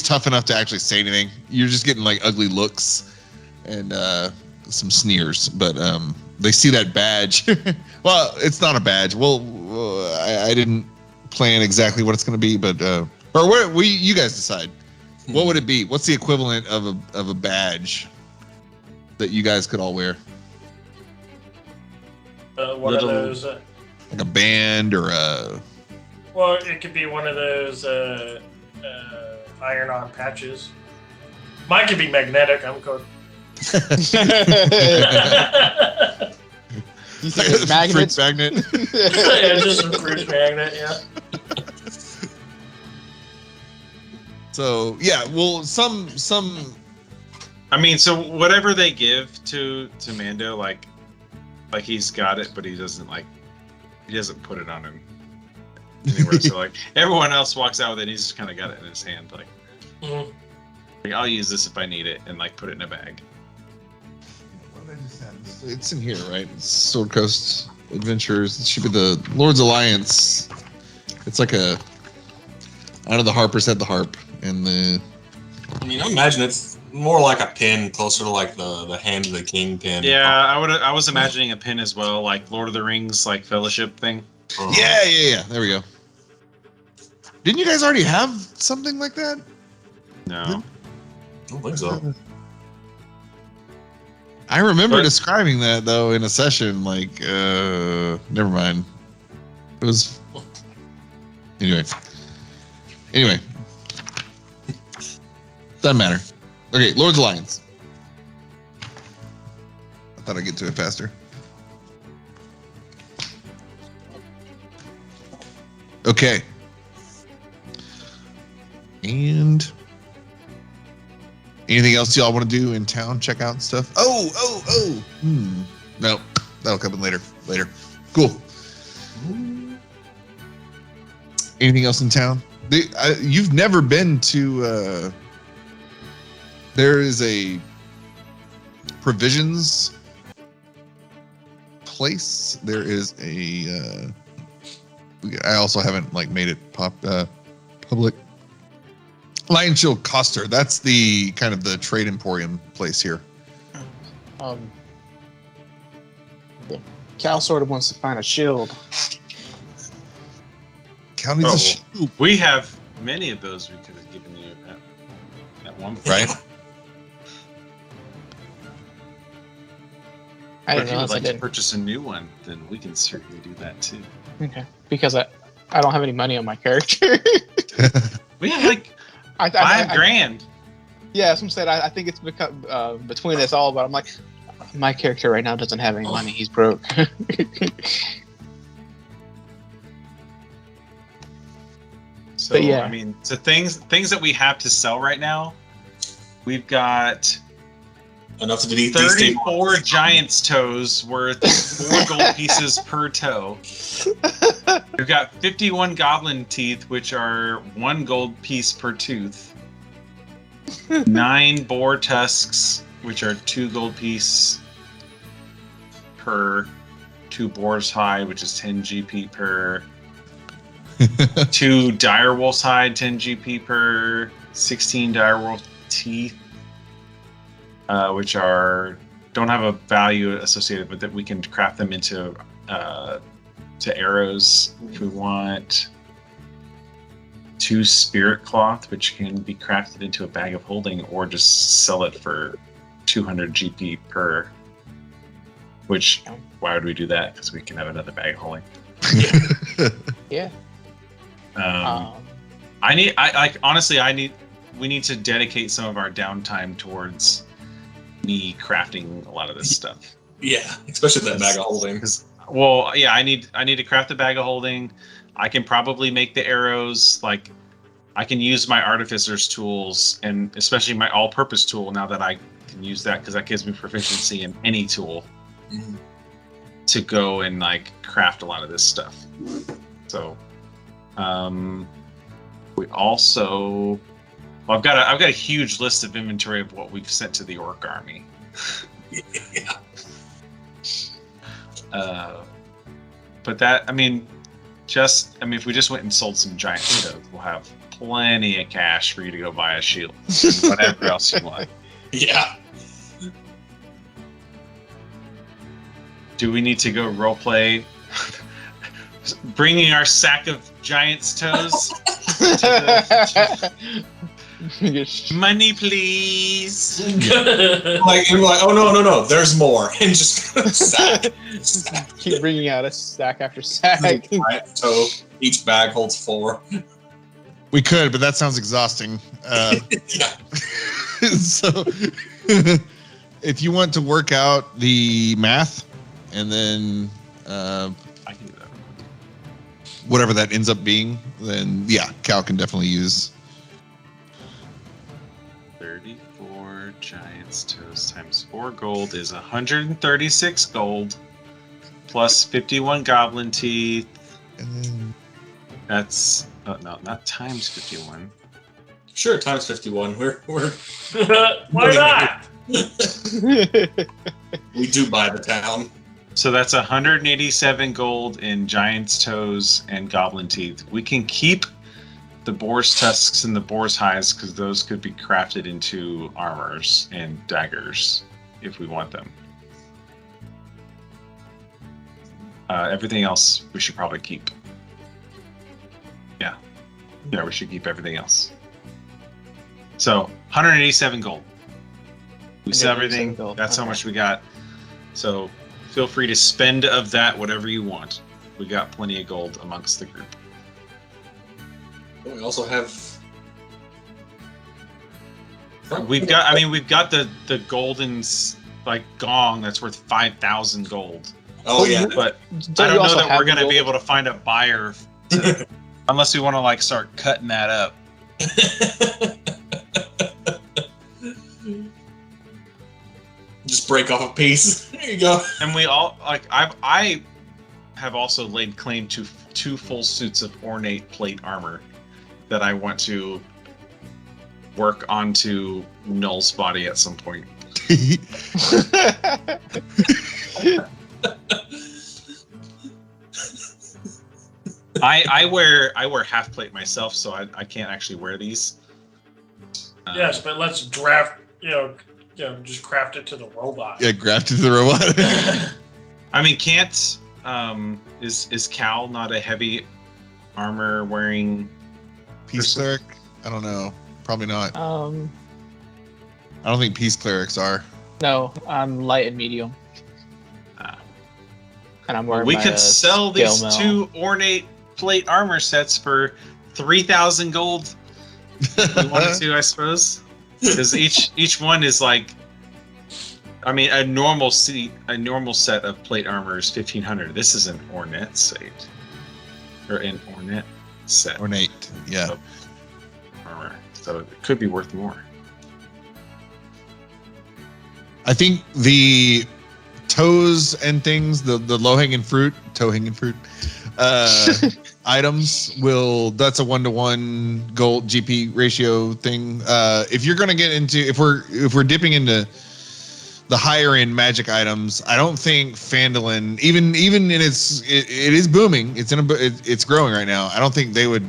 Speaker 4: tough enough to actually say anything. You're just getting like ugly looks and some sneers, but they see that badge. Well, it's not a badge. Well, I didn't plan exactly what it's going to be, but you guys decide. What would it be? What's the equivalent of a badge that you guys could all wear?
Speaker 3: One of those.
Speaker 4: Like a band or a...
Speaker 3: Well, it could be one of those iron-on patches. Mine could be magnetic. I'm going.
Speaker 5: You think it's magnets?
Speaker 4: Fruit magnet.
Speaker 3: Yeah, just a fruit magnet. Yeah.
Speaker 4: So yeah, well, some.
Speaker 2: I mean, so whatever they give to Mando, like he's got it, but he doesn't put it on him anywhere. So like everyone else walks out with it, he's just kind of got it in his hand, like,
Speaker 3: Mhm.
Speaker 2: like, I'll use this if I need it, and like put it in a bag.
Speaker 4: It's in here, right? It's Sword Coast Adventures. It should be the Lord's Alliance. It's like a. I know the harpers had the harp, and the.
Speaker 1: I mean, I imagine it's more like a pin, closer to like the Hand of the King pin.
Speaker 2: Yeah, I was imagining a pin as well, like Lord of the Rings, like fellowship thing.
Speaker 4: Yeah. There we go. Didn't you guys already have something like that?
Speaker 2: No.
Speaker 1: I don't think so.
Speaker 4: I remember
Speaker 2: But-
Speaker 4: describing that though in a session. Like, never mind. It was. Anyway. Doesn't matter. Okay, Lord's Alliance. I thought I'd get to it faster. Okay. And anything else y'all want to do in town? Check out stuff? Oh. No, that'll come in later. Cool. Anything else in town? You've never been to... there is a provisions place. There is a... I also haven't made it public. Lion Shield Coster. That's the kind of the trade emporium place here.
Speaker 5: Cal sort of wants to find a shield.
Speaker 4: Cal needs
Speaker 2: Oh.
Speaker 4: a shield,
Speaker 2: We have many of those we could have given you at one point.
Speaker 4: right?
Speaker 5: I
Speaker 2: But
Speaker 5: didn't
Speaker 2: if you would
Speaker 5: realize I
Speaker 2: like to
Speaker 5: didn't.
Speaker 2: purchase a new one, then we can certainly do that too.
Speaker 5: Okay. Because I don't have any money on my character.
Speaker 2: We have like
Speaker 5: I,
Speaker 2: $5,000.
Speaker 5: Yeah, that's what I'm saying. I think it's become between us all, but I'm like, my character right now doesn't have any money. He's broke.
Speaker 2: So
Speaker 5: But yeah.
Speaker 2: I mean, so things that we have to sell right now, we've got
Speaker 1: Enough to delete
Speaker 2: 34 giant's toes worth 4 gold pieces per toe. We've got 51 goblin teeth, which are 1 gold piece per tooth. 9 boar tusks, which are 2 gold piece per 2 boar's hide, which is 10 GP per 2 direwolf's hide, 10 GP per 16 direwolf teeth, which don't have a value associated with it. We can craft them into to arrows if we want. 2 spirit cloth, which can be crafted into a bag of holding, or just sell it for 200 GP per. Which, why would we do that? Because we can have another bag of holding.
Speaker 5: Yeah.
Speaker 2: We need to dedicate some of our downtime towards me crafting a lot of this stuff.
Speaker 1: Yeah, especially that bag of holding.
Speaker 2: Well, yeah, I need to craft the bag of holding. I can probably make the arrows. Like, I can use my artificer's tools, and especially my all-purpose tool now that I can use that, because that gives me proficiency in any tool to go and like craft a lot of this stuff. So, we also, well, I've got a huge list of inventory of what we've sent to the orc army.
Speaker 1: Yeah.
Speaker 2: But that, I mean, if we just went and sold some giant toes, we'll have plenty of cash for you to go buy a shield, and whatever else you want.
Speaker 1: Yeah.
Speaker 2: Do we need to go roleplay bringing our sack of giant's toes? Money, please.
Speaker 1: Like, you're like, oh no, there's more, and just sack.
Speaker 5: Keep bringing out a sack after sack.
Speaker 1: Giant toe. Each bag holds 4.
Speaker 4: We could, but that sounds exhausting.
Speaker 1: Yeah.
Speaker 4: So, if you want to work out the math, and then
Speaker 2: I can do that.
Speaker 4: whatever that ends up being, then yeah, Cal can definitely use.
Speaker 2: 34 giant's toes times 4 gold is 136 gold, plus 51 goblin teeth.
Speaker 4: And then
Speaker 2: That's no, not times 51.
Speaker 1: Sure, times 51. We're
Speaker 3: Why not?
Speaker 1: we do buy the town.
Speaker 2: So that's 187 gold in giant's toes and goblin teeth. We can keep the boar's tusks and the boar's hides, because those could be crafted into armors and daggers if we want them. Everything else we should probably keep. Yeah, we should keep everything else. So 187 gold. We sell everything.
Speaker 5: Gold.
Speaker 2: That's how
Speaker 5: Okay.
Speaker 2: much we got. So feel free to spend of that whatever you want. We got plenty of gold amongst the group.
Speaker 1: We also have.
Speaker 2: We've got the golden like gong that's worth 5,000 gold.
Speaker 1: Oh yeah,
Speaker 2: But
Speaker 5: Don't
Speaker 2: I
Speaker 5: you
Speaker 2: don't know
Speaker 5: also
Speaker 2: that
Speaker 5: have
Speaker 2: we're gonna
Speaker 5: gold?
Speaker 2: be able to find a buyer unless we want to like start cutting that up.
Speaker 1: just break off a piece. There you go.
Speaker 2: And we all like I have also laid claim to 2 full suits of ornate plate armor that I want to work onto Null's body at some point. I wear half plate myself, so I can't actually wear these.
Speaker 3: Yes, but let's draft. Just craft it to the robot.
Speaker 4: Yeah, grafted to the robot.
Speaker 2: I mean, can't is Cal not a heavy armor wearing
Speaker 4: Peace cleric? I don't know. Probably not.
Speaker 5: Um,
Speaker 4: I don't think peace clerics are.
Speaker 5: no, I'm light and medium,
Speaker 2: Ah.
Speaker 5: and I'm wearing.
Speaker 2: We
Speaker 5: my,
Speaker 2: could sell these
Speaker 5: scale mail.
Speaker 2: 2 ornate plate armor sets for 3,000 gold. You wanted to, I suppose, because each one is like, I mean, a normal set of plate armor is 1,500. This is an ornate set, or an ornate set.
Speaker 4: Ornate, yeah.
Speaker 2: Of armor, so it could be worth more.
Speaker 4: I think the toes and things, the low-hanging fruit, toe-hanging fruit, items that's a 1-to-1 gold GP ratio thing. If you're gonna get into, if we're dipping into the higher end magic items, I don't think Phandalin, even in it is booming. It's growing right now. I don't think they would.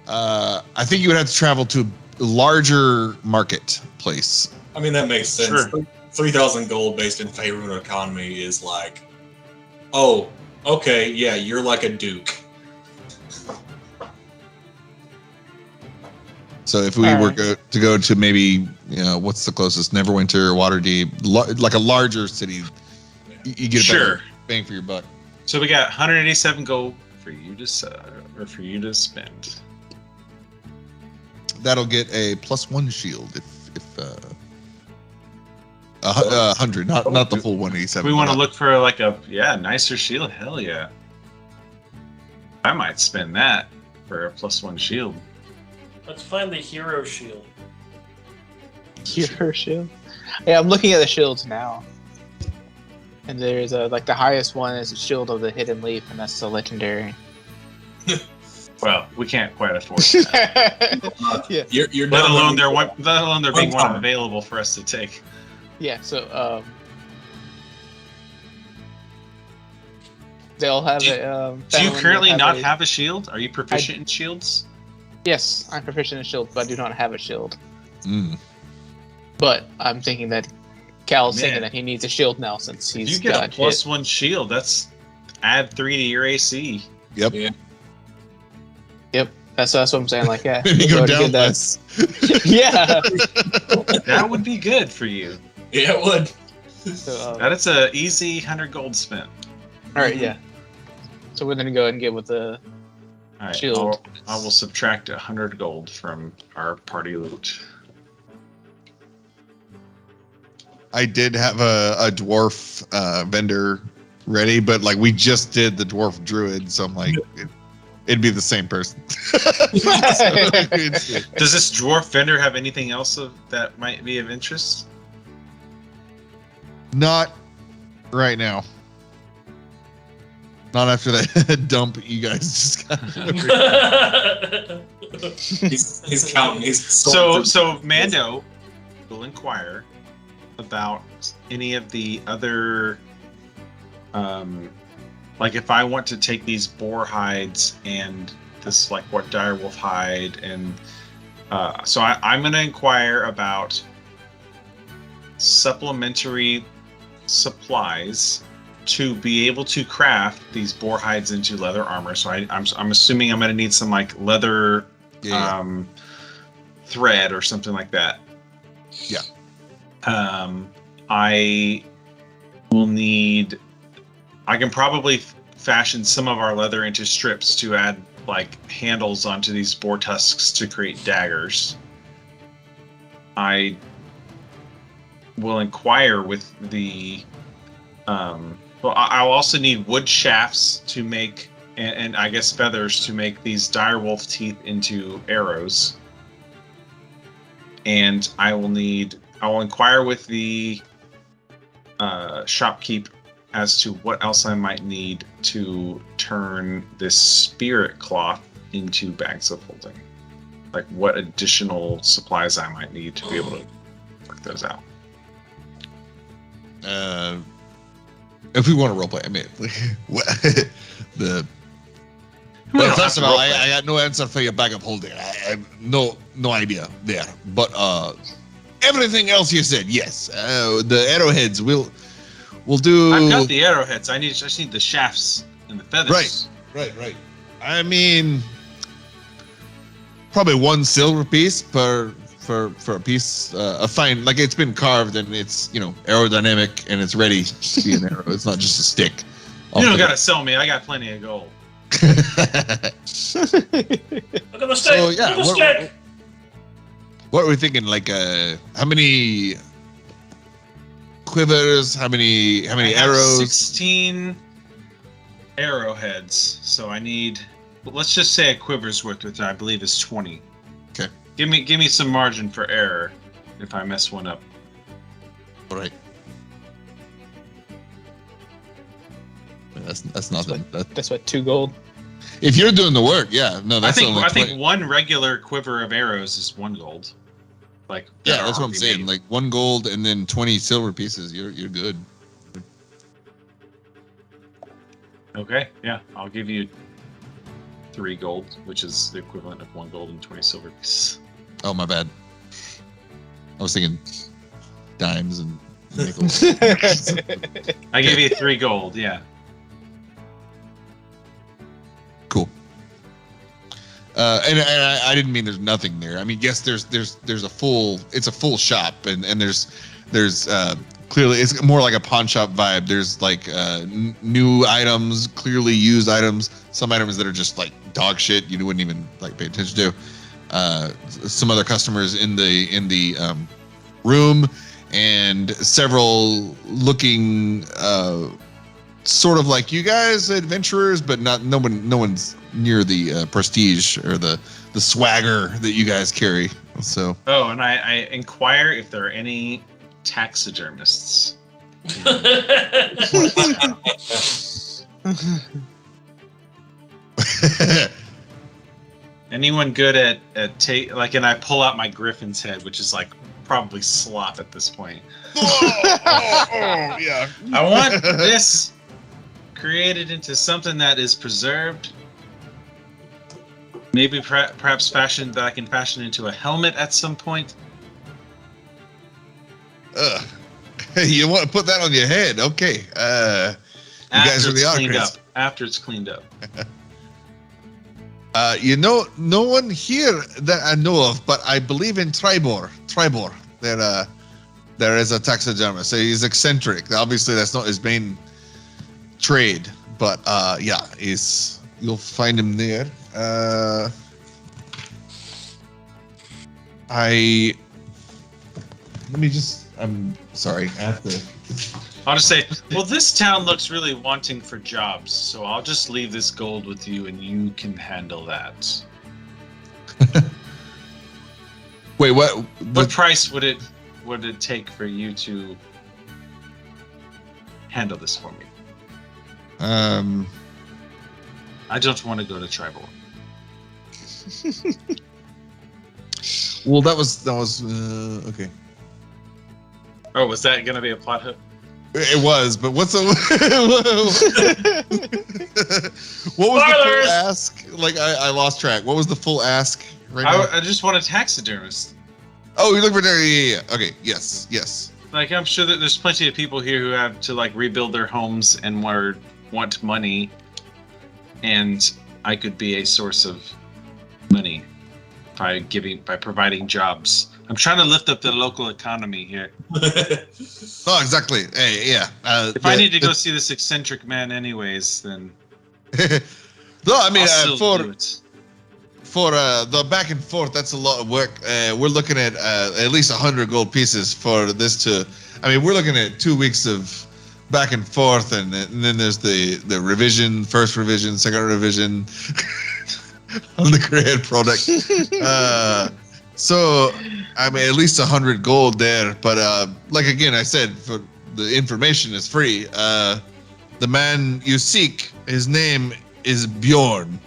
Speaker 4: I think you would have to travel to a larger marketplace.
Speaker 1: I mean, that makes sense.
Speaker 2: Sure.
Speaker 1: 3,000 gold based in Faerûnian economy is like, oh, okay, yeah, you're like a duke.
Speaker 4: So if we were to go to maybe, what's the closest, Neverwinter or Waterdeep, like a larger city, you get a better bang for your buck.
Speaker 2: So we got 187 gold for you to spend.
Speaker 4: That'll get a +1 shield if 100, not the full 187.
Speaker 2: We want to look for like a nicer shield. Hell yeah! I might spend that for a +1 shield.
Speaker 3: Let's find the hero shield.
Speaker 5: Hero shield. Yeah, I'm looking at the shields now, and there's like the highest one is the shield of the hidden leaf, and that's the legendary.
Speaker 2: Well, we can't quite afford that.
Speaker 5: Yeah.
Speaker 1: You're
Speaker 2: let alone
Speaker 1: done
Speaker 2: there being one available for us to take.
Speaker 5: Yeah. So they'll have a.
Speaker 2: Do you currently not have a shield? Are you proficient in shields?
Speaker 5: Yes, I'm proficient in shields, but I do not have a shield.
Speaker 4: Mm.
Speaker 5: But I'm thinking that Cal's thinking that he needs a shield now since he's
Speaker 2: you get
Speaker 5: got
Speaker 2: a +1 shield. That's add 3 to your AC.
Speaker 4: Yep.
Speaker 1: Yeah.
Speaker 5: Yep. That's what I'm saying. Like, yeah.
Speaker 4: Maybe go down
Speaker 5: that.
Speaker 4: less.
Speaker 5: Yeah.
Speaker 2: That would be good for you.
Speaker 1: Yeah, it would.
Speaker 5: So,
Speaker 2: That is a easy 100 gold spent.
Speaker 5: all right. Yeah. So we're gonna go ahead and get with the
Speaker 2: All right,
Speaker 5: shield.
Speaker 2: I will subtract 100 gold from our party loot.
Speaker 4: I did have a dwarf vendor ready, but like we just did the dwarf druid, so I'm like, it'd be the same person.
Speaker 2: Does this dwarf vendor have anything else that might be of interest?
Speaker 4: Not right now. Not after that dump you guys just got.
Speaker 1: He's counting.
Speaker 2: So Mando will inquire about any of the other, like if I want to take these boar hides and this like what direwolf hide, and so I'm going to inquire about supplementary supplies to be able to craft these boar hides into leather armor. So I'm assuming I'm going to need some like leather thread or something like that.
Speaker 4: Yeah.
Speaker 2: I will need. I can probably fashion some of our leather into strips to add like handles onto these boar tusks to create daggers. I will inquire with the. Well, I'll also need wood shafts to make, and I guess feathers to make these direwolf teeth into arrows. And I will inquire with the shopkeep as to what else I might need to turn this spirit cloth into bags of holding. Like what additional supplies I might need to be able to work those out.
Speaker 4: If we want to roleplay, I mean, first of all, I got no answer for your bag of holding. I have no idea there. But everything else you said, yes. The arrowheads, we'll do.
Speaker 2: I've got the arrowheads. I just need the shafts and the feathers.
Speaker 4: Right. I mean, probably 1 silver piece for a piece of fine, like it's been carved and it's aerodynamic and it's ready to be an arrow. It's not just a stick.
Speaker 2: You don't gotta sell me. I got plenty of gold.
Speaker 3: Look at the stick.
Speaker 4: So,
Speaker 3: Look
Speaker 4: yeah,
Speaker 3: at the stick.
Speaker 4: what are we thinking? Like, how many quivers? How many
Speaker 2: I have
Speaker 4: arrows?
Speaker 2: 16 arrowheads, so I need. Let's just say a quiver's worth, which I believe is 20.
Speaker 4: Okay.
Speaker 2: Give me some margin for error if I mess one up.
Speaker 4: All right. That's nothing.
Speaker 5: That's what 2 gold.
Speaker 4: If you're doing the work, yeah. No, that's only
Speaker 2: I think
Speaker 4: 20.
Speaker 2: one regular quiver of arrows is 1 gold. Like
Speaker 4: Yeah, that's what I'm saying. Like 1 gold and then 20 silver pieces. You're good.
Speaker 2: Okay, yeah, I'll give you 3 gold, which is the equivalent of 1 gold and 20 silver pieces.
Speaker 4: Oh, my bad. I was thinking dimes and nickels.
Speaker 2: I give you 3 gold, yeah.
Speaker 4: Cool. And I didn't mean there's nothing there. I mean, yes, there's a full. It's a full shop, and there's clearly it's more like a pawn shop vibe. There's like new items, clearly used items. Some items that are just like dog shit you wouldn't even like pay attention to. Some other customers in the room, and several looking sort of like you guys, adventurers, but no one's near the prestige or the swagger that you guys carry. So.
Speaker 2: Oh, and I inquire if there are any taxidermists. Anyone good at like, and I pull out my griffin's head, which is like probably slop at this point.
Speaker 4: Yeah.
Speaker 2: I want this created into something that is preserved. Maybe perhaps fashion that I can fashion into a helmet at some point.
Speaker 4: You want to put that on your head? Okay. You guys are the Arcans.
Speaker 2: After it's cleaned up.
Speaker 4: No one here that I know of, but I believe in Tribor. There is a taxidermist. So he's eccentric. Obviously, that's not his main trade, but yeah, you'll find him there. I'm sorry. I have to.
Speaker 2: I'll just say, well, this town looks really wanting for jobs, so I'll just leave this gold with you, and you can handle that.
Speaker 4: Wait, what?
Speaker 2: What price would it take for you to handle this for me? I don't want to go to tribal.
Speaker 4: Well, that was okay.
Speaker 2: Oh, was that gonna be a plot hook?
Speaker 4: It was, but what's what was the full ask? Like I lost track. What was the full ask right now?
Speaker 2: I just want a taxidermist.
Speaker 4: Oh, you look for there. Yeah. Okay. Yes.
Speaker 2: Like, I'm sure that there's plenty of people here who have to like rebuild their homes and want money, and I could be a source of money by providing jobs. I'm trying to lift up the local economy here.
Speaker 4: Oh, exactly. Hey, yeah.
Speaker 2: If I need to go see this eccentric man anyways, then
Speaker 4: no, I mean for the back and forth, that's a lot of work. We're looking at least 100 gold pieces for this to. I mean, we're looking at 2 weeks of back and forth, and then there's the revision, first revision, second revision on the created product. So, I mean, at least 100 gold there. But like again, I said, for the information is free. The man you seek, his name is Bjorn,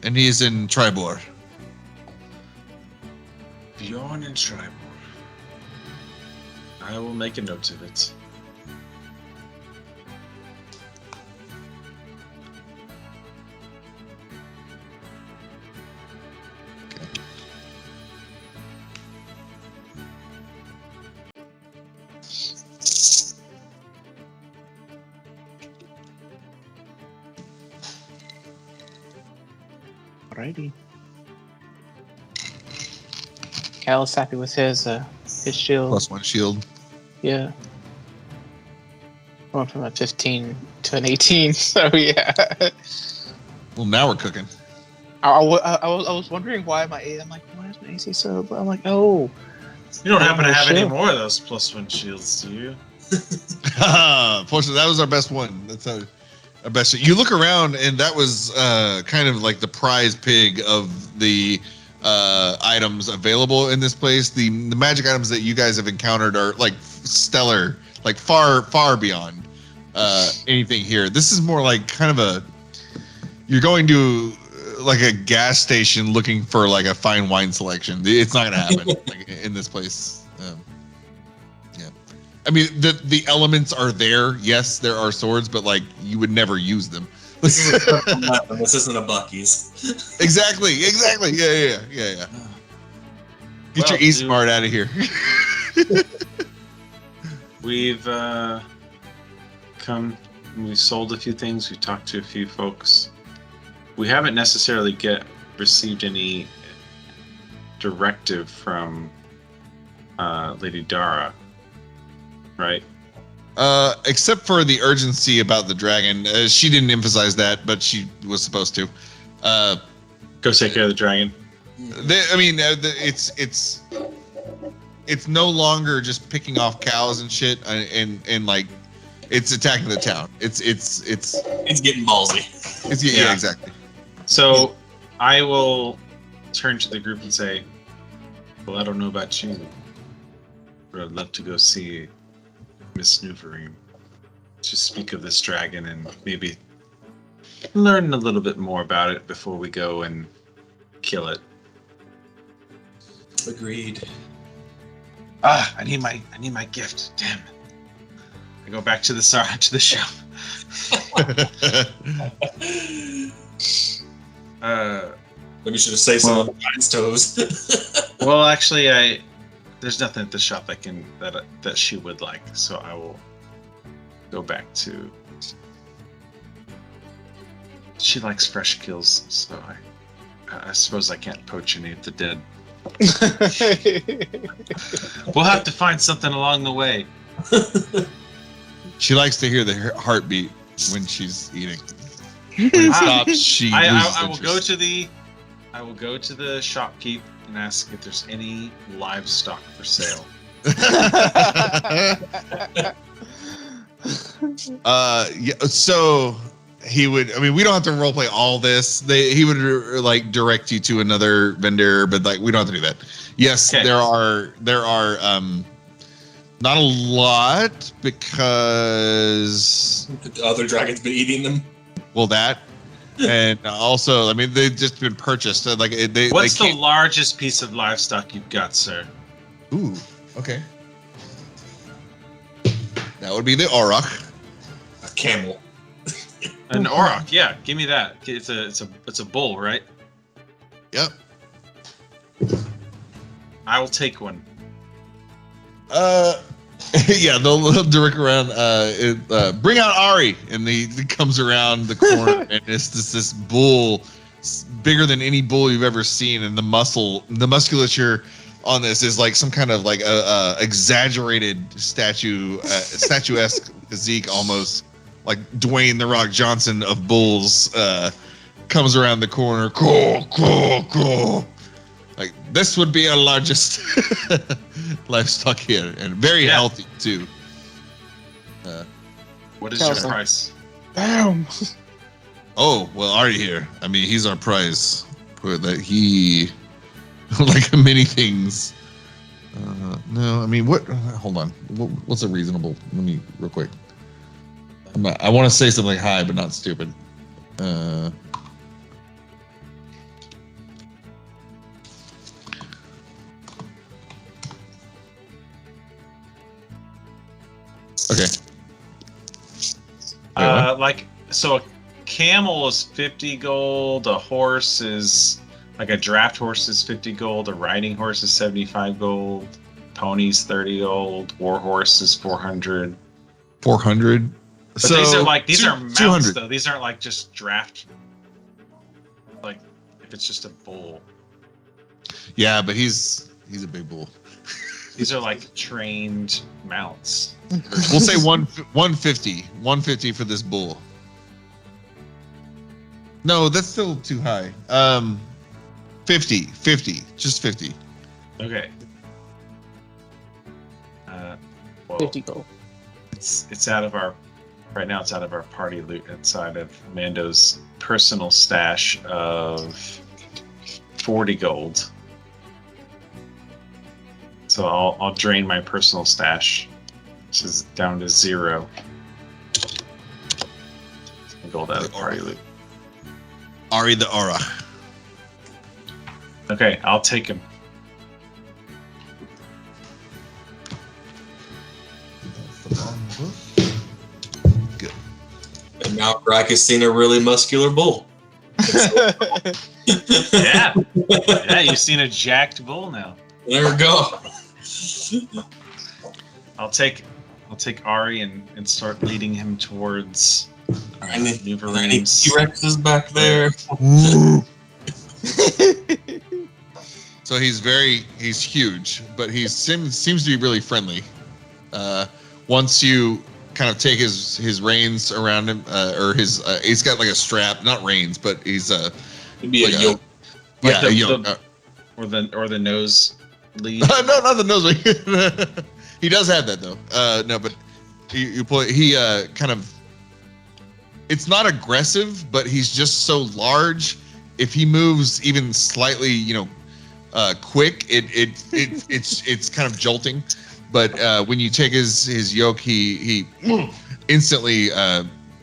Speaker 4: and he's in Tribor.
Speaker 2: Bjorn and Tribor. I will make a note of it.
Speaker 5: Alrighty. Cal is happy with his shield.
Speaker 4: +1 shield.
Speaker 5: Yeah. Going from a 15 to an 18, so yeah.
Speaker 4: Well, now we're cooking.
Speaker 5: I was wondering why my I'm like, why is my AC so? But I'm like, oh.
Speaker 2: You don't happen to have any
Speaker 5: shit.
Speaker 2: more of those +1 shields, do you?
Speaker 4: Fortunately, that was our best one. That's our best. You look around, and that was kind of like the prize pig of the items available in this place. The magic items that you guys have encountered are like stellar, like far beyond anything here. This is more like kind of a, you're going to like a gas station looking for like a fine wine selection. It's not gonna happen like, in this place. Yeah, I mean the elements are there. Yes, there are swords, but like you would never use them.
Speaker 1: This isn't a Bucky's.
Speaker 4: Exactly. Yeah. Get
Speaker 2: Well,
Speaker 4: your Aasimar out of here.
Speaker 2: We've come, we sold a few things, we talked to a few folks. We haven't necessarily received any directive from Lady Dara, right?
Speaker 4: Except for the urgency about the dragon. She didn't emphasize that, but she was supposed to.
Speaker 2: Go take care of the dragon.
Speaker 4: It's no longer just picking off cows and shit, and like it's attacking the town. It's
Speaker 1: getting ballsy.
Speaker 4: Yeah, exactly.
Speaker 2: So I will turn to the group and say, well, I don't know about you, but I'd love to go see Miss Neverweakened to speak of this dragon and maybe learn a little bit more about it before we go and kill it.
Speaker 1: Agreed.
Speaker 2: I need my gift. Damn. I go back to the shop.
Speaker 1: Maybe you should have saved some of the giant's toes.
Speaker 2: Well, actually, there's nothing at the shop that she would like, so I will go back to. She likes fresh kills, so I suppose I can't poach any of the dead. We'll have to find something along the way.
Speaker 4: She likes to hear the heartbeat when she's eating. When it stops, she loses
Speaker 2: I will
Speaker 4: interest.
Speaker 2: I will go to the shopkeep and ask if there's any livestock for sale.
Speaker 4: Yeah. So he would. I mean, we don't have to roleplay all this. He would like direct you to another vendor, but like we don't have to do that. Yes,
Speaker 2: Okay.
Speaker 4: there are not a lot because
Speaker 1: The other dragon's been eating them.
Speaker 4: well that. And also, I mean, they've just been purchased. Like
Speaker 2: What's
Speaker 4: they
Speaker 2: the largest piece of livestock you've got, sir?
Speaker 4: Ooh, okay. That would be the Auroch.
Speaker 1: A camel.
Speaker 2: An auroch, yeah. Give me that. It's a bull, right?
Speaker 4: Yep.
Speaker 2: I will take one.
Speaker 4: Yeah, they'll direct around. Bring out Ari, and he comes around the corner, and it's this bull, bigger than any bull you've ever seen, and the musculature on this is like some kind of like exaggerated statuesque physique, almost like Dwayne the Rock Johnson of bulls. Comes around the corner, cool. Like this would be our largest livestock here, and very healthy too.
Speaker 2: What is your price?
Speaker 5: Damn.
Speaker 4: Oh well, Ari here. I mean, he's our prize. That he like many things. No, I mean, what? Hold on. What's a reasonable? Let me real quick. I want to say something high, but not stupid. Okay.
Speaker 2: So a camel is 50 gold, a horse is like a draft horse is 50 gold, a riding horse is 75 gold, ponies 30 gold, war horse is 400.
Speaker 4: 400.
Speaker 2: But
Speaker 4: so
Speaker 2: these are mounts
Speaker 4: 200.
Speaker 2: though. These aren't like just draft. Like if it's just a bull.
Speaker 4: Yeah, but he's a big bull.
Speaker 2: These are like trained mounts.
Speaker 4: We'll say 150 for this bull. No, that's still too high. 50, just 50.
Speaker 2: Okay. Well,
Speaker 5: 50 gold.
Speaker 2: it's out of our right now. It's out of our party loot inside of Mando's personal stash of 40 gold. So I'll drain my personal stash, which is down to 0. Gold out of party loot.
Speaker 4: Ari the Aura.
Speaker 2: Okay, I'll take him.
Speaker 4: Good.
Speaker 1: And now Greg has seen a really muscular bull.
Speaker 2: Yeah, yeah. You've seen a jacked bull now.
Speaker 1: There we go.
Speaker 2: I'll take Ari and start leading him towards
Speaker 1: And any
Speaker 2: Neverweakened.
Speaker 1: T-Rex is back there.
Speaker 4: So he's huge, but he seems to be really friendly. Once you kind of take his reins around him, or he's got like a strap, not reins, but he's
Speaker 1: It'd be
Speaker 4: like
Speaker 1: a yoke.
Speaker 4: yeah,
Speaker 2: the,
Speaker 4: a yoke.
Speaker 2: or the nose lead.
Speaker 4: No, not the nose ring. He does have that though. No, but you pull it. He kind of. It's not aggressive, but he's just so large. If he moves even slightly, quick, it's kind of jolting. But when you take his yoke, he instantly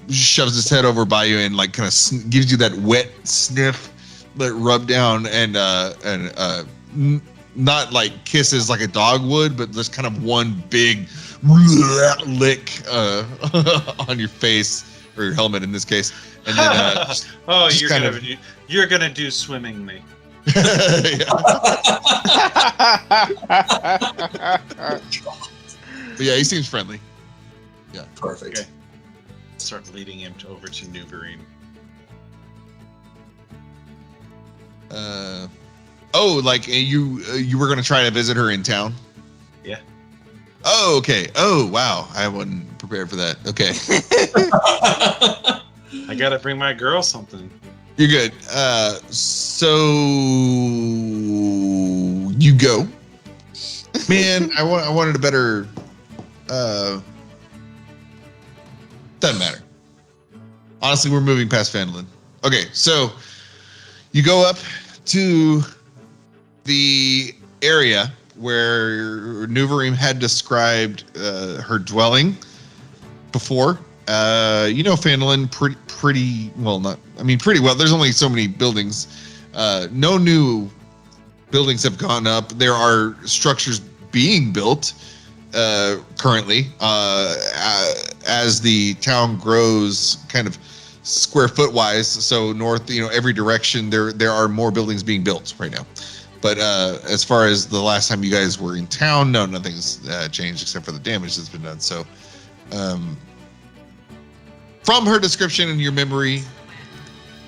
Speaker 4: shoves his head over by you and like kind of gives you that wet sniff, that rub down and not like kisses like a dog would, but just kind of one big lick on your face or your helmet in this case, and then
Speaker 2: Oh,
Speaker 4: just
Speaker 2: you're gonna do swimming me.
Speaker 4: But yeah, he seems friendly. Yeah,
Speaker 1: Perfect.
Speaker 2: Okay. Start leading him over to Neverweakened.
Speaker 4: Like you were gonna try to visit her in town?
Speaker 2: Yeah.
Speaker 4: Oh, okay. Oh, wow. I wasn't prepared for that. Okay.
Speaker 2: I gotta bring my girl something.
Speaker 4: You're good. So you go. Man, I wanted a better. Doesn't matter. Honestly, we're moving past Phandalin. Okay, so you go up to the area where Neverweakened had described her dwelling before. Phandalin pretty well. Pretty well. There's only so many buildings. No new buildings have gone up. There are structures being built currently as the town grows, kind of square foot wise. So north, every direction there are more buildings being built right now. But as far as the last time you guys were in town, no, nothing's changed except for the damage that's been done. So from her description and your memory,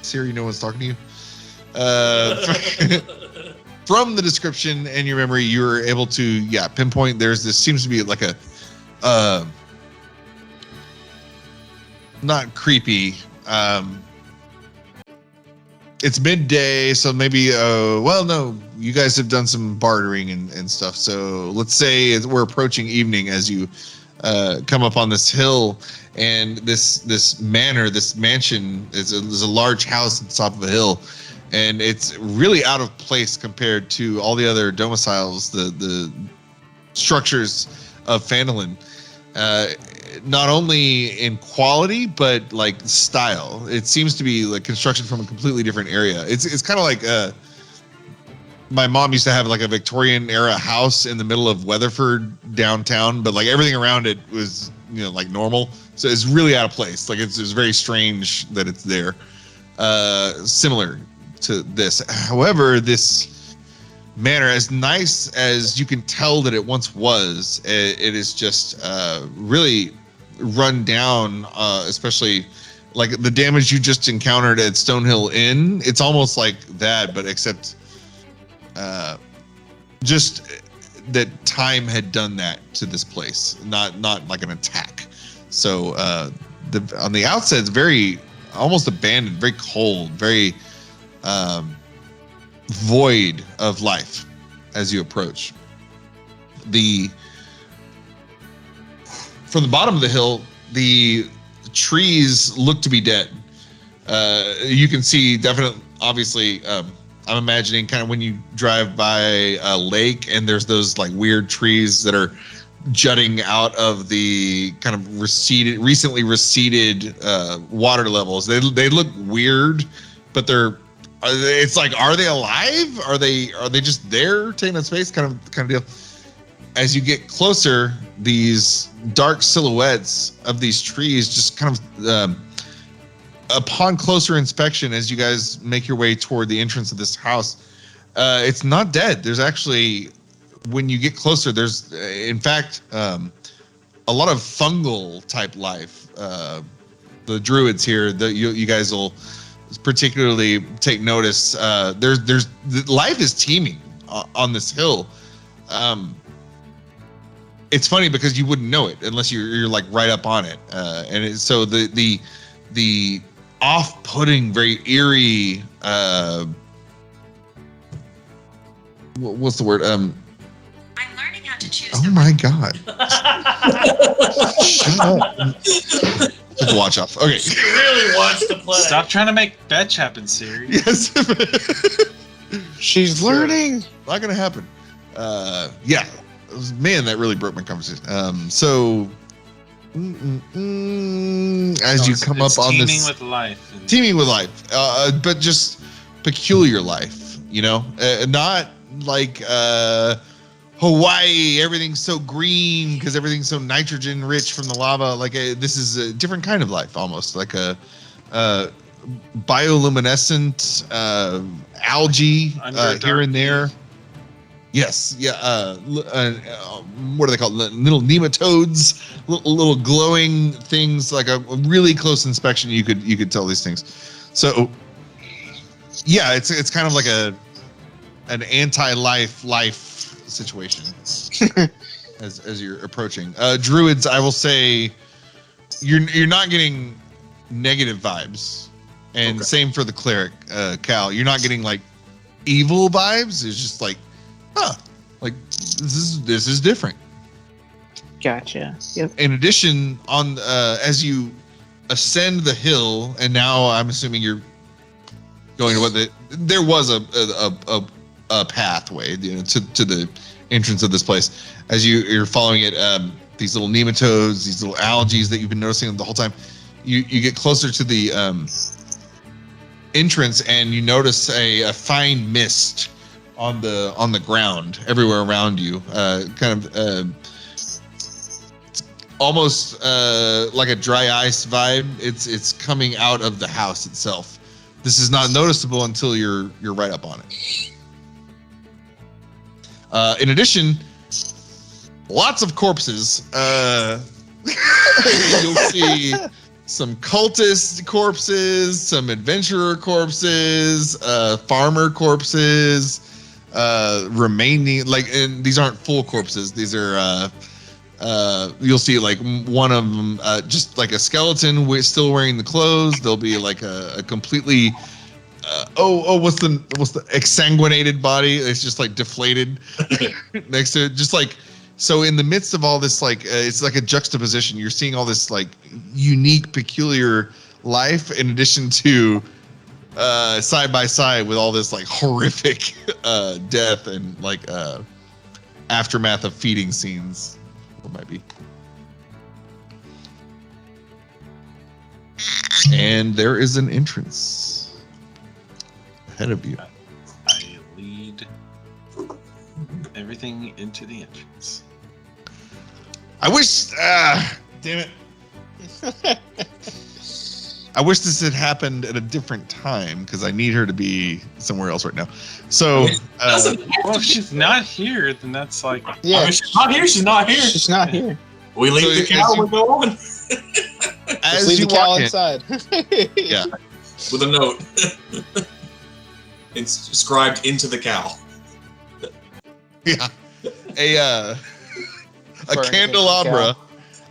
Speaker 4: Siri, no one's talking to you. From the description and your memory, you were able to, pinpoint. This seems to be like a, not creepy. It's midday, so maybe, no, you guys have done some bartering and stuff. So let's say we're approaching evening as you come up on this hill, and this mansion is a large house at the top of a hill, and it's really out of place compared to all the other domiciles, the structures of Phandalin. Not only in quality, but like style. It seems to be like construction from a completely different area. It's kind of like my mom used to have like a Victorian era house in the middle of Weatherford downtown, but like everything around it was like normal. So it's really out of place. Like it's very strange that it's there. Similar to this. However, this manor, as nice as you can tell that it once was, it is just really run down, especially like the damage you just encountered at Stonehill Inn. It's almost like that, but except just that time had done that to this place, not like an attack. So on the outside, it's very almost abandoned, very cold, very void of life as you approach. From the bottom of the hill, the trees look to be dead. You can see definitely, obviously, I'm imagining kind of when you drive by a lake and there's those like weird trees that are jutting out of the kind of recently receded water levels. They look weird, but it's like, are they alive? Are they just there taking up space? Kind of deal. As you get closer, these dark silhouettes of these trees just kind of upon closer inspection, as you guys make your way toward the entrance of this house, it's not dead. There's actually, when you get closer, there's in fact a lot of fungal type life. The druids here, you guys will particularly take notice. There's life is teeming on this hill. It's funny because you wouldn't know it unless you're like right up on it, so the off-putting, very eerie. What's the word?
Speaker 6: I'm learning how to choose.
Speaker 4: Oh my god! Shut up! Took the watch off. Okay.
Speaker 3: She really wants to play.
Speaker 2: Stop trying to make fetch happen, Siri.
Speaker 4: Yes.
Speaker 5: She's learning.
Speaker 4: Not gonna happen. Yeah. Man, that really broke my conversation. So. As you come up on this, teeming with life, but just peculiar life, not like Hawaii, everything's so green because everything's so nitrogen rich from the lava. Like this is a different kind of life, almost like a bioluminescent algae here and there. Yes, yeah. What are they called? Little nematodes, little glowing things. Like a really close inspection, you could tell these things. So, yeah, it's kind of like an anti-life situation as you're approaching. Druids, I will say, you're not getting negative vibes, and same for the cleric, Cal. You're not getting like evil vibes. It's just like, like this is different.
Speaker 5: Gotcha. Yep.
Speaker 4: In addition, on as you ascend the hill, and now I'm assuming you're going to there was a pathway, to the entrance of this place. As you're following it, these little nematodes, these little algae that you've been noticing the whole time, you get closer to the entrance, and you notice a fine mist on the ground everywhere around you, kind of almost like a dry ice vibe. It's coming out of the house itself. This is not noticeable until you're right up on it. In addition, lots of corpses. You'll see some cultist corpses, some adventurer corpses, farmer corpses. Remaining, and these aren't full corpses. These are you'll see like one of them just like a skeleton still wearing the clothes. There'll be like a completely what's the exsanguinated body? It's just like deflated next to it. Just like, so in the midst of all this, like it's like a juxtaposition. You're seeing all this like unique, peculiar life in addition to side by side with all this like horrific death and like aftermath of feeding scenes. What might be. And there is an entrance ahead of you.
Speaker 2: I lead everything into the entrance.
Speaker 4: I wish, damn it. I wish this had happened at a different time because I need her to be somewhere else right now. So,
Speaker 2: well, if she's not here, then that's like,
Speaker 5: yeah,
Speaker 1: I mean, she's not here. She's not here.
Speaker 5: She's not here.
Speaker 1: We leave the cow and go on.
Speaker 4: As
Speaker 5: leave
Speaker 4: you
Speaker 5: the cow
Speaker 4: walk
Speaker 5: inside.
Speaker 4: yeah,
Speaker 1: With a note. It's inscribed into the cow.
Speaker 4: yeah, a candelabra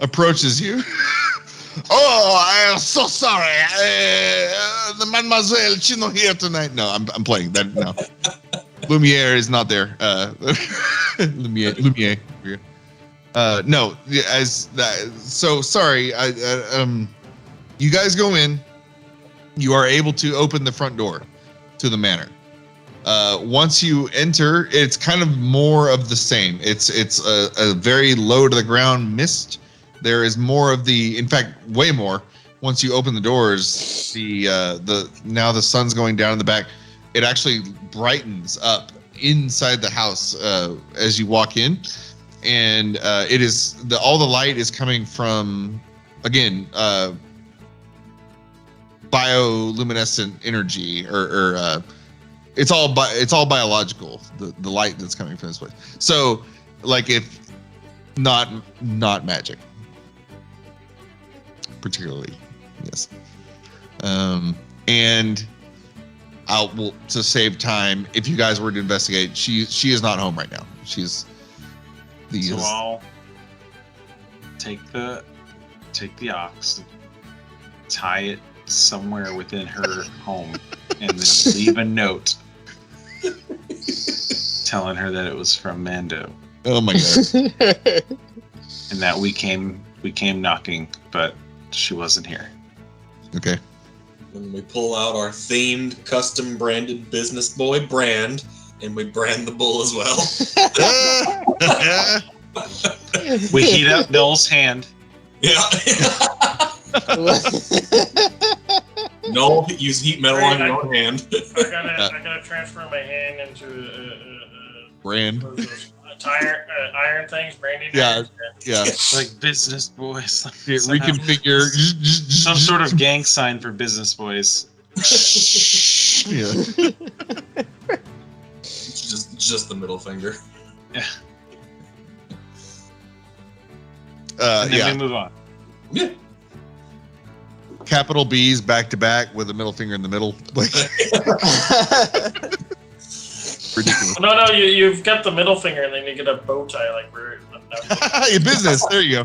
Speaker 4: approaches you. Oh, I am so sorry. The Mademoiselle, she's not here tonight. No, I'm playing that now. Lumiere is not there. Lumiere. No, as that. So sorry. You guys go in. You are able to open the front door to the manor. Once you enter, it's kind of more of the same. It's a very low to the ground mist. There is more of the, in fact, way more. Once you open the doors, now the sun's going down in the back. It actually brightens up inside the house as you walk in, and it is all the light is coming from, again, bioluminescent energy, or it's all biological. The light that's coming from this place. So, like, if not magic. Particularly, yes. And to save time, if you guys were to investigate, she is not home right now. She's
Speaker 2: So I'll take the ox, tie it somewhere within her home, and then leave a note telling her that it was from Mando.
Speaker 4: Oh my god!
Speaker 2: And that we came knocking, but she wasn't here.
Speaker 4: Okay.
Speaker 1: And we pull out our themed, custom branded Bizness Boy brand, and we brand the bull as well.
Speaker 2: We heat up Noel's hand.
Speaker 1: Yeah. No, use heat metal on your own hand.
Speaker 3: I gotta transfer my hand into
Speaker 4: Brand.
Speaker 3: what are those, iron things, branding.
Speaker 4: Yeah. Yeah.
Speaker 2: Like Bizness Boys.
Speaker 4: Reconfigure.
Speaker 2: Some sort of gang sign for Bizness Boys.
Speaker 4: Yeah.
Speaker 1: Just the middle finger.
Speaker 2: Yeah. And then we move on.
Speaker 1: Yeah.
Speaker 4: Capital B's back to back with a middle finger in the middle. Like ridiculous.
Speaker 3: No, you've got the middle finger, and then you get a bow tie like we're.
Speaker 4: Your business. There you go.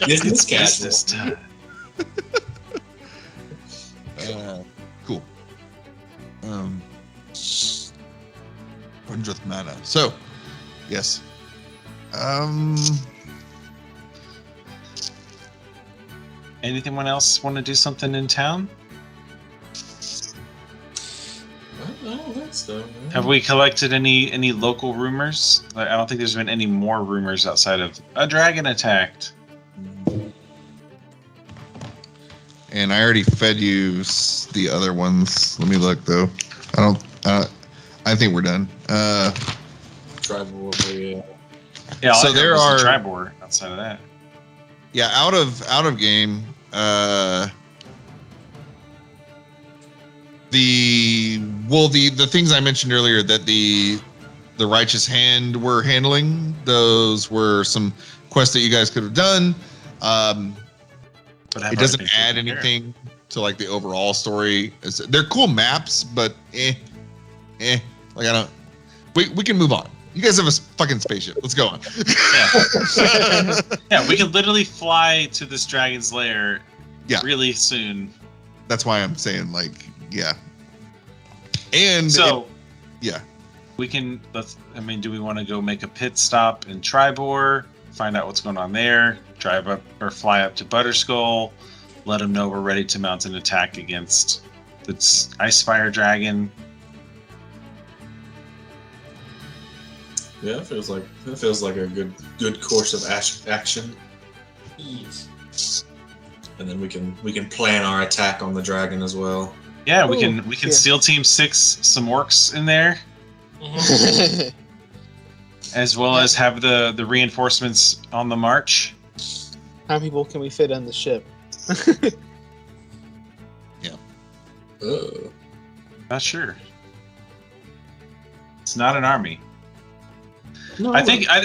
Speaker 1: Business
Speaker 2: Business time.
Speaker 4: Cool. 100th mana. So, yes.
Speaker 2: Anyone else want to do something in town?
Speaker 1: I don't think so.
Speaker 2: Have we collected any local rumors? Like, I don't think there's been any more rumors outside of a dragon attacked.
Speaker 4: And I already fed you the other ones. Let me look though. I think we're done.
Speaker 1: Tribal, yeah.
Speaker 2: Yeah,
Speaker 4: So there are
Speaker 2: Tribor outside of that.
Speaker 4: Yeah, out of game. The things I mentioned earlier that the Righteous Hand were handling, those were some quests that you guys could have done.
Speaker 2: But
Speaker 4: It doesn't add anything to like the overall story. They're cool maps, but like I don't. We can move on. You guys have a fucking spaceship. Let's go on.
Speaker 2: Yeah. Yeah, we can literally fly to this dragon's lair.
Speaker 4: Yeah.
Speaker 2: Really soon.
Speaker 4: That's why I'm saying like yeah. And
Speaker 2: so
Speaker 4: yeah.
Speaker 2: We can. Do we want to go make a pit stop in Tribor? Find out what's going on there. Drive up or fly up to Butterskull. Let them know we're ready to mount an attack against the Icespire dragon.
Speaker 1: Yeah, it feels like a good course of action.
Speaker 3: Yes.
Speaker 1: And then we can plan our attack on the dragon as well.
Speaker 2: Yeah, we can
Speaker 5: yeah.
Speaker 2: SEAL Team 6 some orcs in there, as well as have the reinforcements on the march.
Speaker 5: How many people can we fit on the ship?
Speaker 2: Not sure. It's not an army.
Speaker 5: No,
Speaker 2: I think I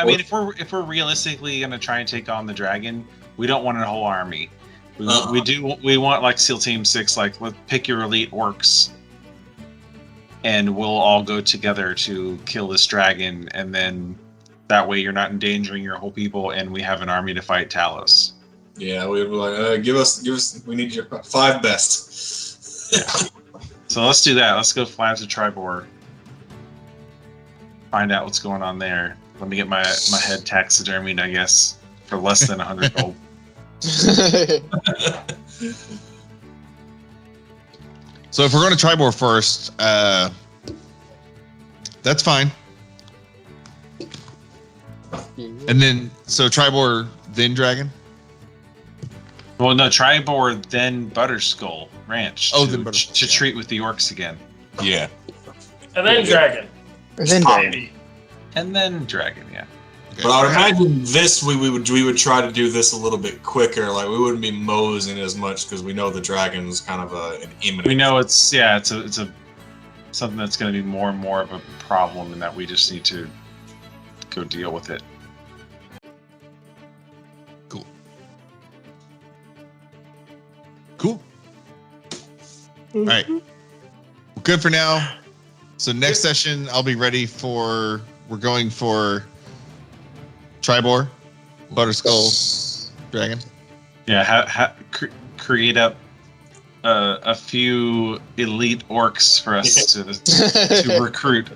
Speaker 2: mean if we're realistically gonna try and take on the dragon, we don't want a whole army. We want like SEAL Team 6, like let's pick your elite orcs, and we'll all go together to kill this dragon, and then That way, you're not endangering your whole people, and we have an army to fight Talos.
Speaker 1: Yeah, we were like, give us. We need your 5 best.
Speaker 2: So let's do that. Let's go fly to Tribor. Find out what's going on there. Let me get my head taxidermied, I guess, for less than 100 gold.
Speaker 4: So if we're going to Tribor first, that's fine. And then, so Tribor, then Dragon?
Speaker 2: Well, no, Tribor, then Butterskull Ranch.
Speaker 4: Oh,
Speaker 2: to,
Speaker 4: then Butterskull,
Speaker 2: to
Speaker 4: yeah.
Speaker 2: treat with the orcs again.
Speaker 1: Yeah.
Speaker 3: And then dragon.
Speaker 5: And then
Speaker 3: Maybe.
Speaker 2: And then Dragon, yeah.
Speaker 4: Okay.
Speaker 1: But I would imagine this we would try to do this a little bit quicker. Like we wouldn't be moseying as much because we know the dragon's kind of an imminent.
Speaker 2: We know it's something that's going to be more and more of a problem, and that we just need to go deal with it.
Speaker 4: Cool. All right. Well, good for now. So next session, I'll be ready for. We're going for Tribor, Butterskull, Dragon.
Speaker 2: Yeah, create up a few elite orcs for us to recruit.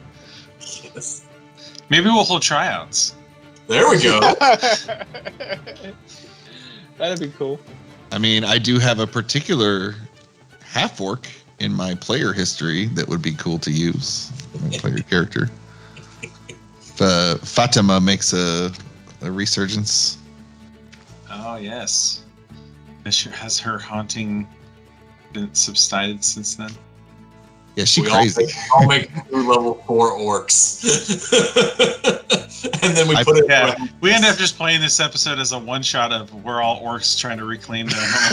Speaker 1: Yes.
Speaker 2: Maybe we'll hold tryouts.
Speaker 1: There we go.
Speaker 5: That'd be cool.
Speaker 4: I mean, I do have a particular half-orc in my player history that would be cool to use. My player character. Fatima makes a resurgence.
Speaker 2: Oh yes. Has her haunting been subsided since then?
Speaker 4: Yeah, she's
Speaker 1: We
Speaker 4: crazy.
Speaker 1: all make 2 level 4 orcs, and then we put it.
Speaker 2: Yeah, we end up just playing this episode as a one shot of we're all orcs trying to reclaim their home.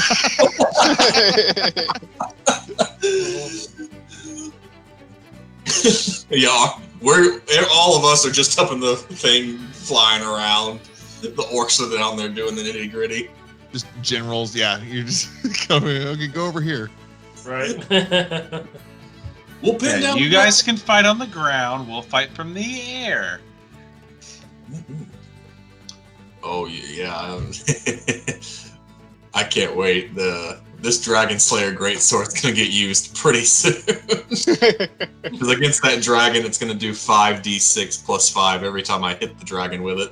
Speaker 1: Yeah, we're all of us are just up in the thing flying around. The orcs are down there doing the nitty gritty.
Speaker 4: Just generals, yeah. You're just coming. Okay, go over here.
Speaker 3: Right.
Speaker 1: We'll pin
Speaker 2: Yeah,
Speaker 1: down.
Speaker 2: you guys can fight on the ground. We'll fight from the air.
Speaker 1: Oh yeah. I can't wait. This Dragon Slayer Greatsword's gonna get used pretty soon. Because against that dragon, it's gonna do 5d6 plus 5 every time I hit the dragon with it.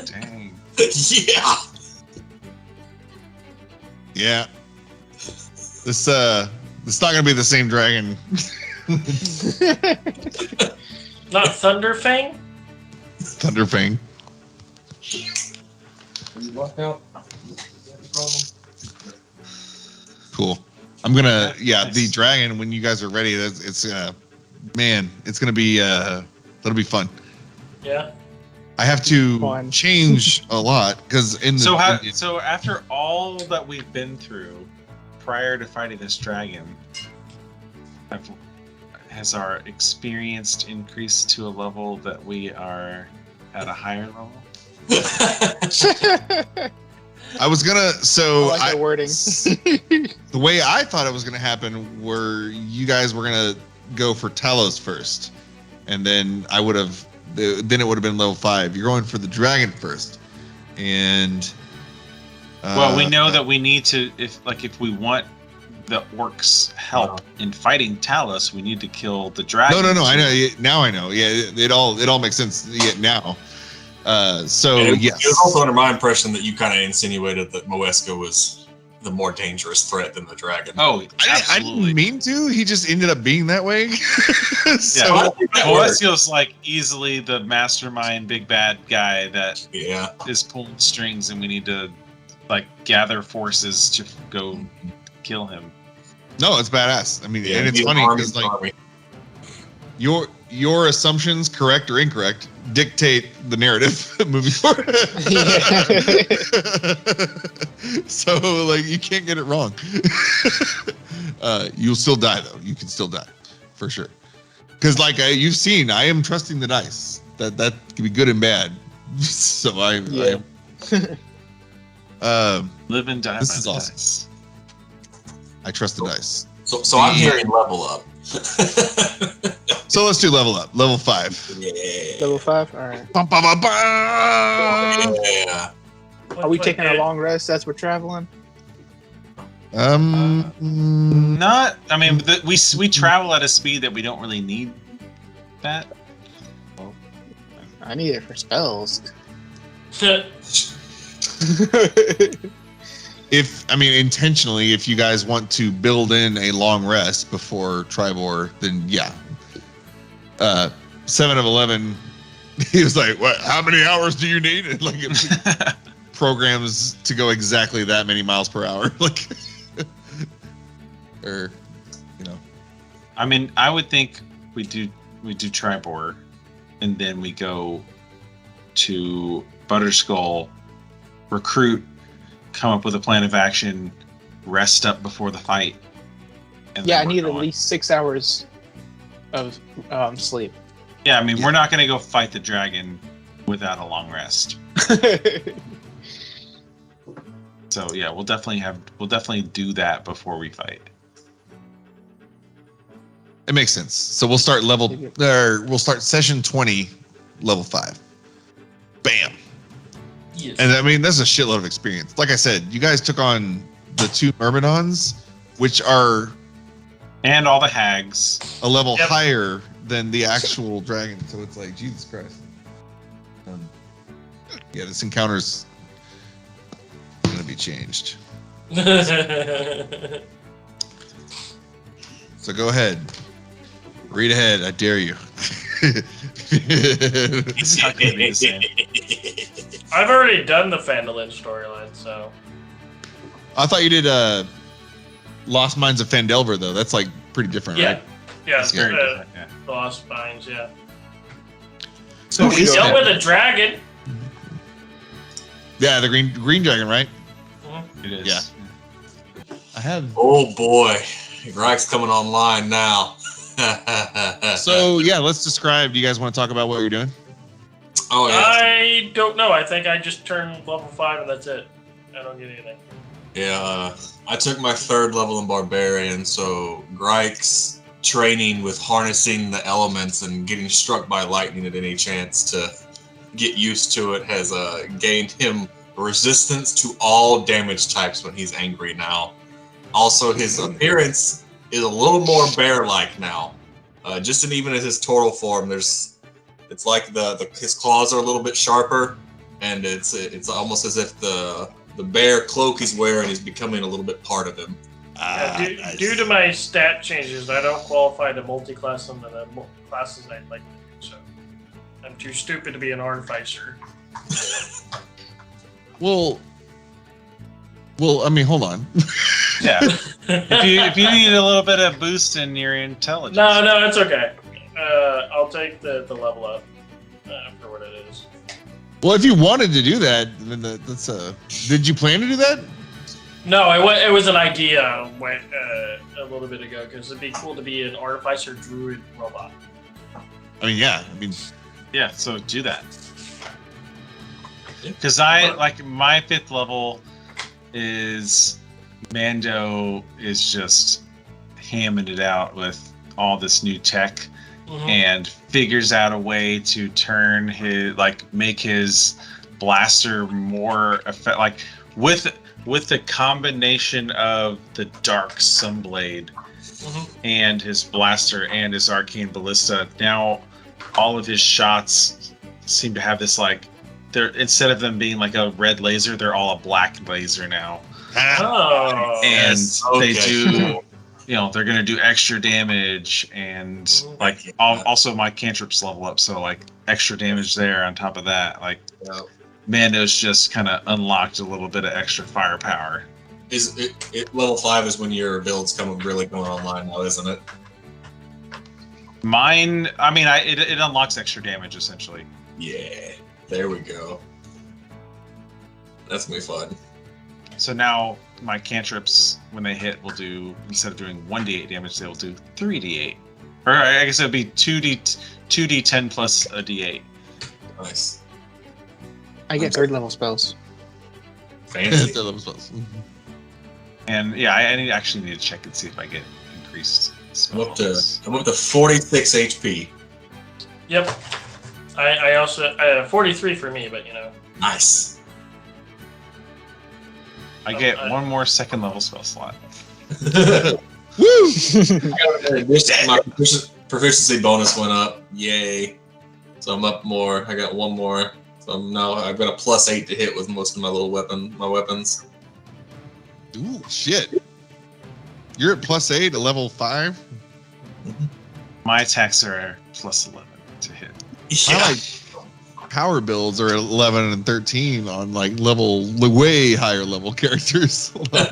Speaker 2: Dang.
Speaker 1: Yeah.
Speaker 4: Yeah. This it's not gonna be the same dragon.
Speaker 3: Not Thunderfang?
Speaker 4: Thunderfang. Cool. I'm gonna the dragon when you guys are ready. It's man, it's gonna be that'll be fun.
Speaker 3: Yeah.
Speaker 4: I have to
Speaker 5: Fun.
Speaker 4: change a lot because in the
Speaker 2: So after all that we've been through prior to fighting this dragon, has our experience increased to a level that we are at a higher level?
Speaker 4: I was gonna
Speaker 5: I like the wording.
Speaker 4: the way I thought it was gonna happen were you guys were gonna go for Talos first, and then I would have then it would have been level 5. You're going for the dragon first, and
Speaker 2: Well, we know that we need to if we want the orcs' help in fighting Talos, we need to kill the dragon.
Speaker 4: No. I know now. I know. Yeah, it all makes sense now. So
Speaker 1: It
Speaker 4: yes.
Speaker 1: was also under my impression that you kind of insinuated that Moeska was the more dangerous threat than the dragon.
Speaker 2: Oh,
Speaker 4: I
Speaker 2: absolutely.
Speaker 4: didn't mean to. He just ended up being that way. So
Speaker 2: Yeah,
Speaker 1: that works.
Speaker 2: Moeskiel's like easily the mastermind, big bad guy that
Speaker 1: Yeah.
Speaker 2: is pulling strings, and we need to like gather forces to go kill him.
Speaker 4: no, it's badass. I mean,
Speaker 1: Yeah,
Speaker 4: and it's
Speaker 1: be an
Speaker 4: funny
Speaker 1: army
Speaker 4: because like
Speaker 1: army.
Speaker 4: your assumptions, correct or incorrect, dictate the narrative moving forward. So like you can't get it wrong. You'll still die though. You can still die for sure. Because like you've seen, I am trusting the dice. That can be good and bad. So I am.
Speaker 2: Live and die.
Speaker 4: This
Speaker 2: by
Speaker 4: is
Speaker 2: the
Speaker 4: awesome.
Speaker 2: dice.
Speaker 4: I trust the dice.
Speaker 1: So I'm hearing level up.
Speaker 4: So let's do level up. Level 5.
Speaker 1: Yeah.
Speaker 5: Level 5. All right.
Speaker 4: Bum, bum, bum, bum.
Speaker 1: Yeah.
Speaker 5: Are we taking a long rest as we're traveling?
Speaker 2: Not. I mean, we travel at a speed that we don't really need that.
Speaker 5: I need it for spells.
Speaker 4: Intentionally, if you guys want to build in a long rest before Tribor, then yeah. 7 of 11. He was like, "What? How many hours do you need?" And like it programs to go exactly that many miles per hour, like, or you know.
Speaker 2: I mean, I would think we do Tribor, and then we go to Butterskull, recruit, come up with a plan of action, rest up before the fight. And
Speaker 5: Yeah, I
Speaker 2: then
Speaker 5: need
Speaker 2: we're
Speaker 5: at
Speaker 2: going.
Speaker 5: least 6 hours of sleep.
Speaker 2: Yeah, I mean, we're not going to go fight the dragon without a long rest. So yeah, we'll definitely do that before we fight.
Speaker 4: It makes sense. So we'll start session 20, level 5. Bam.
Speaker 3: Yes.
Speaker 4: And I mean, that's a shitload of experience. Like I said, you guys took on the 2 Myrmidons, which are
Speaker 2: And all the hags.
Speaker 4: a level
Speaker 3: Yep.
Speaker 4: higher than the actual dragon. So it's like, Jesus Christ. Yeah, this encounter's gonna be changed. So go ahead. Read ahead. I dare you.
Speaker 2: It's not going to be the same.
Speaker 3: I've already done the Phandalin storyline, so
Speaker 4: I thought you did Lost Mines of Phandelver, though. That's like pretty different,
Speaker 3: yeah,
Speaker 4: right?
Speaker 3: yeah,
Speaker 2: It's very different, yeah.
Speaker 3: the Lost Mines, yeah.
Speaker 2: So
Speaker 5: We
Speaker 3: We
Speaker 5: go
Speaker 3: dealt
Speaker 5: ahead.
Speaker 3: with a dragon.
Speaker 4: Yeah, the green dragon, right?
Speaker 2: it is.
Speaker 4: Yeah. I have.
Speaker 1: Oh boy, Greg's coming online now.
Speaker 4: So yeah, let's describe. Do you guys want to talk about what you're doing?
Speaker 1: oh yeah,
Speaker 3: I don't know. I think I just turned level 5 and that's it. I don't get anything.
Speaker 1: yeah. I took my 3rd level in Barbarian, so Greg's training with harnessing the elements and getting struck by lightning at any chance to get used to it has gained him resistance to all damage types when he's angry now. Also, his appearance is a little more bear-like now. Even in his total form, it's like his claws are a little bit sharper, and it's almost as if the bear cloak he's wearing is becoming a little bit part of him.
Speaker 3: Yeah, due to my stat changes, I don't qualify to multi-class some of the classes I'd like to do, so I'm too stupid to be an artificer.
Speaker 4: Well, I mean, hold on.
Speaker 2: Yeah. if you need a little bit of boost in your intelligence.
Speaker 3: No, it's okay. I'll take the level up for what it is.
Speaker 4: Well, if you wanted to do that, then that's Did you plan to do that?
Speaker 3: No, it was an idea a little bit ago because it'd be cool to be an artificer druid robot.
Speaker 4: I mean, yeah. I mean,
Speaker 2: Yeah, so do that. Because my 5th level is Mando is just hamming it out with all this new tech and figures out a way to turn make his blaster more with the combination of the dark sunblade and his blaster and his arcane ballista. Now all of his shots seem to have this they're instead of them being like a red laser, they're all a black laser now.
Speaker 3: Oh.
Speaker 2: And
Speaker 1: Yes,
Speaker 2: they
Speaker 1: okay.
Speaker 2: do, they're gonna do extra damage, and also my cantrips level up, so extra damage there on top of that.
Speaker 1: Yeah.
Speaker 2: Mando's just kind of unlocked a little bit of extra firepower.
Speaker 1: Is it level 5 is when your builds really going online now, isn't it?
Speaker 2: Mine, I mean, it unlocks extra damage essentially.
Speaker 1: Yeah, there we go. That's gonna be fun.
Speaker 2: So now my cantrips, when they hit, will do, instead of doing 1d8 damage, they will do 3d8. Or I guess it would be 2d10 plus a d8.
Speaker 1: Nice.
Speaker 5: I get 3rd level spells.
Speaker 1: Fancy.
Speaker 2: And yeah, I actually need to check and see if I get increased
Speaker 1: I'm up to 46 HP.
Speaker 3: Yep. I also 43 for me, but
Speaker 1: Nice.
Speaker 2: I get one more second level spell slot.
Speaker 4: Woo!
Speaker 1: My proficiency bonus went up. Yay. So I'm up more. I got one more. So I've got a +8 to hit with most of my weapons.
Speaker 4: Ooh, shit. You're at +8 at level 5?
Speaker 2: My attacks are +11 to hit.
Speaker 1: Yeah.
Speaker 4: I like power builds are at 11 and 13 on like way higher level characters.
Speaker 5: My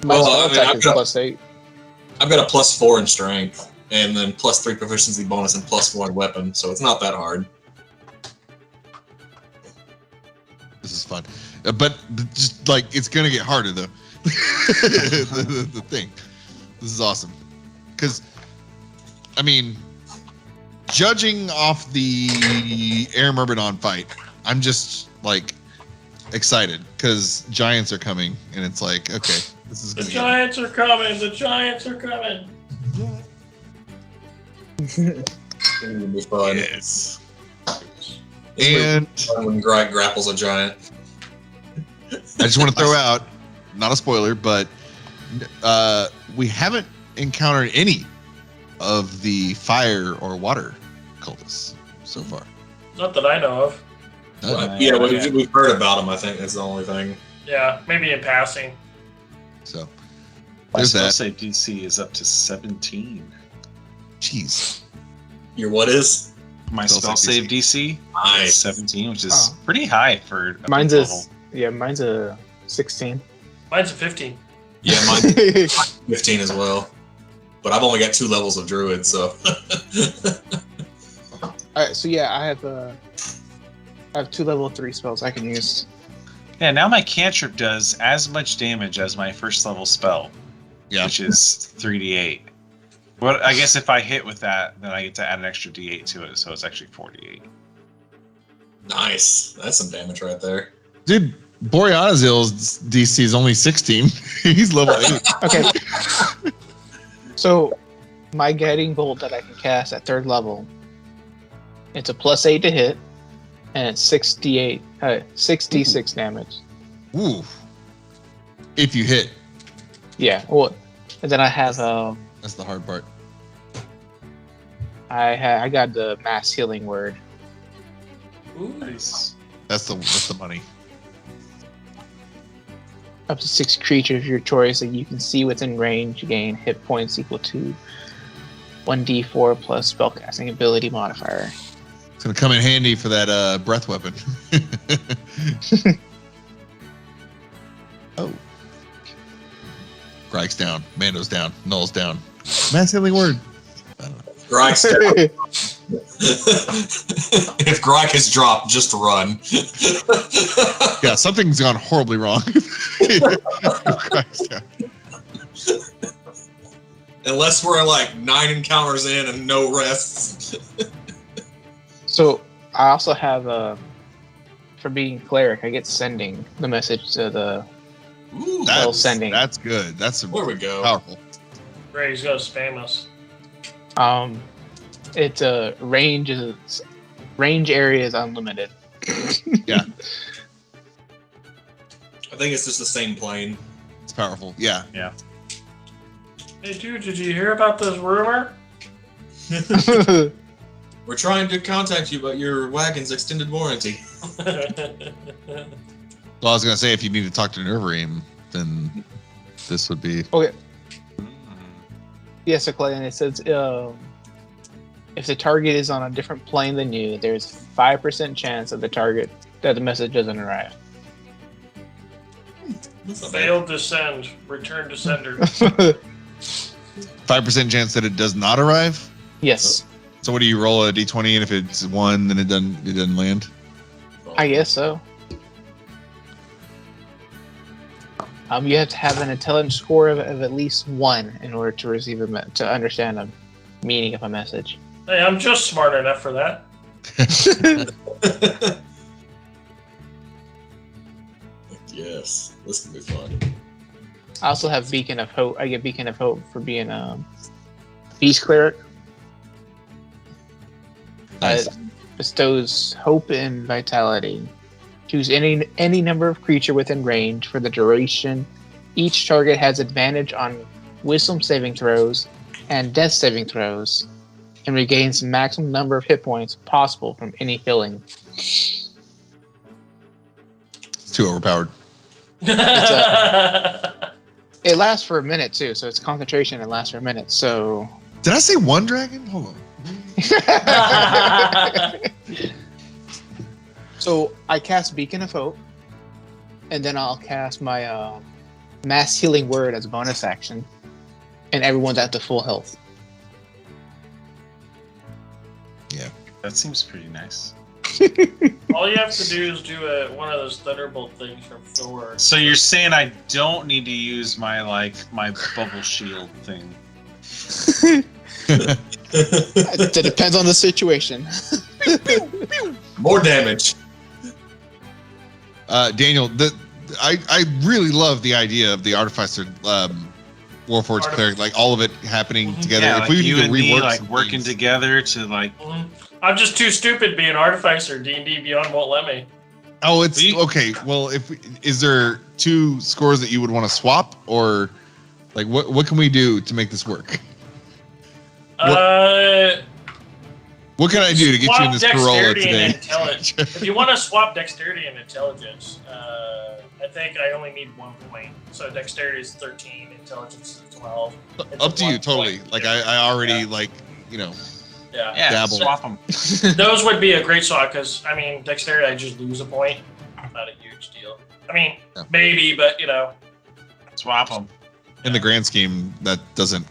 Speaker 1: Well,
Speaker 5: spell attack
Speaker 1: I've
Speaker 5: is
Speaker 1: got-
Speaker 5: +8.
Speaker 1: I've got a +4 in strength, and then +3 proficiency bonus and +4 in weapon, so it's not that hard.
Speaker 4: This is fun. But just like it's gonna get harder though. the thing. This is awesome. Because I mean, judging off the Air Myrmidon fight, I'm just like excited because giants are coming, and it's like, okay, this is
Speaker 3: the
Speaker 4: gonna
Speaker 3: giants are coming. The giants are coming.
Speaker 1: It's gonna be fun.
Speaker 4: yes.
Speaker 1: It's really
Speaker 4: And
Speaker 1: fun when Greg grapples a giant.
Speaker 4: I just want to throw out, not a spoiler, but we haven't encountered any of the fire or water cultists so far.
Speaker 3: Not that I know of.
Speaker 1: Yeah, we've heard about them. I think that's the only thing.
Speaker 3: Yeah, maybe in passing.
Speaker 4: So
Speaker 2: My
Speaker 4: there's
Speaker 2: spell
Speaker 4: that.
Speaker 2: save DC is up to 17.
Speaker 4: Jeez.
Speaker 1: Your what is?
Speaker 2: My
Speaker 4: Spell
Speaker 2: spell
Speaker 4: save
Speaker 2: save DC is
Speaker 1: Nice.
Speaker 2: 17, which is
Speaker 5: Oh.
Speaker 2: pretty high for a
Speaker 5: Mine's
Speaker 2: mid
Speaker 5: a
Speaker 2: level.
Speaker 5: mine's a 16.
Speaker 3: Mine's a 15.
Speaker 1: Yeah, mine's 15 as well. But I've only got 2 levels of druid, so.
Speaker 5: All right, so yeah, I have 2 level 3 spells I can use.
Speaker 2: Yeah, now my cantrip does as much damage as my first level spell,
Speaker 4: Yeah.
Speaker 2: which is 3d8. Well, I guess if I hit with that, then I get to add an extra d8 to it, so it's actually 48.
Speaker 1: Nice. That's some damage right there.
Speaker 4: Dude, Gloreanaziel's DC is only 16. He's level 8.
Speaker 5: Okay. So my guiding bolt that I can cast at 3rd level, it's a +8 to hit, and it's 6d6 damage.
Speaker 4: Ooh. If you hit.
Speaker 5: Yeah. Well, and then I have
Speaker 4: That's the hard part.
Speaker 5: I got the mass healing word.
Speaker 3: Ooh.
Speaker 2: Nice.
Speaker 4: That's the money.
Speaker 5: Up to 6 creatures of your choice that you can see within range gain hit points equal to 1d4 plus spellcasting ability modifier.
Speaker 4: It's gonna come in handy for that breath weapon. Oh. Greg's down. Mando's down. Null's down. Mass healing word.
Speaker 1: Greg's down. If Greg has dropped, just run.
Speaker 4: Yeah, something's gone horribly wrong. Greg's down.
Speaker 1: Unless we're like 9 encounters in and no rests.
Speaker 5: So I also have for being cleric, I get sending the message to the
Speaker 1: Ooh,
Speaker 5: Spell sending.
Speaker 4: That's good. That's
Speaker 1: there we go.
Speaker 4: powerful.
Speaker 3: Ray, he's gonna spam us.
Speaker 5: It's range area is unlimited.
Speaker 4: Yeah,
Speaker 1: I think it's just the same plane.
Speaker 4: it's powerful. Yeah.
Speaker 3: Hey, dude, did you hear about this rumor?
Speaker 1: We're trying to contact you about your wagon's extended warranty.
Speaker 4: Well, I was gonna say if you need to talk to Neverweakened, then this would be.
Speaker 5: Okay. Yes, Clay, and it says if the target is on a different plane than you, there's 5% chance that the message doesn't arrive.
Speaker 1: That's not bad.
Speaker 3: Failed to send. Return to sender.
Speaker 4: 5% chance that it does not arrive.
Speaker 5: Yes,
Speaker 4: So what do you roll a d20, and if it's 1, then it doesn't land.
Speaker 5: I guess so. You have to have an intelligence score of at least 1 in order to receive to understand the meaning of a message.
Speaker 3: Hey, I'm just smart enough for that.
Speaker 1: Yes, this can be fun.
Speaker 5: I also have Beacon of Hope. I get Beacon of Hope for being a beast cleric.
Speaker 4: Nice.
Speaker 5: Bestows hope and vitality. Choose any number of creature within range for the duration. Each target has advantage on Wisdom saving throws and Death saving throws, and regains the maximum number of hit points possible from any healing.
Speaker 4: It's too overpowered.
Speaker 5: It lasts for a minute too, so it's concentration and lasts for a minute. So
Speaker 4: Did I say one dragon? Hold on.
Speaker 5: So I cast Beacon of Hope, and then I'll cast my Mass Healing Word as a bonus action, and everyone's at the full health.
Speaker 2: That seems pretty nice.
Speaker 3: All you have to do is do one of those thunderbolt things from Thor.
Speaker 2: So you're saying I don't need to use my bubble shield thing?
Speaker 5: It depends on the situation.
Speaker 1: More damage.
Speaker 4: Daniel, I really love the idea of the Artificer Warforged Cleric, like all of it happening together.
Speaker 2: Yeah,
Speaker 4: if
Speaker 2: like
Speaker 4: we
Speaker 2: you
Speaker 4: need to
Speaker 2: and me
Speaker 4: rework some
Speaker 2: working
Speaker 4: things.
Speaker 2: together to like.
Speaker 3: I'm just too stupid being Artificer. D&D Beyond won't let me.
Speaker 4: Oh, it's okay. Well, is there 2 scores that you would want to swap, or like what can we do to make this work? What can I do to get you in this Corolla today?
Speaker 3: If you want to swap Dexterity and Intelligence, I think I only need 1 point. So Dexterity is 13, Intelligence is 12. It's
Speaker 4: Up to
Speaker 3: a
Speaker 4: you,
Speaker 3: 1
Speaker 4: totally.
Speaker 3: point.
Speaker 4: Like I already
Speaker 3: Yeah.
Speaker 2: Yeah,
Speaker 4: Dabble.
Speaker 2: swap them.
Speaker 3: Those would be a great swap because, I mean, Dexterity, I just lose a point. Not a huge deal. I mean,
Speaker 4: Yeah.
Speaker 3: maybe, but,
Speaker 2: Swap them.
Speaker 4: in the grand scheme that doesn't.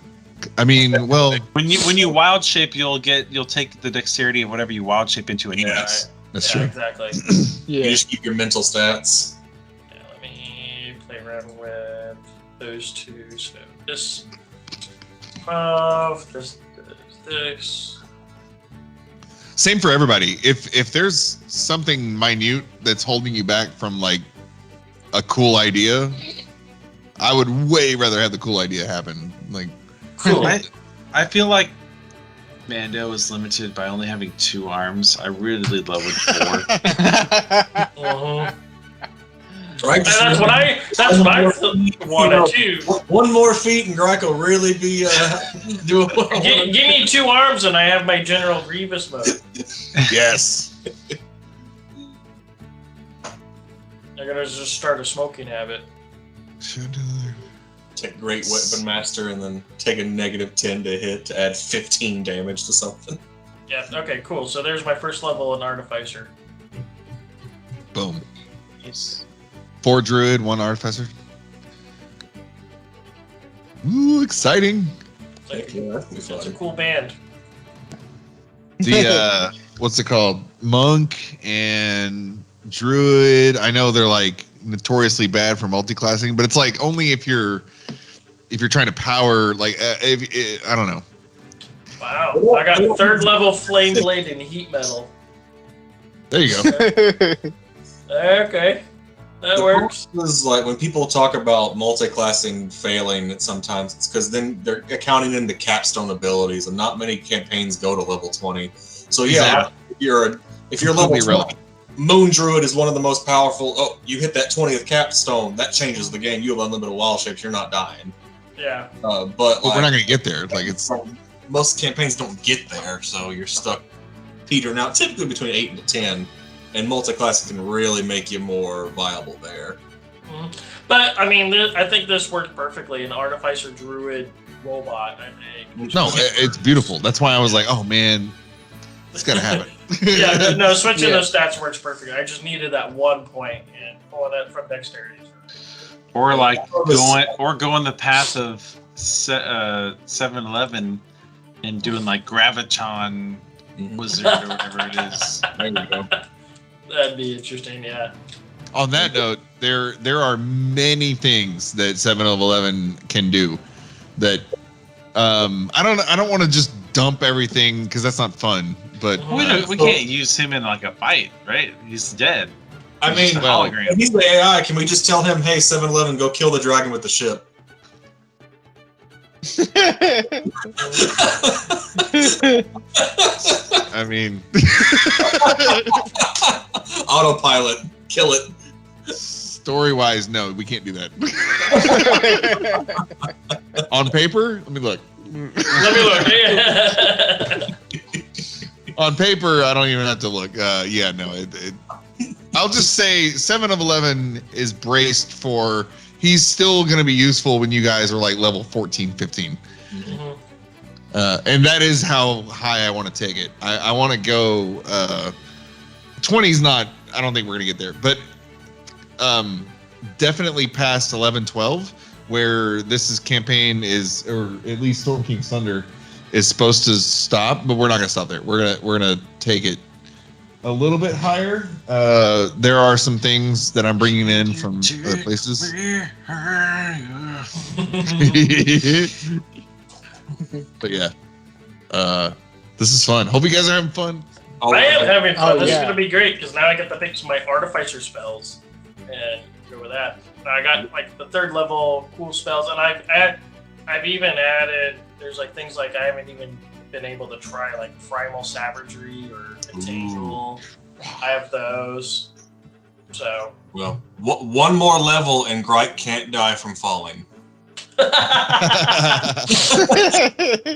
Speaker 4: I mean, well,
Speaker 2: When you wild shape, you'll take the dexterity of whatever you wild shape into anyways.
Speaker 1: Yes.
Speaker 4: that's
Speaker 3: yeah,
Speaker 4: true.
Speaker 3: exactly.
Speaker 1: You
Speaker 5: Yeah.
Speaker 1: just keep your mental stats.
Speaker 3: Yeah, let me play around with those 2. So this 12, this.
Speaker 4: Same for everybody. If there's something minute that's holding you back from like a cool idea, I would way rather have the cool idea happen. Like,
Speaker 3: Cool.
Speaker 2: I feel like Mando is limited by only having 2 arms. I really love with 4.
Speaker 3: Mhm.
Speaker 1: Right?
Speaker 3: And that's what I wanted too.
Speaker 1: One more feat and Greg will really be doing what I
Speaker 3: Give
Speaker 1: want.
Speaker 3: me 2 arms and I have my General Grievous mode.
Speaker 4: yes.
Speaker 3: They're gonna just start a smoking habit.
Speaker 1: Take Great Weapon Master and then take a -10 to hit to add 15 damage to something.
Speaker 3: Yeah, okay, cool. So there's my first level in Artificer.
Speaker 4: Boom.
Speaker 5: Yes.
Speaker 4: 4 druid, 1 artificer. Ooh, exciting.
Speaker 3: It's,
Speaker 1: Yeah, that'd be
Speaker 3: it's a
Speaker 1: fun.
Speaker 3: cool band.
Speaker 4: The what's it called? Monk and druid. I know they're like notoriously bad for multi-classing, but it's like only if you're trying to power like I don't know.
Speaker 3: Wow. I got 3rd level Flame Blade and Heat Metal.
Speaker 4: There you go.
Speaker 3: Okay. That
Speaker 1: The
Speaker 3: works.
Speaker 1: problem is like when people talk about multi-classing failing, sometimes it's because then they're accounting in the capstone abilities, and not many campaigns go to level 20. So yeah, if you're level
Speaker 4: Completely
Speaker 1: 20,
Speaker 4: irrelevant.
Speaker 1: Moon Druid is one of the most powerful. Oh, you hit that 20th capstone, that changes the game. You have unlimited wild shapes, you're not dying.
Speaker 3: Yeah.
Speaker 1: But
Speaker 4: But
Speaker 1: like,
Speaker 4: we're not gonna get there. Like it's
Speaker 1: most campaigns don't get there, so you're stuck petering out typically between 8 and 10. And multi-classing can really make you more viable there.
Speaker 3: Mhm. But, I mean, I think this worked perfectly. An Artificer Druid robot, I think.
Speaker 4: no, it's beautiful. That's why I was like, oh man, it's gotta happen.
Speaker 3: Yeah, no, switching
Speaker 5: Yeah.
Speaker 3: those stats works perfectly. I just needed that 1 point and pulling it from Dexterity.
Speaker 2: Or like going the path of 7-Eleven and doing like Graviton Wizard or whatever it is.
Speaker 1: There you go.
Speaker 3: That'd be interesting, yeah.
Speaker 4: On that note, there are many things that 7-Eleven can do that I don't want to just dump everything because that's not fun. But
Speaker 2: We can't use him in like a fight, right? He's dead.
Speaker 1: I mean,
Speaker 2: Just a hologram.
Speaker 1: if he's the AI, can we just tell him, hey, 7-Eleven, go kill the dragon with the ship?
Speaker 4: I mean,
Speaker 1: Autopilot, kill it.
Speaker 4: story-wise, no, we can't do that. On paper, let me look.
Speaker 3: Let me look.
Speaker 4: On paper, I don't even have to look. Yeah, no. I'll just say 7 of 11 is braced for. He's still going to be useful when you guys are like level 14, 15.
Speaker 3: Mhm.
Speaker 4: And that is how high I want to take it. I want to go. 20's not. I don't think we're going to get there, but definitely past 11, 12, where this campaign is, or at least Storm King's Thunder is supposed to stop, but we're not gonna stop there. We're gonna take it a little bit higher. There are some things that I'm bringing in from other places. But yeah, this is fun. Hope you guys are having fun.
Speaker 1: Oh,
Speaker 3: I am having fun.
Speaker 5: Oh,
Speaker 3: This is
Speaker 5: yeah.
Speaker 3: gonna be great because now I get to pick some of my artificer spells and go with that. Now I got like the 3rd level cool spells, and I've even added. There's like things like I haven't even been able to try, like primal savagery or contagial. I have those. So.
Speaker 1: Well, one more level and Grike can't die from falling.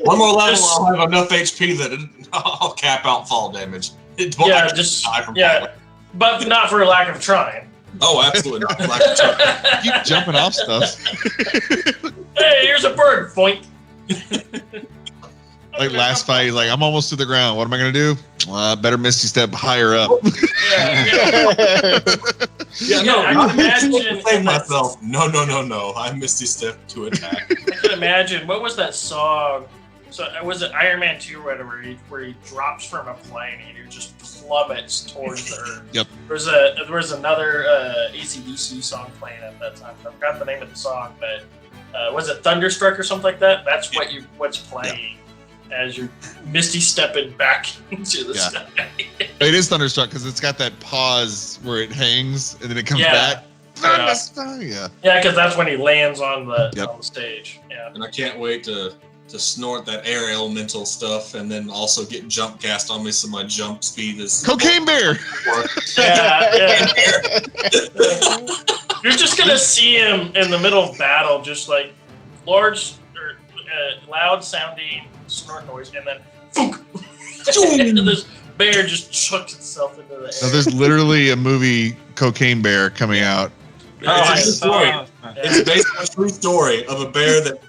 Speaker 1: One more level, I'll have enough HP that I'll cap out fall damage. It won't
Speaker 3: Yeah,
Speaker 1: actually
Speaker 3: just
Speaker 1: die from
Speaker 3: yeah,
Speaker 1: falling.
Speaker 3: but not for lack of trying.
Speaker 1: Oh, absolutely not.
Speaker 4: Keep jumping off stuff.
Speaker 3: Hey, here's a bird. Boink.
Speaker 4: Like last fight, he's like, I'm almost to the ground. What am I gonna do? Better Misty Step higher up.
Speaker 1: Yeah, no,
Speaker 3: I
Speaker 1: not
Speaker 3: can imagine
Speaker 1: to save
Speaker 3: in that-
Speaker 1: myself. No. I Misty Step to attack.
Speaker 3: I can imagine. What was that song? So was it Iron Man 2 or whatever, where he drops from a plane and he just plummets towards the earth?
Speaker 4: Yep.
Speaker 3: There was another AC/DC song playing at that time. I forgot the name of the song, but was it Thunderstruck or something like that? That's what's playing as you're misty stepping back into the
Speaker 4: Yeah.
Speaker 3: sky.
Speaker 4: It is Thunderstruck because it's got that pause where it hangs and then it comes
Speaker 3: Yeah.
Speaker 4: back.
Speaker 3: Yeah.
Speaker 4: Yeah.
Speaker 3: Yeah, because that's when he lands on the
Speaker 4: Yep.
Speaker 3: on the stage. Yeah.
Speaker 1: And I can't wait to snort that air elemental stuff and then also get jump cast on me so my jump speed is
Speaker 4: Cocaine Bear.
Speaker 3: Yeah. You're just gonna see him in the middle of battle, just like large or loud sounding snort noise, and then fook! And this bear just chucks itself into the air.
Speaker 4: So there's literally a movie Cocaine Bear coming out.
Speaker 1: It's a true story.
Speaker 3: Yeah.
Speaker 1: It's based on a true story of a bear that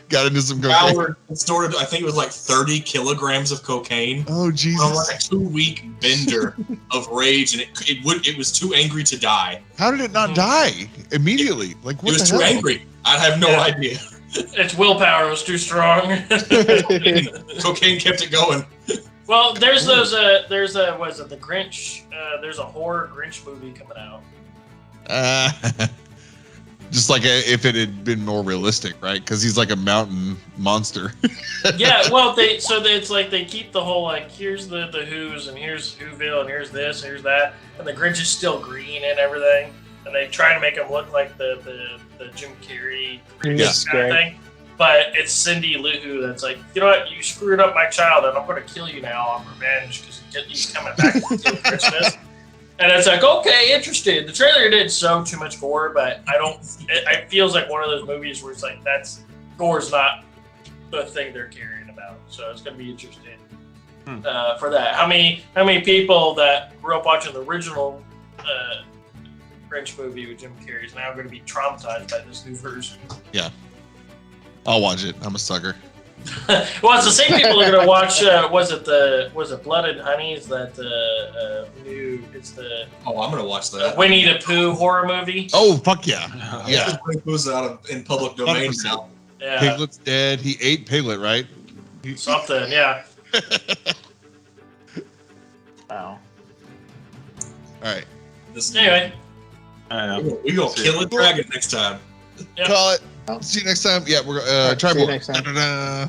Speaker 4: Got into some cocaine.
Speaker 1: devoured and stored, I think it was like 30 kilograms of cocaine
Speaker 4: Oh
Speaker 1: on
Speaker 4: Jesus!
Speaker 1: like a 2-week bender of rage, and it was too angry to die.
Speaker 4: How did it not die immediately? Like what
Speaker 1: It was
Speaker 4: the
Speaker 1: too
Speaker 4: hell?
Speaker 1: angry. I have no
Speaker 3: Yeah.
Speaker 1: idea.
Speaker 3: Its willpower was too strong.
Speaker 1: Cocaine kept it going.
Speaker 3: Well, there's was it the Grinch? There's a horror Grinch movie coming out.
Speaker 4: Just like if it had been more realistic, right? Because he's like a mountain monster.
Speaker 3: Yeah, well, it's like they keep the whole like here's the Who's and here's Whoville and here's this and here's that, and the Grinch is still green and everything, and they try to make him look like the Jim Carrey
Speaker 5: Yes.
Speaker 3: kind of thing. But it's Cindy Lou Who that's like, you know what, you screwed up my child, and I'm going to kill you now on revenge because he's coming back to kill Christmas. And it's like, okay, interesting. The trailer did so too much gore, but it feels like one of those movies where it's like gore's not the thing they're caring about. So it's going to be interesting for that. How many people that grew up watching the original Grinch movie with Jim Carrey is now going to be traumatized by this new version?
Speaker 4: I'll watch it. I'm a sucker.
Speaker 3: Well, it's the same people that are going to watch. Was it Blood and Honey? Is that the new? It's the
Speaker 1: Oh, I'm gonna watch that.
Speaker 3: Winnie the Pooh horror movie.
Speaker 4: Oh fuck yeah! Yeah.
Speaker 1: It was in public domain
Speaker 4: 100%.
Speaker 1: now.
Speaker 3: Yeah,
Speaker 4: Piglet's dead. He ate Piglet, right?
Speaker 3: something. Yeah.
Speaker 5: Wow.
Speaker 4: All right.
Speaker 1: This
Speaker 3: Anyway,
Speaker 1: we gonna kill a dragon next time.
Speaker 3: Yeah.
Speaker 4: Call it.
Speaker 5: Oh.
Speaker 4: See you next time. Yeah, we're
Speaker 5: All right, see you
Speaker 4: tribal.
Speaker 5: next time.
Speaker 4: Da-da-da.